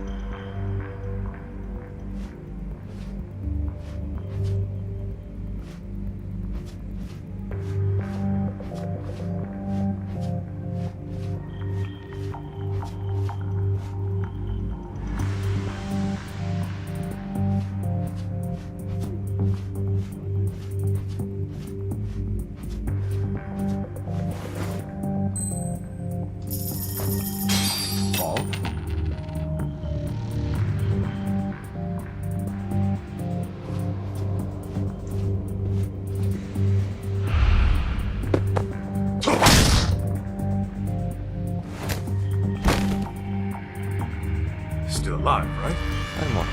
Still alive, right? Calme-moi.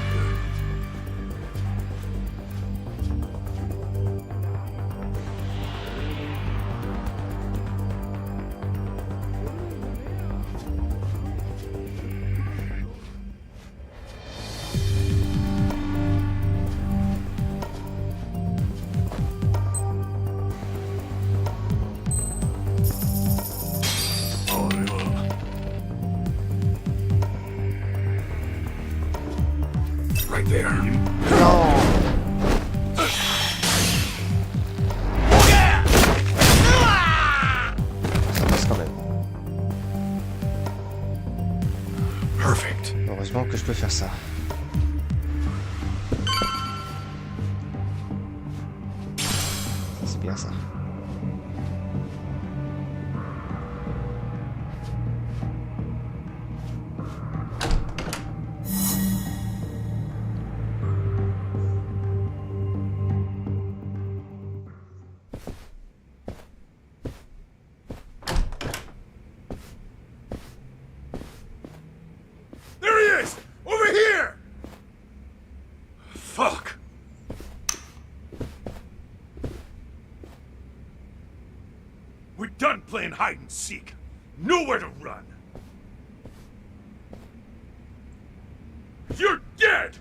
Right there. Ça passe quand même. Perfect. Heureusement que je peux faire ça. C'est bien ça. There he is! Over here! Fuck. We're done playing hide and seek. Nowhere to run. You're dead!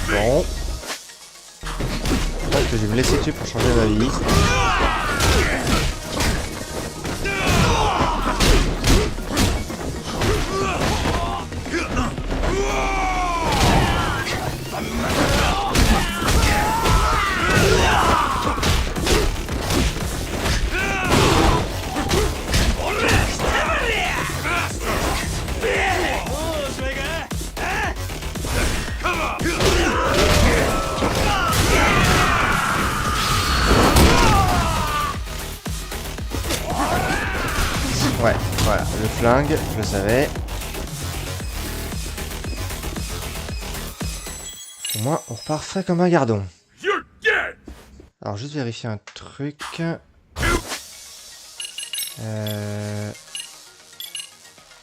Bon. Je pense que je vais me laisser tuer pour changer ma vie. Ouais, voilà, le flingue, je le savais. Au moins, on repart frais comme un gardon. Alors, juste vérifier un truc.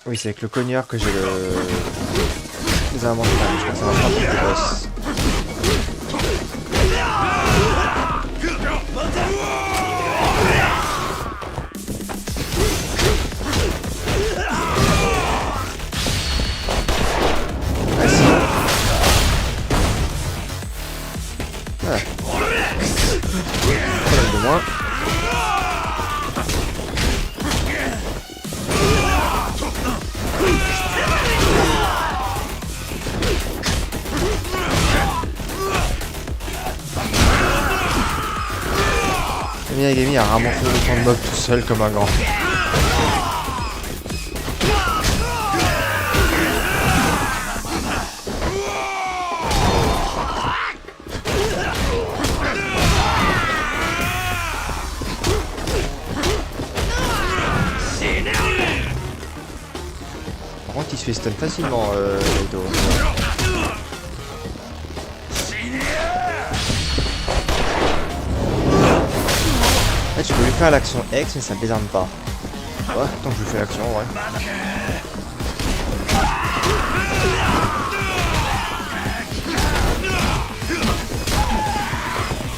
Oui, c'est avec le cogneur que j'ai les inventaires. Je pense que ça marchera pour les boss. Ah si. Voilà. Problème de moins. Yagami a ramassé autant de mobs tout seul comme un grand. Par contre il se fait stun facilement Kaito. Tu peux lui faire l'action X mais ça désarme pas. Ouais, tant que je lui fais l'action, ouais.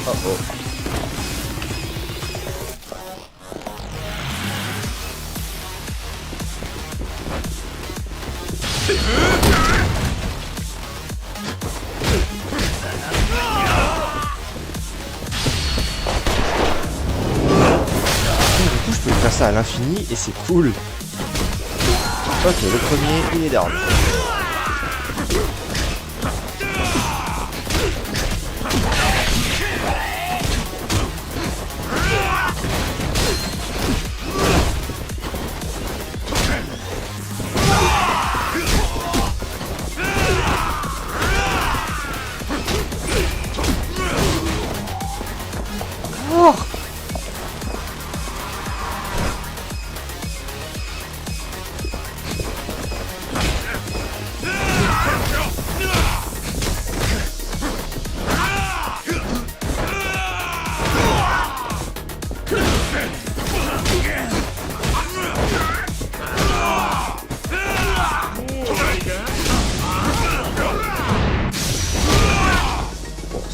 Oh oh. Ça à l'infini et c'est cool. Ok, le premier il est down. Oh.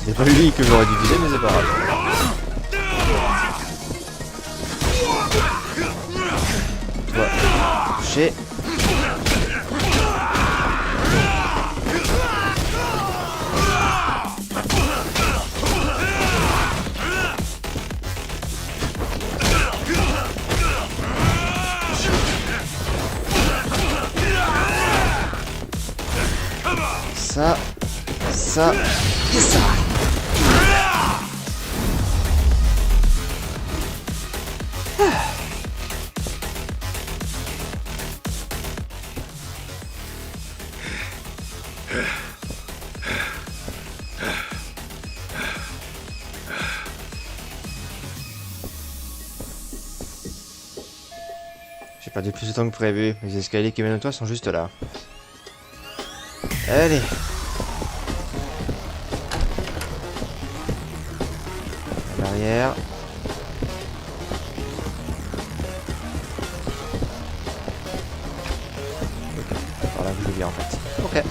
C'est pas lui que j'aurais dû viser, mais c'est pas grave. Toi, touché. Ça et ça. J'ai perdu plus de temps que prévu. Les escaliers qui mènent à toi sont juste là. Allez. Barrière. Par là que je viens en fait. Ok.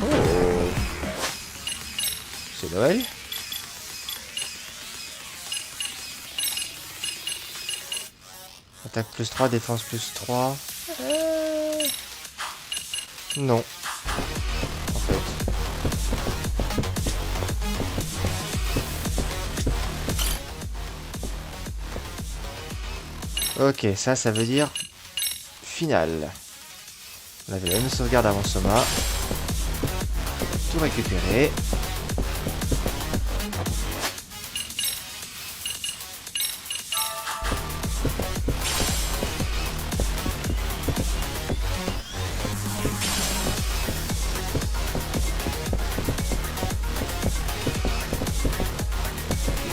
Oh. C'est Noël. Attaque plus 3, défense plus 3. Non. En fait. Ok, ça veut dire finale. On avait la même sauvegarde avant Soma. Tout récupérer.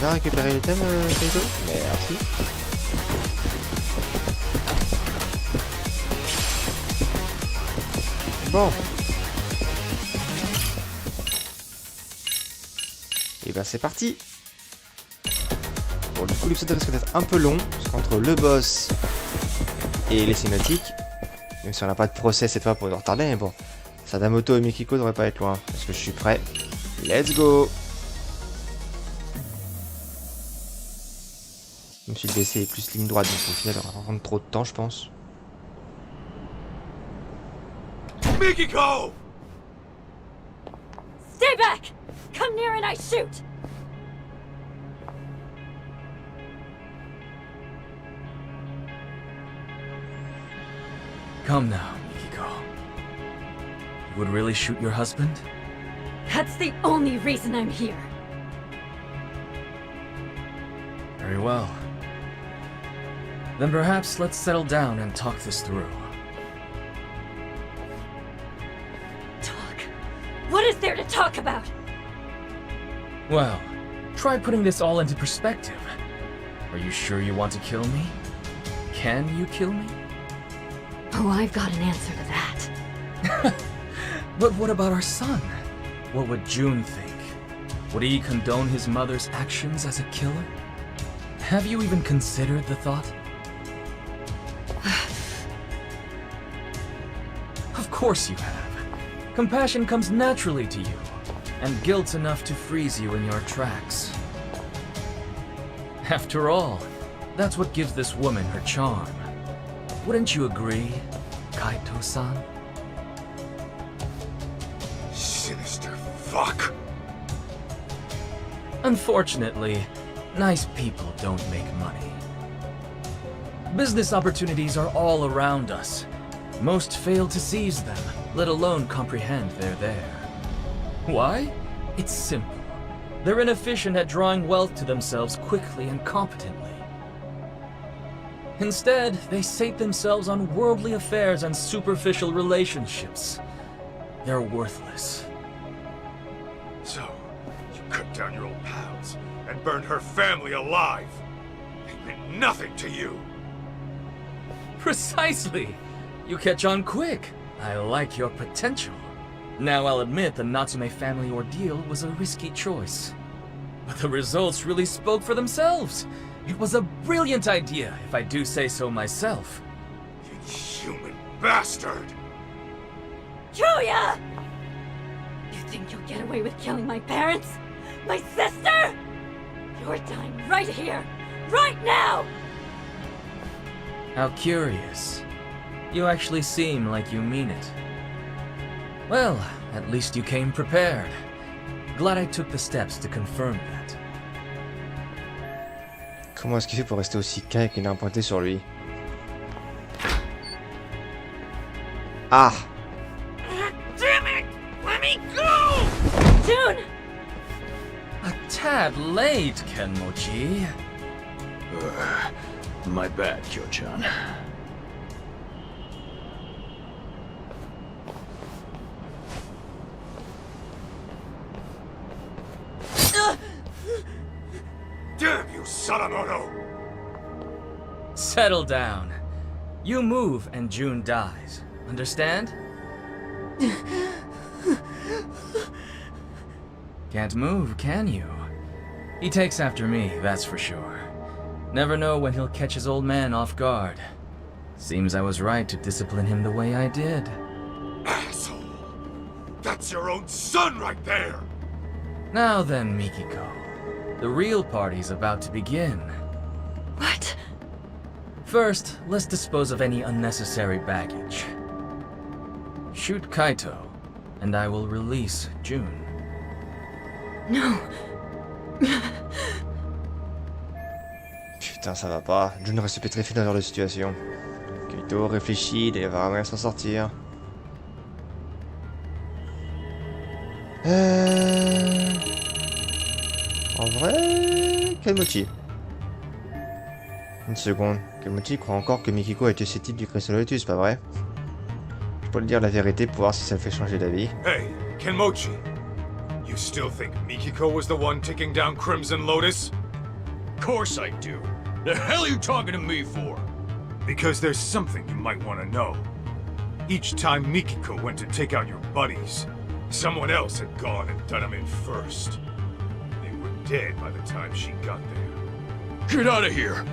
bien récupérer les thèmes, Kaito? Merci. Bon. Et ben c'est parti. Bon, du coup l'épisode risque d'être un peu long, parce qu'entre le boss et les cinématiques, même si on n'a pas de procès cette fois pour nous retarder, mais bon, Sadamoto et Mikiko devraient pas être loin. Est-ce que je suis prêt? Let's go! Même si le DC est plus ligne droite, donc au final on va prendre trop de temps je pense. Mikiko! Stay back! Come near and I shoot! Come now, Mikiko. You would really shoot your husband? That's the only reason I'm here. Very well. Then perhaps let's settle down and talk this through. What is there to talk about? Well, try putting this all into perspective. Are you sure you want to kill me? Can you kill me? Oh, I've got an answer to that. But what about our son? What would June think? Would he condone his mother's actions as a killer? Have you even considered the thought? Of course you have. Compassion comes naturally to you, and guilt enough to freeze you in your tracks. After all, that's what gives this woman her charm. Wouldn't you agree, Kaito-san? Sinister fuck. Unfortunately, nice people don't make money. Business opportunities are all around us. Most fail to seize them, let alone comprehend they're there. Why? It's simple. They're inefficient at drawing wealth to themselves quickly and competently. Instead, they sate themselves on worldly affairs and superficial relationships. They're worthless. So, you cut down your old pals and burned her family alive. They meant nothing to you. Precisely! You catch on quick. I like your potential. Now I'll admit the Natsume family ordeal was a risky choice. But the results really spoke for themselves. It was a brilliant idea, if I do say so myself. Inhuman bastard! Julia! You think you'll get away with killing my parents? My sister? You're dying right here, right now! How curious. You actually seem like you mean it. Well, at least you came prepared. Glad I took the steps to confirm that. Comment est-ce qu'il fait pour rester aussi calme avec une arme pointée sur lui? Ah! Damn it! Let me go! June! A tad late, Kenmochi. My bad, Kyo-chan. Damn you, Sadamoto! Settle down. You move and June dies. Understand? Can't move, can you? He takes after me, that's for sure. Never know when he'll catch his old man off guard. Seems I was right to discipline him the way I did. Asshole! That's your own son right there! Now then, Mikiko. The real party's about to begin. What? First, let's dispose of any unnecessary baggage. Shoot Kaito, and I will release June. No. Putain, ça va pas. June reste pétrifié dans ce genre de situation. Kaito réfléchit, il va vraiment s'en sortir. En vrai... Kenmochi. Une seconde. Kenmochi croit encore que Mikiko a été susceptible du Crystal Lotus, pas vrai? Je peux lui dire la vérité pour voir si ça le fait changer d'avis. Hey, Kenmochi! You still think Mikiko was the one taking down Crimson Lotus? Course I do. The hell are you talking to me for? Because there's something you might want to know. Each time Mikiko went to take out your buddies, someone else had gone and done them in first. They were dead by the time she got there. Get out of here!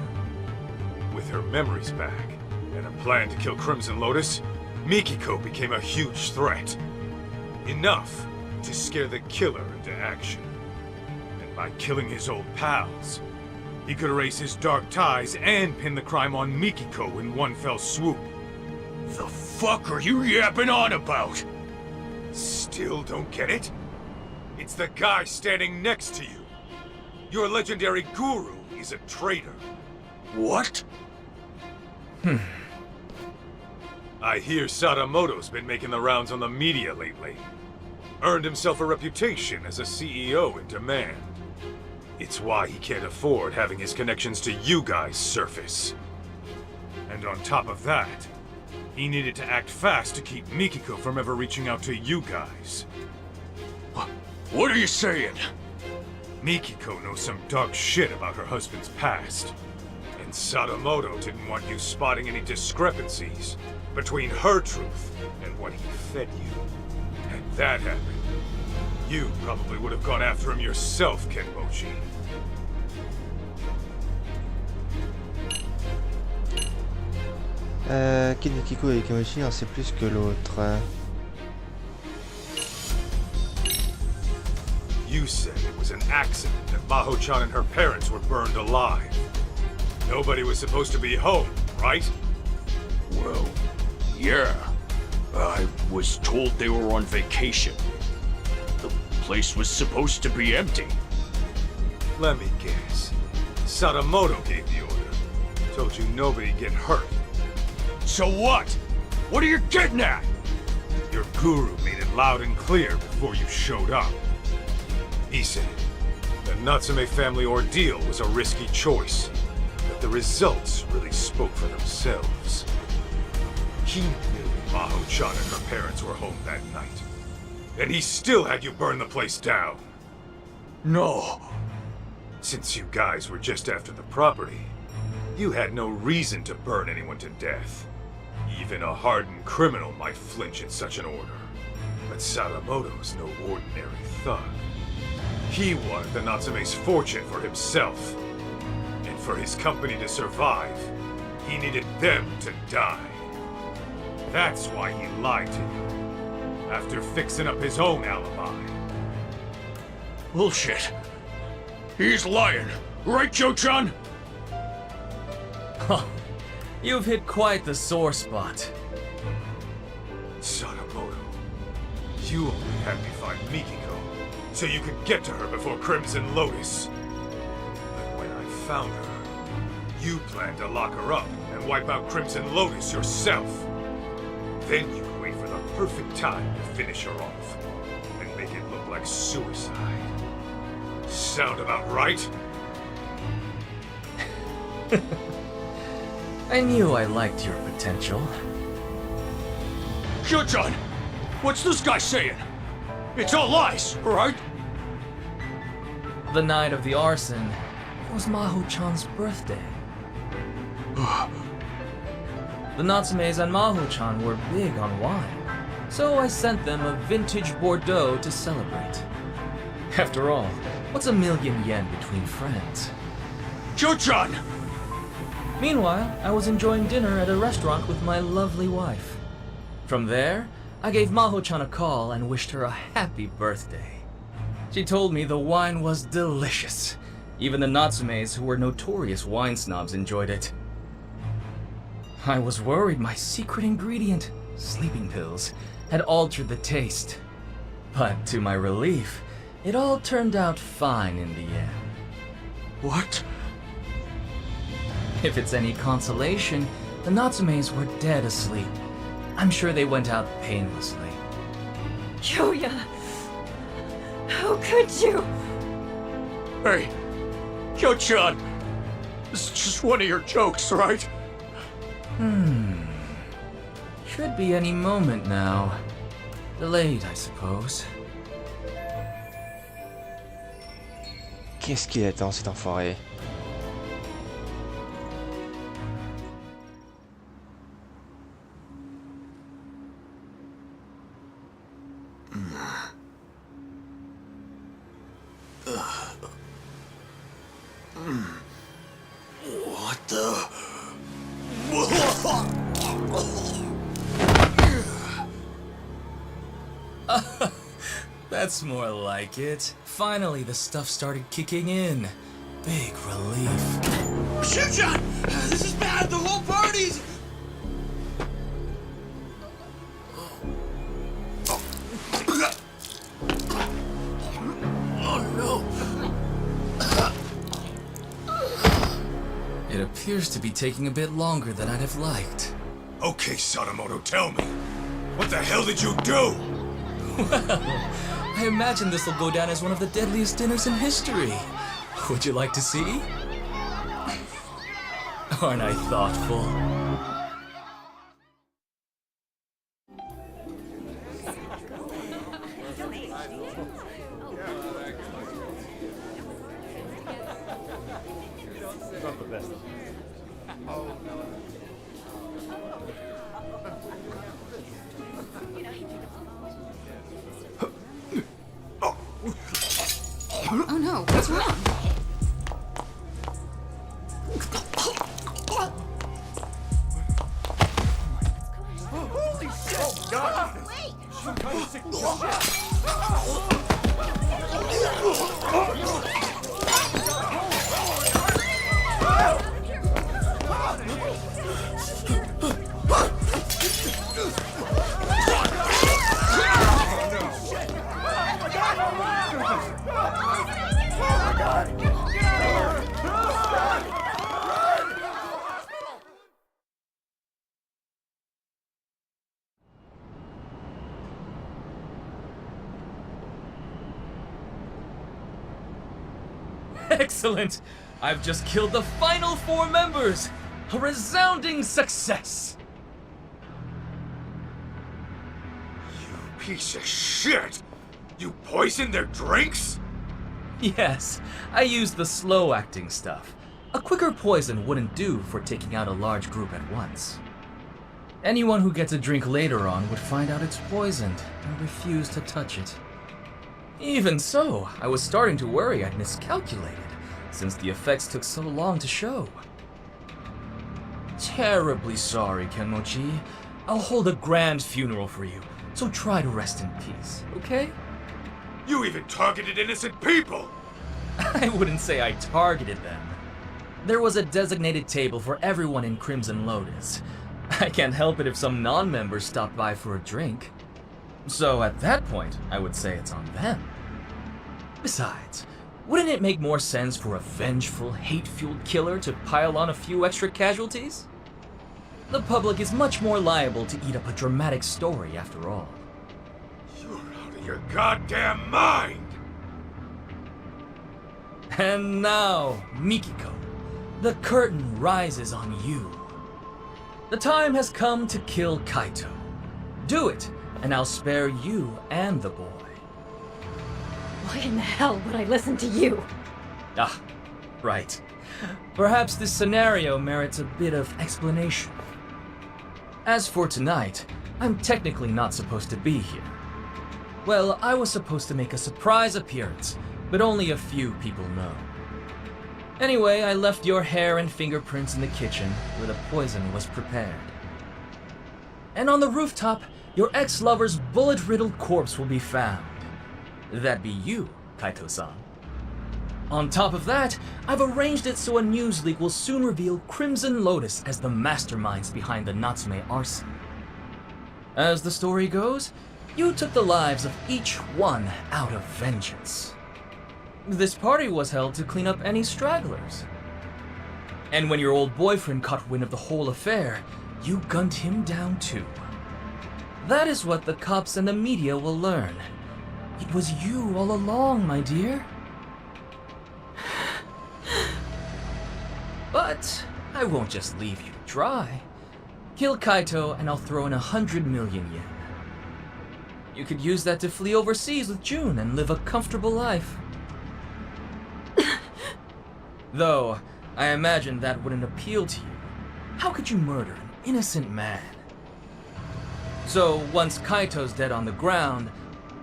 With her memories back, and a plan to kill Crimson Lotus, Mikiko became a huge threat. Enough to scare the killer into action. And by killing his old pals, he could erase his dark ties and pin the crime on Mikiko in one fell swoop. The fuck are you yapping on about? Still don't get it? It's the guy standing next to you. Your legendary guru is a traitor. What? I hear Sadamoto's been making the rounds on the media lately. Earned himself a reputation as a CEO in demand. It's why he can't afford having his connections to you guys surface. And on top of that, he needed to act fast to keep Mikiko from ever reaching out to you guys. What are you saying? Mikiko knows some dark shit about her husband's past. And Sadamoto didn't want you spotting any discrepancies between her truth and what he fed you. Had that happened, you probably would have gone after him yourself, Kenmochi. Mikiko et Kenmochi en sait plus que l'autre. You said it was an accident that Maho-chan and her parents were burned alive. Nobody was supposed to be home, right? Well, yeah. I was told they were on vacation. The place was supposed to be empty. Let me guess. Sadamoto gave the order. Told you nobody'd get hurt. So what? What are you getting at? Your guru made it loud and clear before you showed up. He said the Natsume family ordeal was a risky choice, but the results really spoke for themselves. He knew Maho-chan and her parents were home that night, and he still had you burn the place down. No. Since you guys were just after the property, you had no reason to burn anyone to death. Even a hardened criminal might flinch at such an order. But Sadamoto's no ordinary thug. He wanted the Natsume's fortune for himself. And for his company to survive, he needed them to die. That's why he lied to you, after fixing up his own alibi. Bullshit. He's lying. Right, Joe-chan? Huh. You've hit quite the sore spot. Sadamoto, you only had me find Mikiko, so you could get to her before Crimson Lotus. But when I found her, you planned to lock her up and wipe out Crimson Lotus yourself. Then you could wait for the perfect time to finish her off, and make it look like suicide. Sound about right? I knew I liked your potential. Joe-chan! What's this guy saying? It's all lies, right? The night of the arson was Maho-chan's birthday. The Natsumes and Maho-chan were big on wine, so I sent them a vintage Bordeaux to celebrate. After all, what's $1,000,000 yen between friends? Joe-chan! Meanwhile, I was enjoying dinner at a restaurant with my lovely wife. From there, I gave Maho-chan a call and wished her a happy birthday. She told me the wine was delicious. Even the Natsumes, who were notorious wine snobs, enjoyed it. I was worried my secret ingredient, sleeping pills, had altered the taste. But to my relief, it all turned out fine in the end. What? If it's any consolation, the Natsumes were dead asleep. I'm sure they went out painlessly. Kyoya, how could you? Hey, Kyo-chan, this is just one of your jokes, right? Should be any moment now. Delayed, I suppose. Qu'est-ce qu'il attend, cet enfoiré? What the? That's more like it. Finally, the stuff started kicking in. Big relief. Shoot, John! This is bad! The whole party's... It appears to be taking a bit longer than I'd have liked. Okay, Sadamoto, tell me. What the hell did you do? Well, I imagine this will go down as one of the deadliest dinners in history. Would you like to see? Aren't I thoughtful? Oh no, what's wrong? Holy shit! Oh, God! Wait! Excellent! I've just killed the final 4 members! A resounding success! Piece of shit! You poisoned their drinks? Yes, I used the slow-acting stuff. A quicker poison wouldn't do for taking out a large group at once. Anyone who gets a drink later on would find out it's poisoned and refuse to touch it. Even so, I was starting to worry I'd miscalculated, since the effects took so long to show. Terribly sorry, Kenmochi. I'll hold a grand funeral for you, so try to rest in peace, okay? You even targeted innocent people! I wouldn't say I targeted them. There was a designated table for everyone in Crimson Lotus. I can't help it if some non-members stopped by for a drink. So at that point, I would say it's on them. Besides, wouldn't it make more sense for a vengeful, hate-fueled killer to pile on a few extra casualties? The public is much more liable to eat up a dramatic story after all. You're out of your goddamn mind! And now, Mikiko, the curtain rises on you. The time has come to kill Kaito. Do it, and I'll spare you and the boy. Why in the hell would I listen to you? Ah, right. Perhaps this scenario merits a bit of explanation. As for tonight, I'm technically not supposed to be here. Well, I was supposed to make a surprise appearance, but only a few people know. Anyway, I left your hair and fingerprints in the kitchen where the poison was prepared. And on the rooftop, your ex-lover's bullet-riddled corpse will be found. That'd be you, Kaito-san. On top of that, I've arranged it so a news leak will soon reveal Crimson Lotus as the masterminds behind the Natsume arson. As the story goes, you took the lives of each one out of vengeance. This party was held to clean up any stragglers. And when your old boyfriend caught wind of the whole affair, you gunned him down too. That is what the cops and the media will learn. It was you all along, my dear. But I won't just leave you to dry. Kill Kaito and I'll throw in 100 million yen. You could use that to flee overseas with June and live a comfortable life. Though, I imagine that wouldn't appeal to you. How could you murder an innocent man? So, once Kaito's dead on the ground,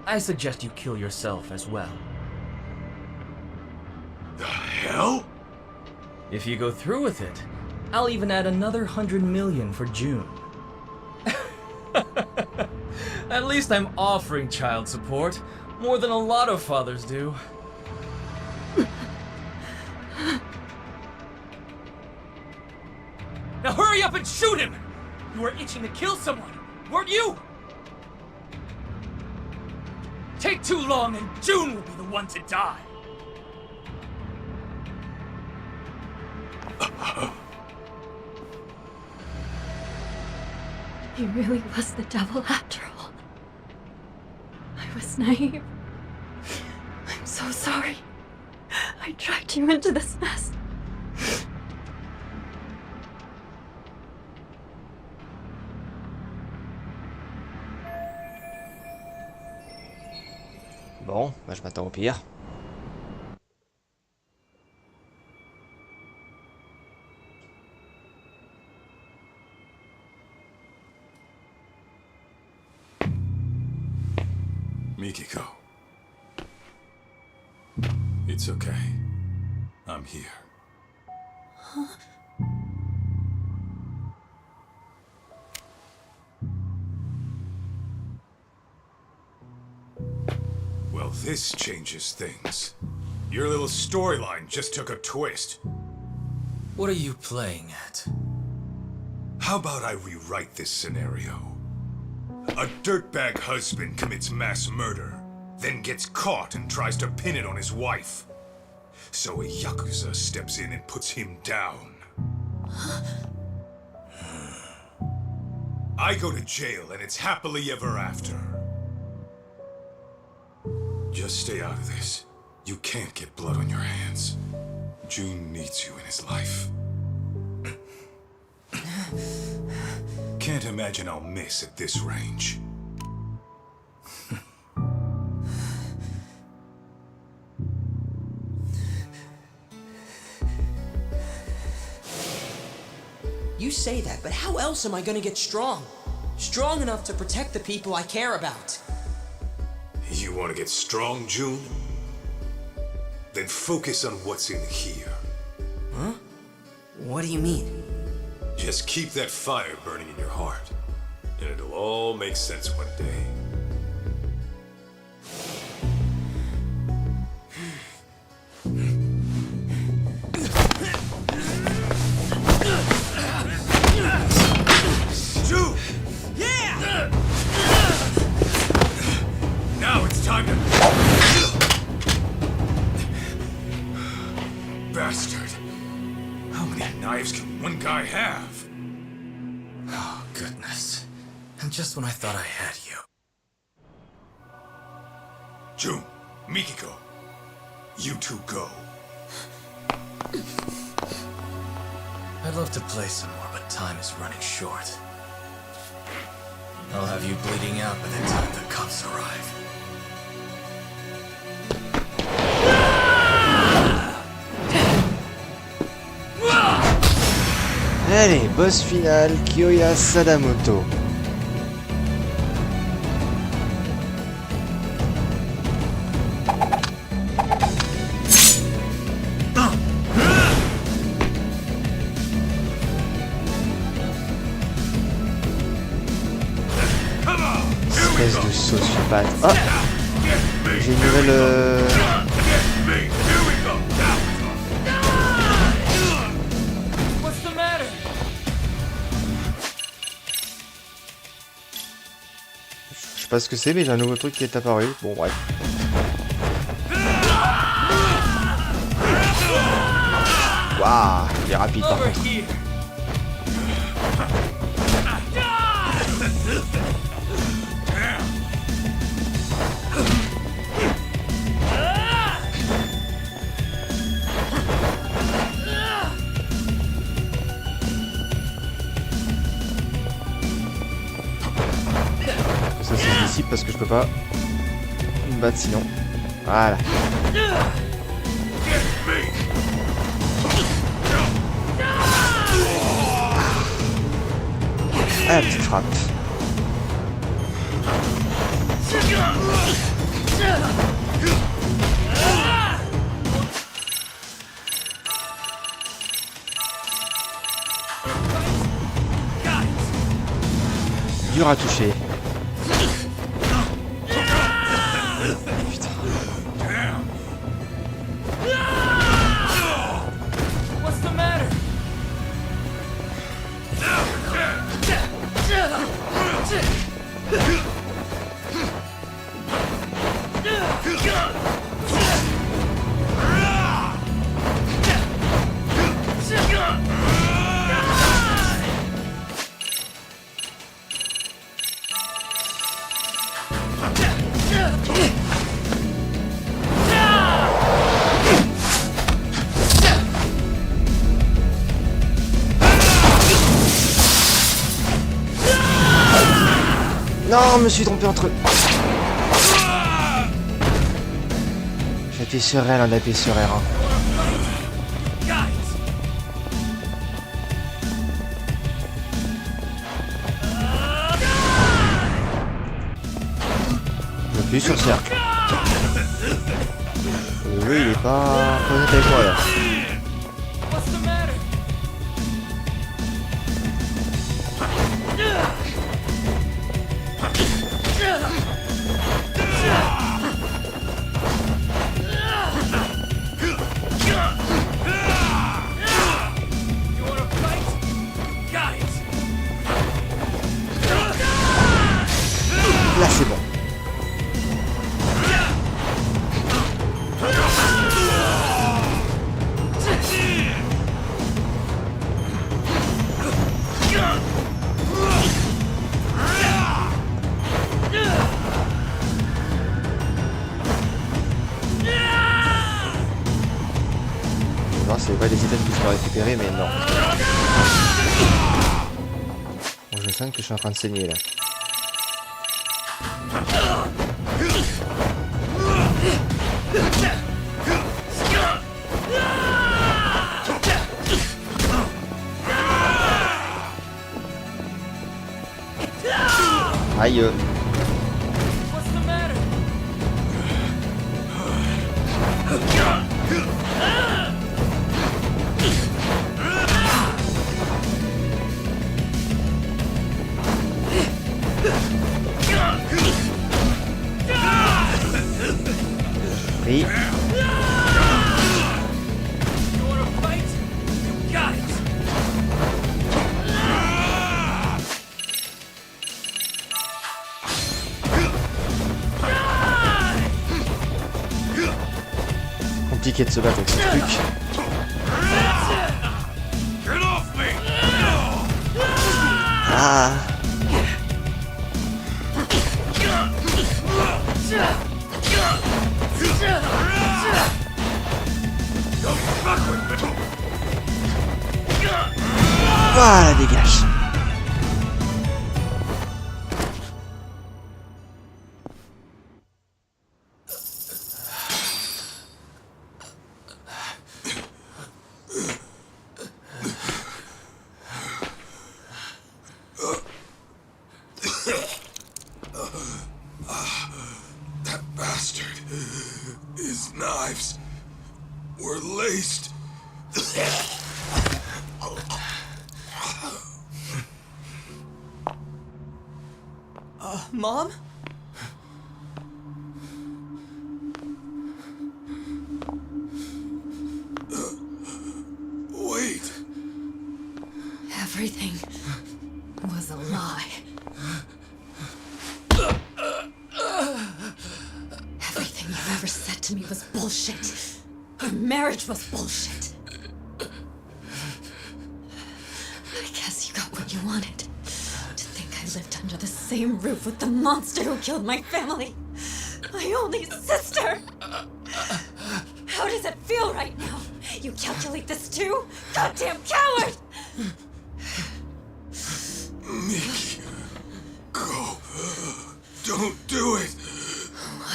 I suggest you kill yourself as well. The hell? If you go through with it, I'll even add another 100 million for June. At least I'm offering child support, more than a lot of fathers do. Now hurry up and shoot him! You were itching to kill someone, weren't you? Take too long and June will be the one to die. He really was the devil after all. I was naive. I'm so sorry. I dragged you into this mess. Bon, bah je m'attends au pire. Mikiko. It's okay. I'm here. Huh? Well, this changes things. Your little storyline just took a twist. What are you playing at? How about I rewrite this scenario? A dirtbag husband commits mass murder, then gets caught and tries to pin it on his wife. So a Yakuza steps in and puts him down. I go to jail and it's happily ever after. Just stay out of this. You can't get blood on your hands. June needs you in his life. Can't imagine I'll miss at this range. You say that, but how else am I gonna get strong? Strong enough to protect the people I care about. You want to get strong, June? Then focus on what's in here. Huh? What do you mean? Just keep that fire burning in your heart, and it'll all make sense one day. June! Yeah! Now it's time to... Bastard! How many knives can one guy have? Oh, goodness. And just when I thought I had you. June, Mikiko, you two go. I'd love to play some more, but time is running short. I'll have you bleeding out by the time the cops arrive. Allez, boss final, Kiyoya Sadamoto. Espèce de sociopathe. Ah, j'ai une nouvelle... Je sais pas ce que c'est, mais j'ai un nouveau truc qui est apparu. Bon, bref. Waouh, il est rapide par contre. Ça se dissipe parce que je peux pas me battre sinon. Voilà. Ah, la petite frappe. dur à toucher. What's the matter? Non, je me suis trompé entre eux. J'ai appuyé sur L, on a appuyé sur R1. J'appuie sur cercle. Oui, il est pas honnête avec moi là. Là c'est bon. Non, c'est pas des items que je peux récupérer, mais non. Bon, je sens que je suis en train de saigner là. Aïe. Oui. Compliqué de se battre avec ce truc. Ah. Voilà, dégage. That bastard. His knives were laced. Mom? Wait. Everything was a lie. Everything you've ever said to me was bullshit. Our marriage was bullshit. I guess you got what you wanted. To think I lived under the same roof with the monster who killed my family. My only sister. How does it feel right now? You calculate this too? Goddamn coward! Mikiko, don't do it.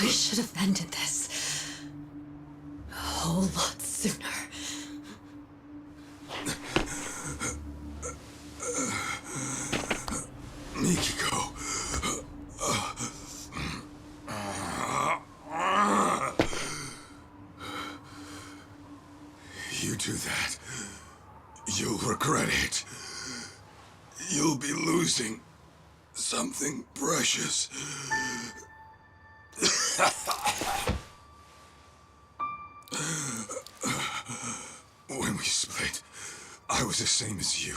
I should have ended this a whole lot sooner. Mikiko. You do that, you'll regret it. You'll be losing something precious. When we split, I was the same as you.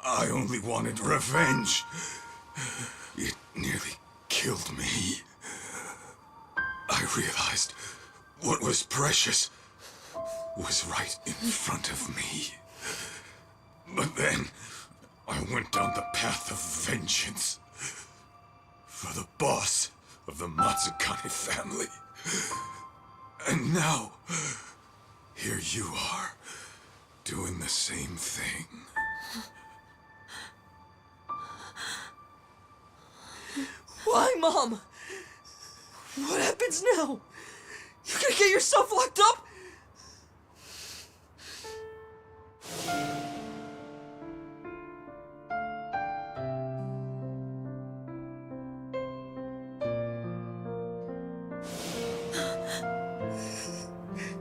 I only wanted revenge. It nearly killed me. I realized what was precious was right in front of me. But then, I went down the path of vengeance for the boss of the Matsukane family. And now, here you are, doing the same thing. Why, Mom? What happens now? You're gonna get yourself locked up?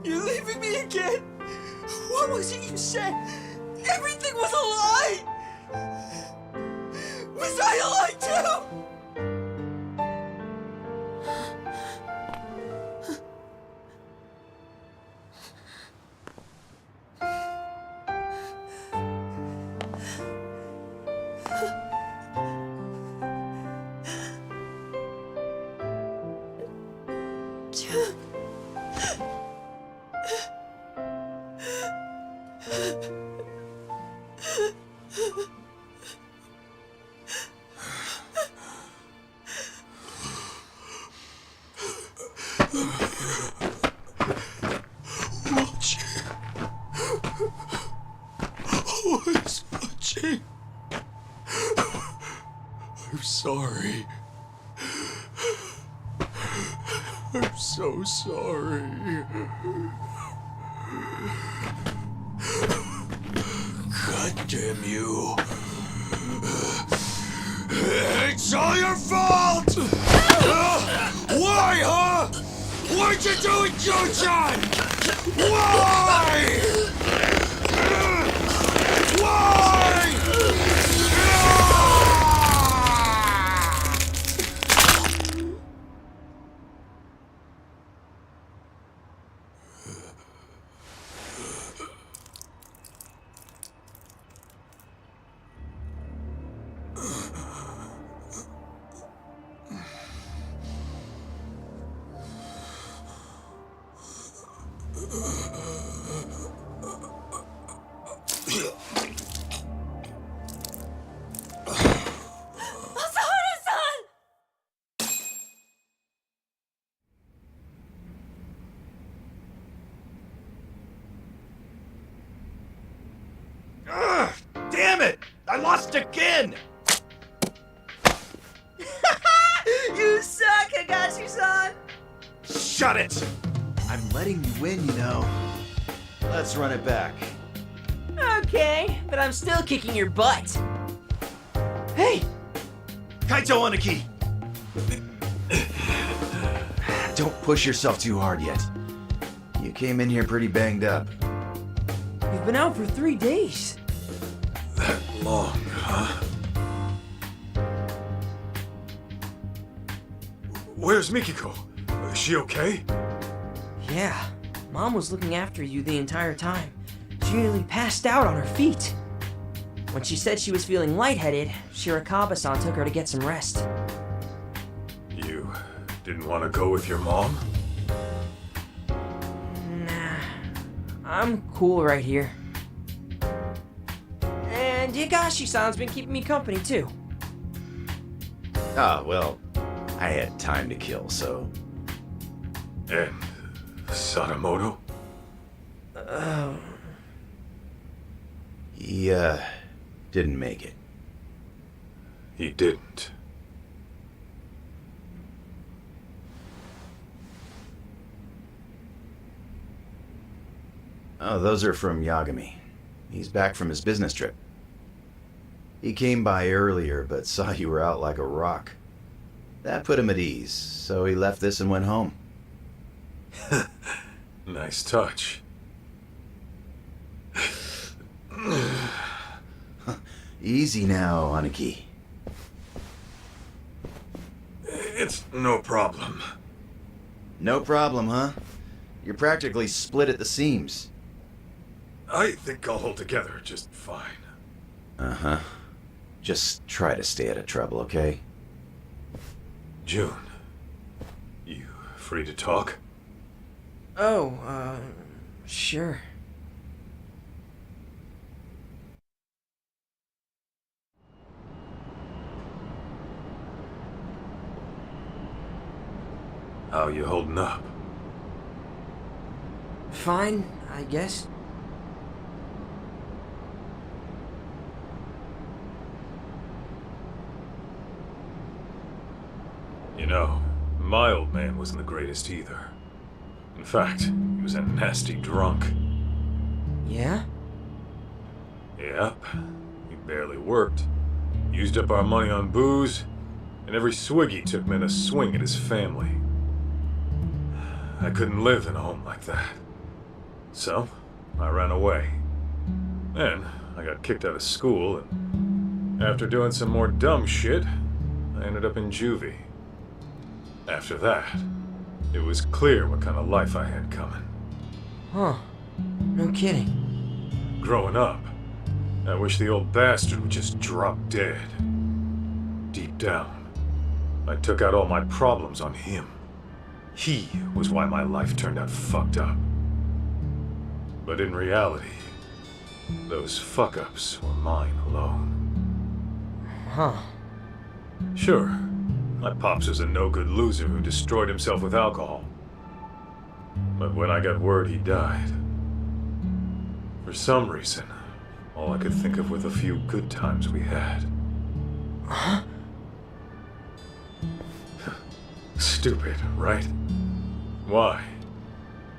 You're leaving me again? What was it you said? Everything was a lie! Was I a lie too? Always watching. I'm sorry. I'm so sorry. God damn you. It's all your fault! Why, huh? Why'd you do it, Joe-chan? Why? Why? Damn it! I lost again! You suck, Higashi-san! Shut it! I'm letting you win, you know. Let's run it back. Okay, but I'm still kicking your butt. Hey! Kaito Aniki! Don't push yourself too hard yet. You came in here pretty banged up. You've been out for 3 days. That long, huh? Where's Mikiko? Is she okay? Yeah, Mom was looking after you the entire time. She nearly passed out on her feet. When she said she was feeling lightheaded, Shirakawa-san took her to get some rest. You didn't want to go with your mom? Nah, I'm cool right here. And Higashi-san's been keeping me company too. Ah, well, I had time to kill, so... And Sadamoto? He, didn't make it. He didn't. Oh, those are from Yagami. He's back from his business trip. He came by earlier, but saw you were out like a rock. That put him at ease, so he left this and went home. Nice touch. Easy now, Aniki. That's no problem. No problem, huh? You're practically split at the seams. I think I'll hold together just fine. Uh-huh. Just try to stay out of trouble, okay? June, you free to talk? Oh, sure. How you holding up? Fine, I guess. You know, my old man wasn't the greatest either. In fact, he was a nasty drunk. Yeah? Yep. He barely worked. Used up our money on booze, and every swig he took meant a swing at his family. I couldn't live in a home like that. So, I ran away. Then, I got kicked out of school, and after doing some more dumb shit, I ended up in juvie. After that, it was clear what kind of life I had coming. Huh. No kidding. Growing up, I wish the old bastard would just drop dead. Deep down, I took out all my problems on him. He was why my life turned out fucked up. But in reality, those fuck-ups were mine alone. Huh. Sure, my pops was a no-good loser who destroyed himself with alcohol. But when I got word he died, for some reason, all I could think of were the few good times we had. Huh? Stupid, right? Why?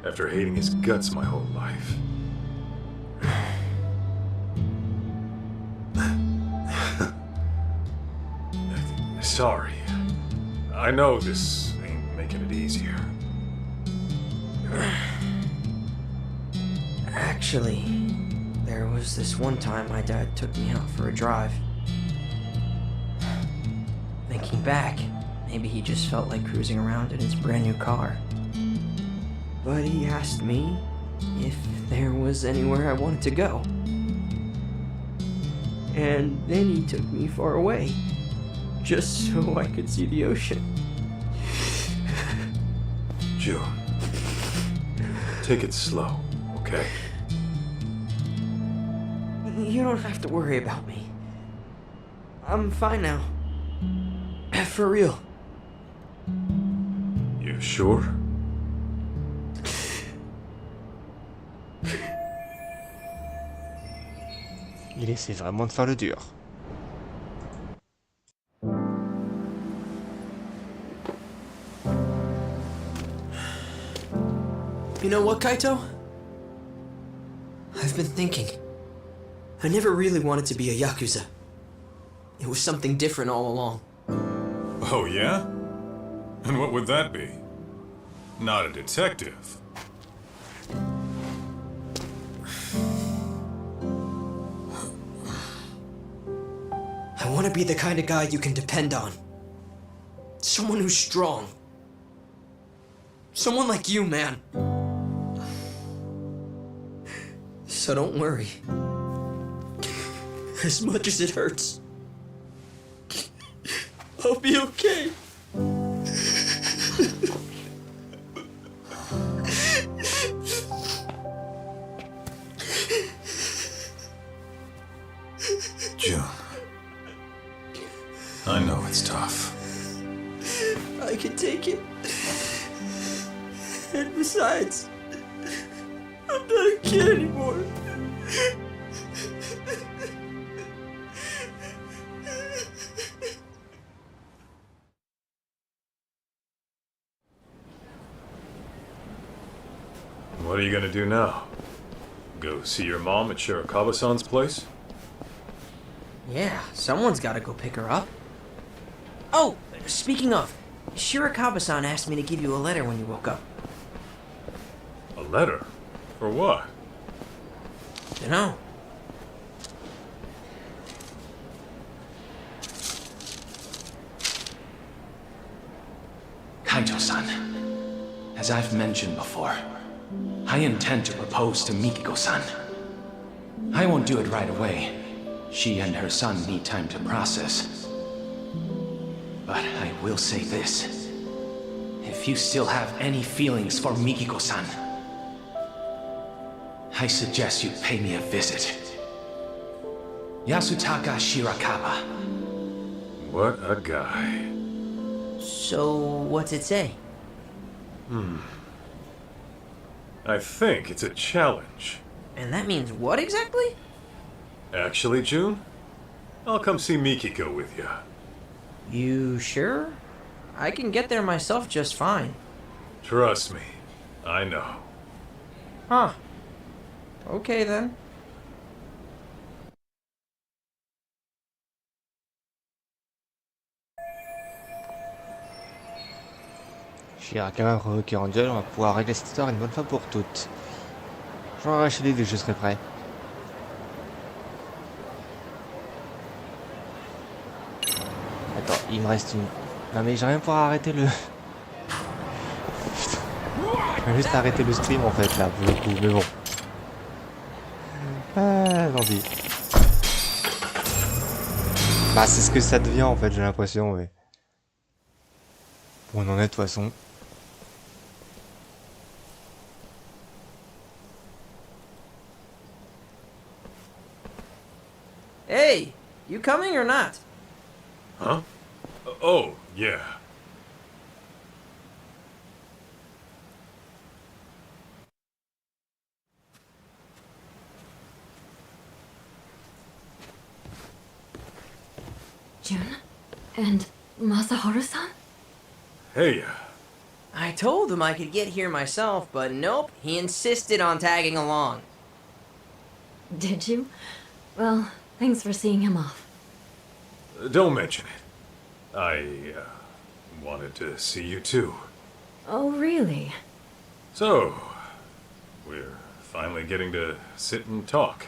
After hating his guts my whole life. Sorry. I know this ain't making it easier. Actually, there was this one time my dad took me out for a drive. Thinking back, maybe he just felt like cruising around in his brand new car. But he asked me if there was anywhere I wanted to go. And then he took me far away, just so I could see the ocean. June, take it slow, okay? You don't have to worry about me. I'm fine now. For real. You sure? Il essaie vraiment de faire le dur. You know what, Kaito? I've been thinking. I never really wanted to be a Yakuza. It was something different all along. Oh, yeah? And what would that be? Not a detective. I want to be the kind of guy you can depend on. Someone who's strong. Someone like you, man. So don't worry. As much as it hurts, I'll be okay. June. I know it's tough. I can take it. And besides, I'm not a kid anymore. What are you gonna do now? Go see your mom at Shirakawa-san's place? Yeah, someone's gotta go pick her up. Oh, speaking of, Shirakawa-san asked me to give you a letter when you woke up. A letter? For what? Dunno. Kaito-san, as I've mentioned before, I intend to propose to Mikiko-san. I won't do it right away. She and her son need time to process. But I will say this. If you still have any feelings for Mikiko-san, I suggest you pay me a visit. Yasutaka Shirakawa. What a guy. So, what's it say? I think it's a challenge. And that means what exactly? Actually, June, I'll come see Mikiko with you. You sure? I can get there myself just fine. Trust me, I know. Huh. Okay then. Shirakawa provoqué en duel, on va pouvoir régler cette histoire une bonne fois pour toutes. J'en arrache les dès que je serai prêt. Attends, il me reste une... Non mais j'arrive même pas à arrêter le... Putain. Je vais juste arrêter le stream en fait là, pour le coup, mais bon. Ah, tant pis. Bah c'est ce que ça devient en fait, j'ai l'impression, mais... Bon, on en est de toute façon. Hey, you coming or not? Huh? Oh, yeah. June? And Masaharu-san? Hey, I told him I could get here myself, but nope, he insisted on tagging along. Did you? Well, thanks for seeing him off. don't mention it. I, wanted to see you too. Oh, really? So, we're finally getting to sit and talk.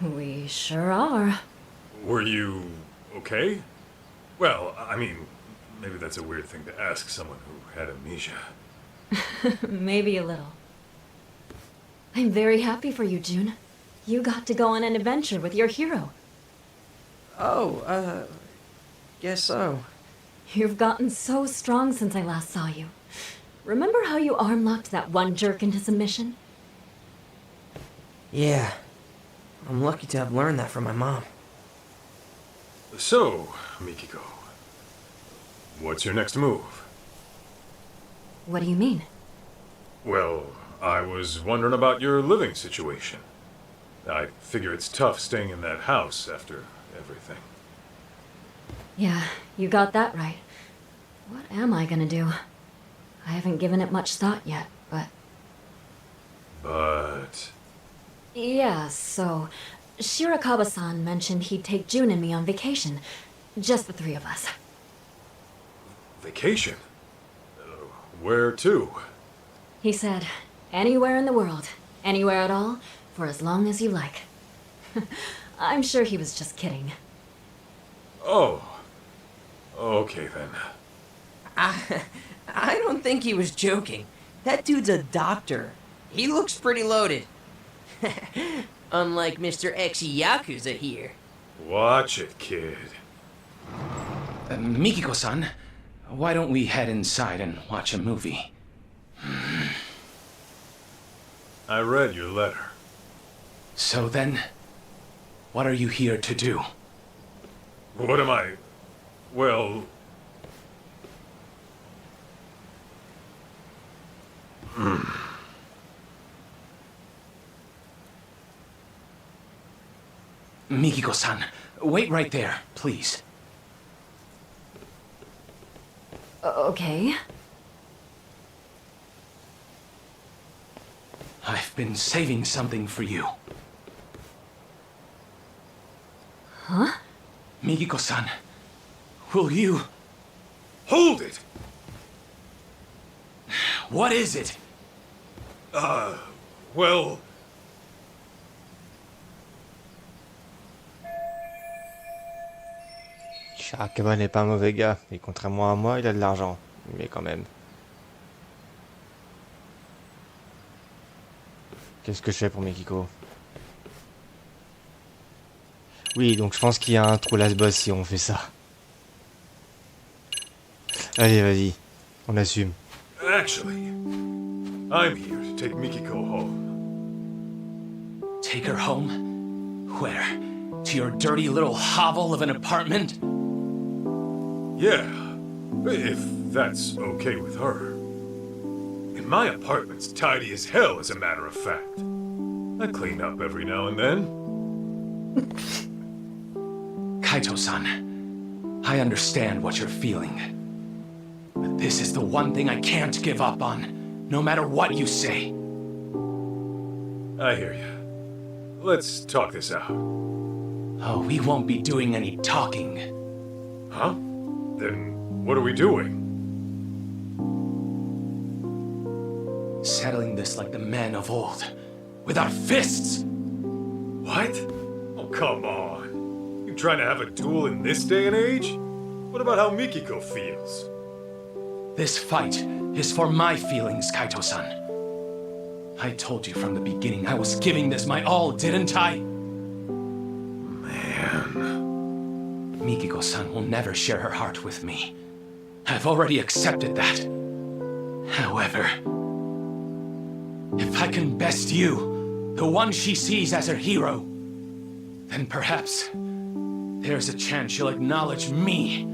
We sure are. Were you okay? Well, I mean, maybe that's a weird thing to ask someone who had amnesia. Maybe a little. I'm very happy for you, June. You got to go on an adventure with your hero. Oh, guess so. You've gotten so strong since I last saw you. Remember how you arm-locked that one jerk into submission? Yeah. I'm lucky to have learned that from my mom. So, Mikiko, what's your next move? What do you mean? Well, I was wondering about your living situation. I figure it's tough staying in that house after everything. Yeah, you got that right. What am I gonna do? I haven't given it much thought yet, but... But... Yeah, so... Shirakawa-san mentioned he'd take June and me on vacation. Just the three of us. Vacation? Where to? He said, anywhere in the world, anywhere at all, for as long as you like. I'm sure he was just kidding. Oh. Okay then. I don't think he was joking. That dude's a doctor. He looks pretty loaded. Unlike Mr. X-Yakuza here. Watch it, kid. Mikiko-san, why don't we head inside and watch a movie? I read your letter. So then, what are you here to do? What am I... Well... Mikiko-san, wait right there, please. Okay. I've been saving something for you. Huh? Mikiko-san, will you... Hold it! What is it? Well... Shirakawa n'est pas un mauvais gars, et contrairement à moi, il a de l'argent. Mais quand même. Qu'est-ce que je fais pour Mikiko? Oui, donc je pense qu'il y a un trou last boss si on fait ça. Allez, vas-y. On assume. Actually, I'm here to take Mikiko home. Take her home? Where? To your dirty little hovel of an apartment? Yeah, if that's okay with her. And my apartment's tidy as hell, as a matter of fact. I clean up every now and then. Kaito-san, I understand what you're feeling. But this is the one thing I can't give up on, no matter what you say. I hear you. Let's talk this out. Oh, we won't be doing any talking. Huh? Then what are we doing? Settling this like the men of old, with our fists! What? Oh, come on. You trying to have a duel in this day and age? What about how Mikiko feels? This fight is for my feelings, Kaito-san. I told you from the beginning I was giving this my all, didn't I? Man. Mikiko-san will never share her heart with me. I've already accepted that. However, if I can best you, the one she sees as her hero, then perhaps there's a chance she'll acknowledge me.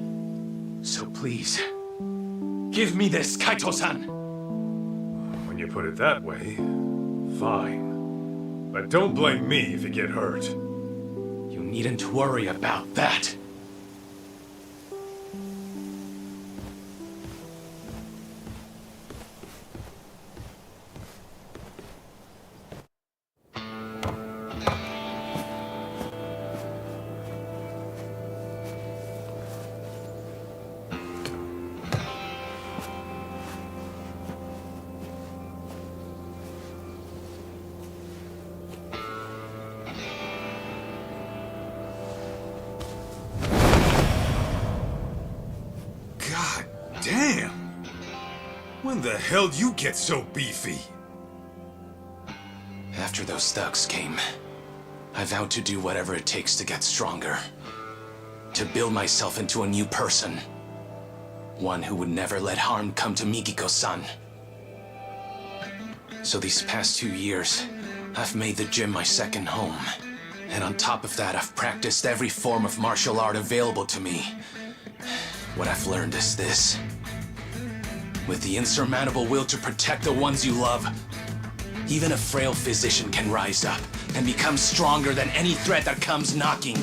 So please, give me this, Kaito-san! When you put it that way, fine. But don't blame me if you get hurt. You needn't worry about that. Damn! When the hell did you get so beefy? After those thugs came, I vowed to do whatever it takes to get stronger. To build myself into a new person. One who would never let harm come to Mikiko-san. So these past 2 years, I've made the gym my second home. And on top of that, I've practiced every form of martial art available to me. What I've learned is this. With the insurmountable will to protect the ones you love, even a frail physician can rise up and become stronger than any threat that comes knocking.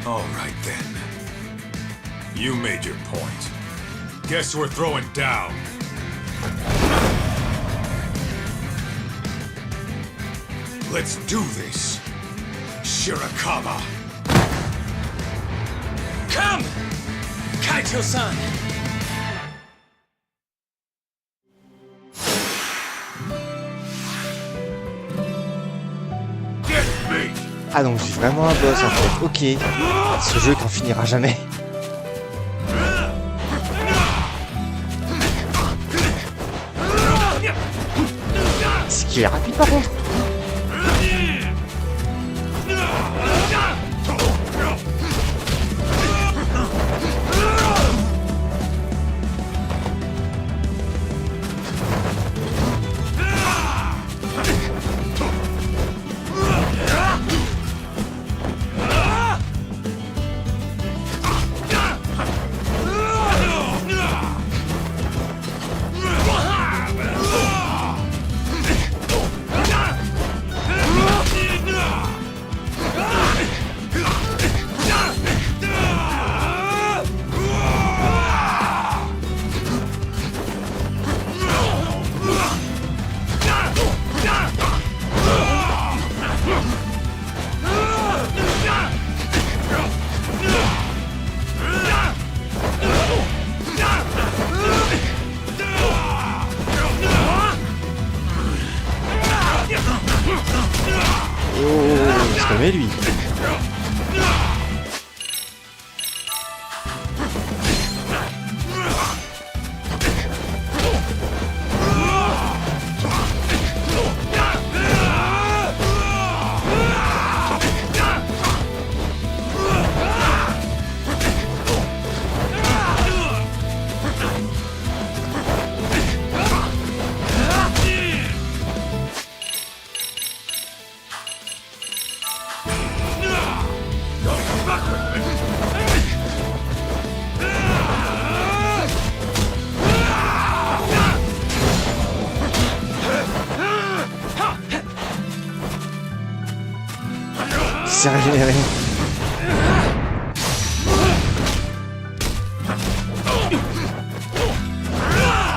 All right then. You made your point. Guess we're throwing down. Let's do this, Shirakawa. Come! Kaito-san! Ah donc je suis vraiment un boss en fait, ok. Ce jeu qui en finira jamais. Ce qui est rapide par contre. Oh, se calmer lui. s'est régénéré.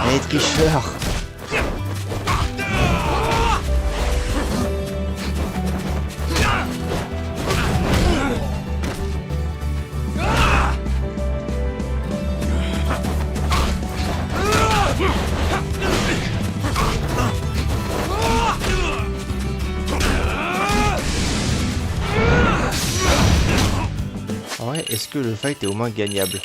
Allez, tricheur. Ouais, est-ce que le fight est au moins gagnable?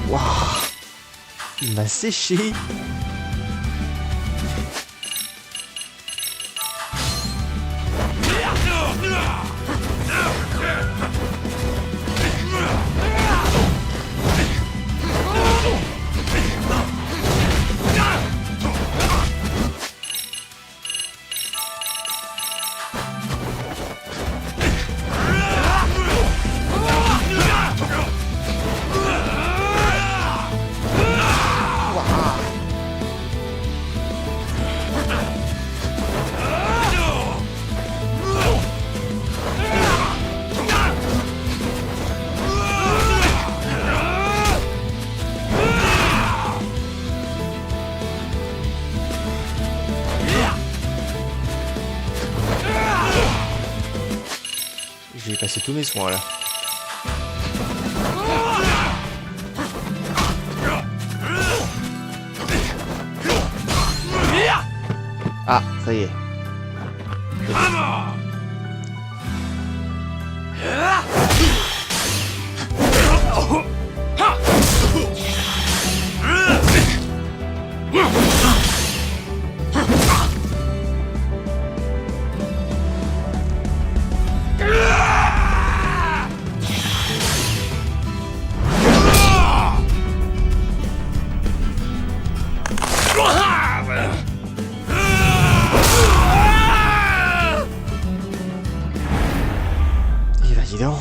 Waouh, il m'a séché. J'ai passé tous mes soins là. Ah, ça y est. Et vas-y donc.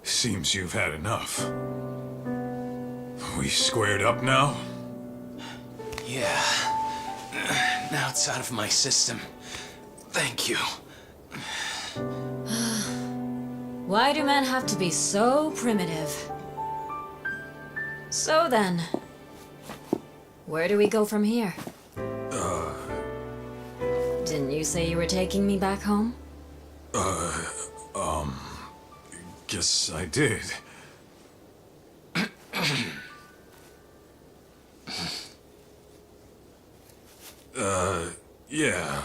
Seems you've had enough. We squared up now? Yeah. Now it's out of my system. Thank you. Why do men have to be so primitive? So then, where do we go from here? Didn't you say you were taking me back home? Guess I did. Yeah.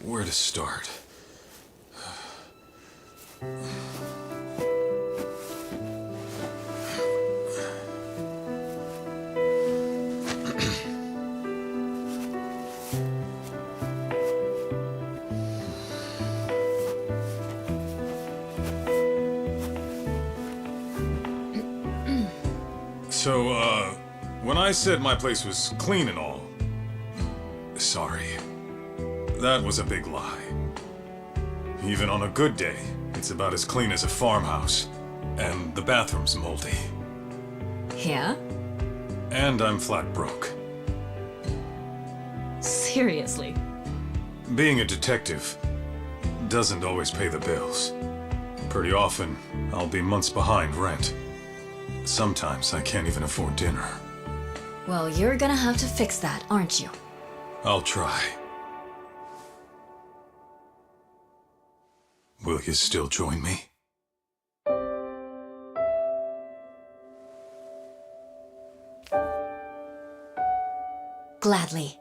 Where to start? So, when I said my place was clean and all, sorry. That was a big lie. Even on a good day, it's about as clean as a farmhouse. And the bathroom's moldy. Yeah? And I'm flat broke. Seriously? Being a detective doesn't always pay the bills. Pretty often, I'll be months behind rent. Sometimes I can't even afford dinner. Well, you're gonna have to fix that, aren't you? I'll try. Will you still join me? Gladly.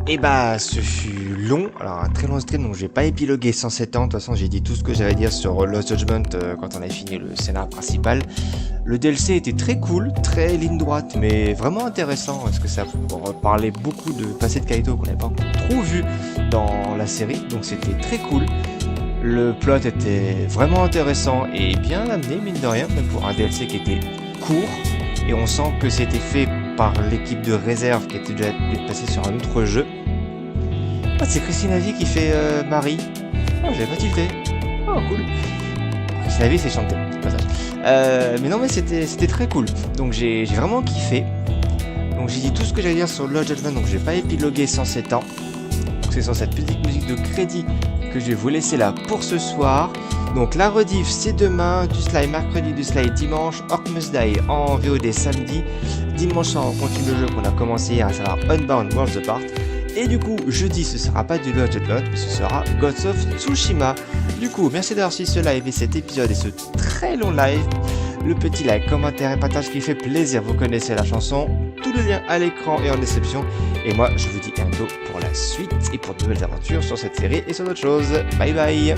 Et bah, ce fut long, alors un très long stream, donc je vais pas épiloguer 107 ans. De toute façon, j'ai dit tout ce que j'avais à dire sur Lost Judgment quand on a fini le scénario principal. Le DLC était très cool, très ligne droite, mais vraiment intéressant, parce que ça parlait beaucoup de passé de Kaito qu'on n'avait pas encore trop vu dans la série, donc c'était très cool. Le plot était vraiment intéressant et bien amené, mine de rien, même pour un DLC qui était court, et on sent que c'était fait par l'équipe de réserve qui était déjà passée sur un autre jeu. Oh, c'est Christine Avy qui fait Marie. Oh, j'avais pas tilté. Oh, cool. Christine Avy, c'est chanté, c'est pas ça. Mais non, mais c'était très cool. Donc j'ai vraiment kiffé. Donc j'ai dit tout ce que j'allais dire sur Lost Judgment, donc j'ai pas épilogué 107 ans. Donc c'est sur cette petite musique de crédit que je vais vous laisser là pour ce soir. Donc la rediff c'est demain, du slide mercredi, du slide dimanche, Orc Must Die en VOD samedi. Dimanche soir on continue le jeu qu'on a commencé hier, à savoir Unbound Worlds Apart. Et du coup jeudi ce sera pas du Lost Judgment mais ce sera Gods of Tsushima. Du coup merci d'avoir suivi ce live et cet épisode et ce très long live. Le petit like, commentaire et partage qui fait plaisir, vous connaissez la chanson. Tous les liens à l'écran et en description. Et moi je vous dis à bientôt pour la suite et pour de nouvelles aventures sur cette série et sur d'autres choses. Bye bye.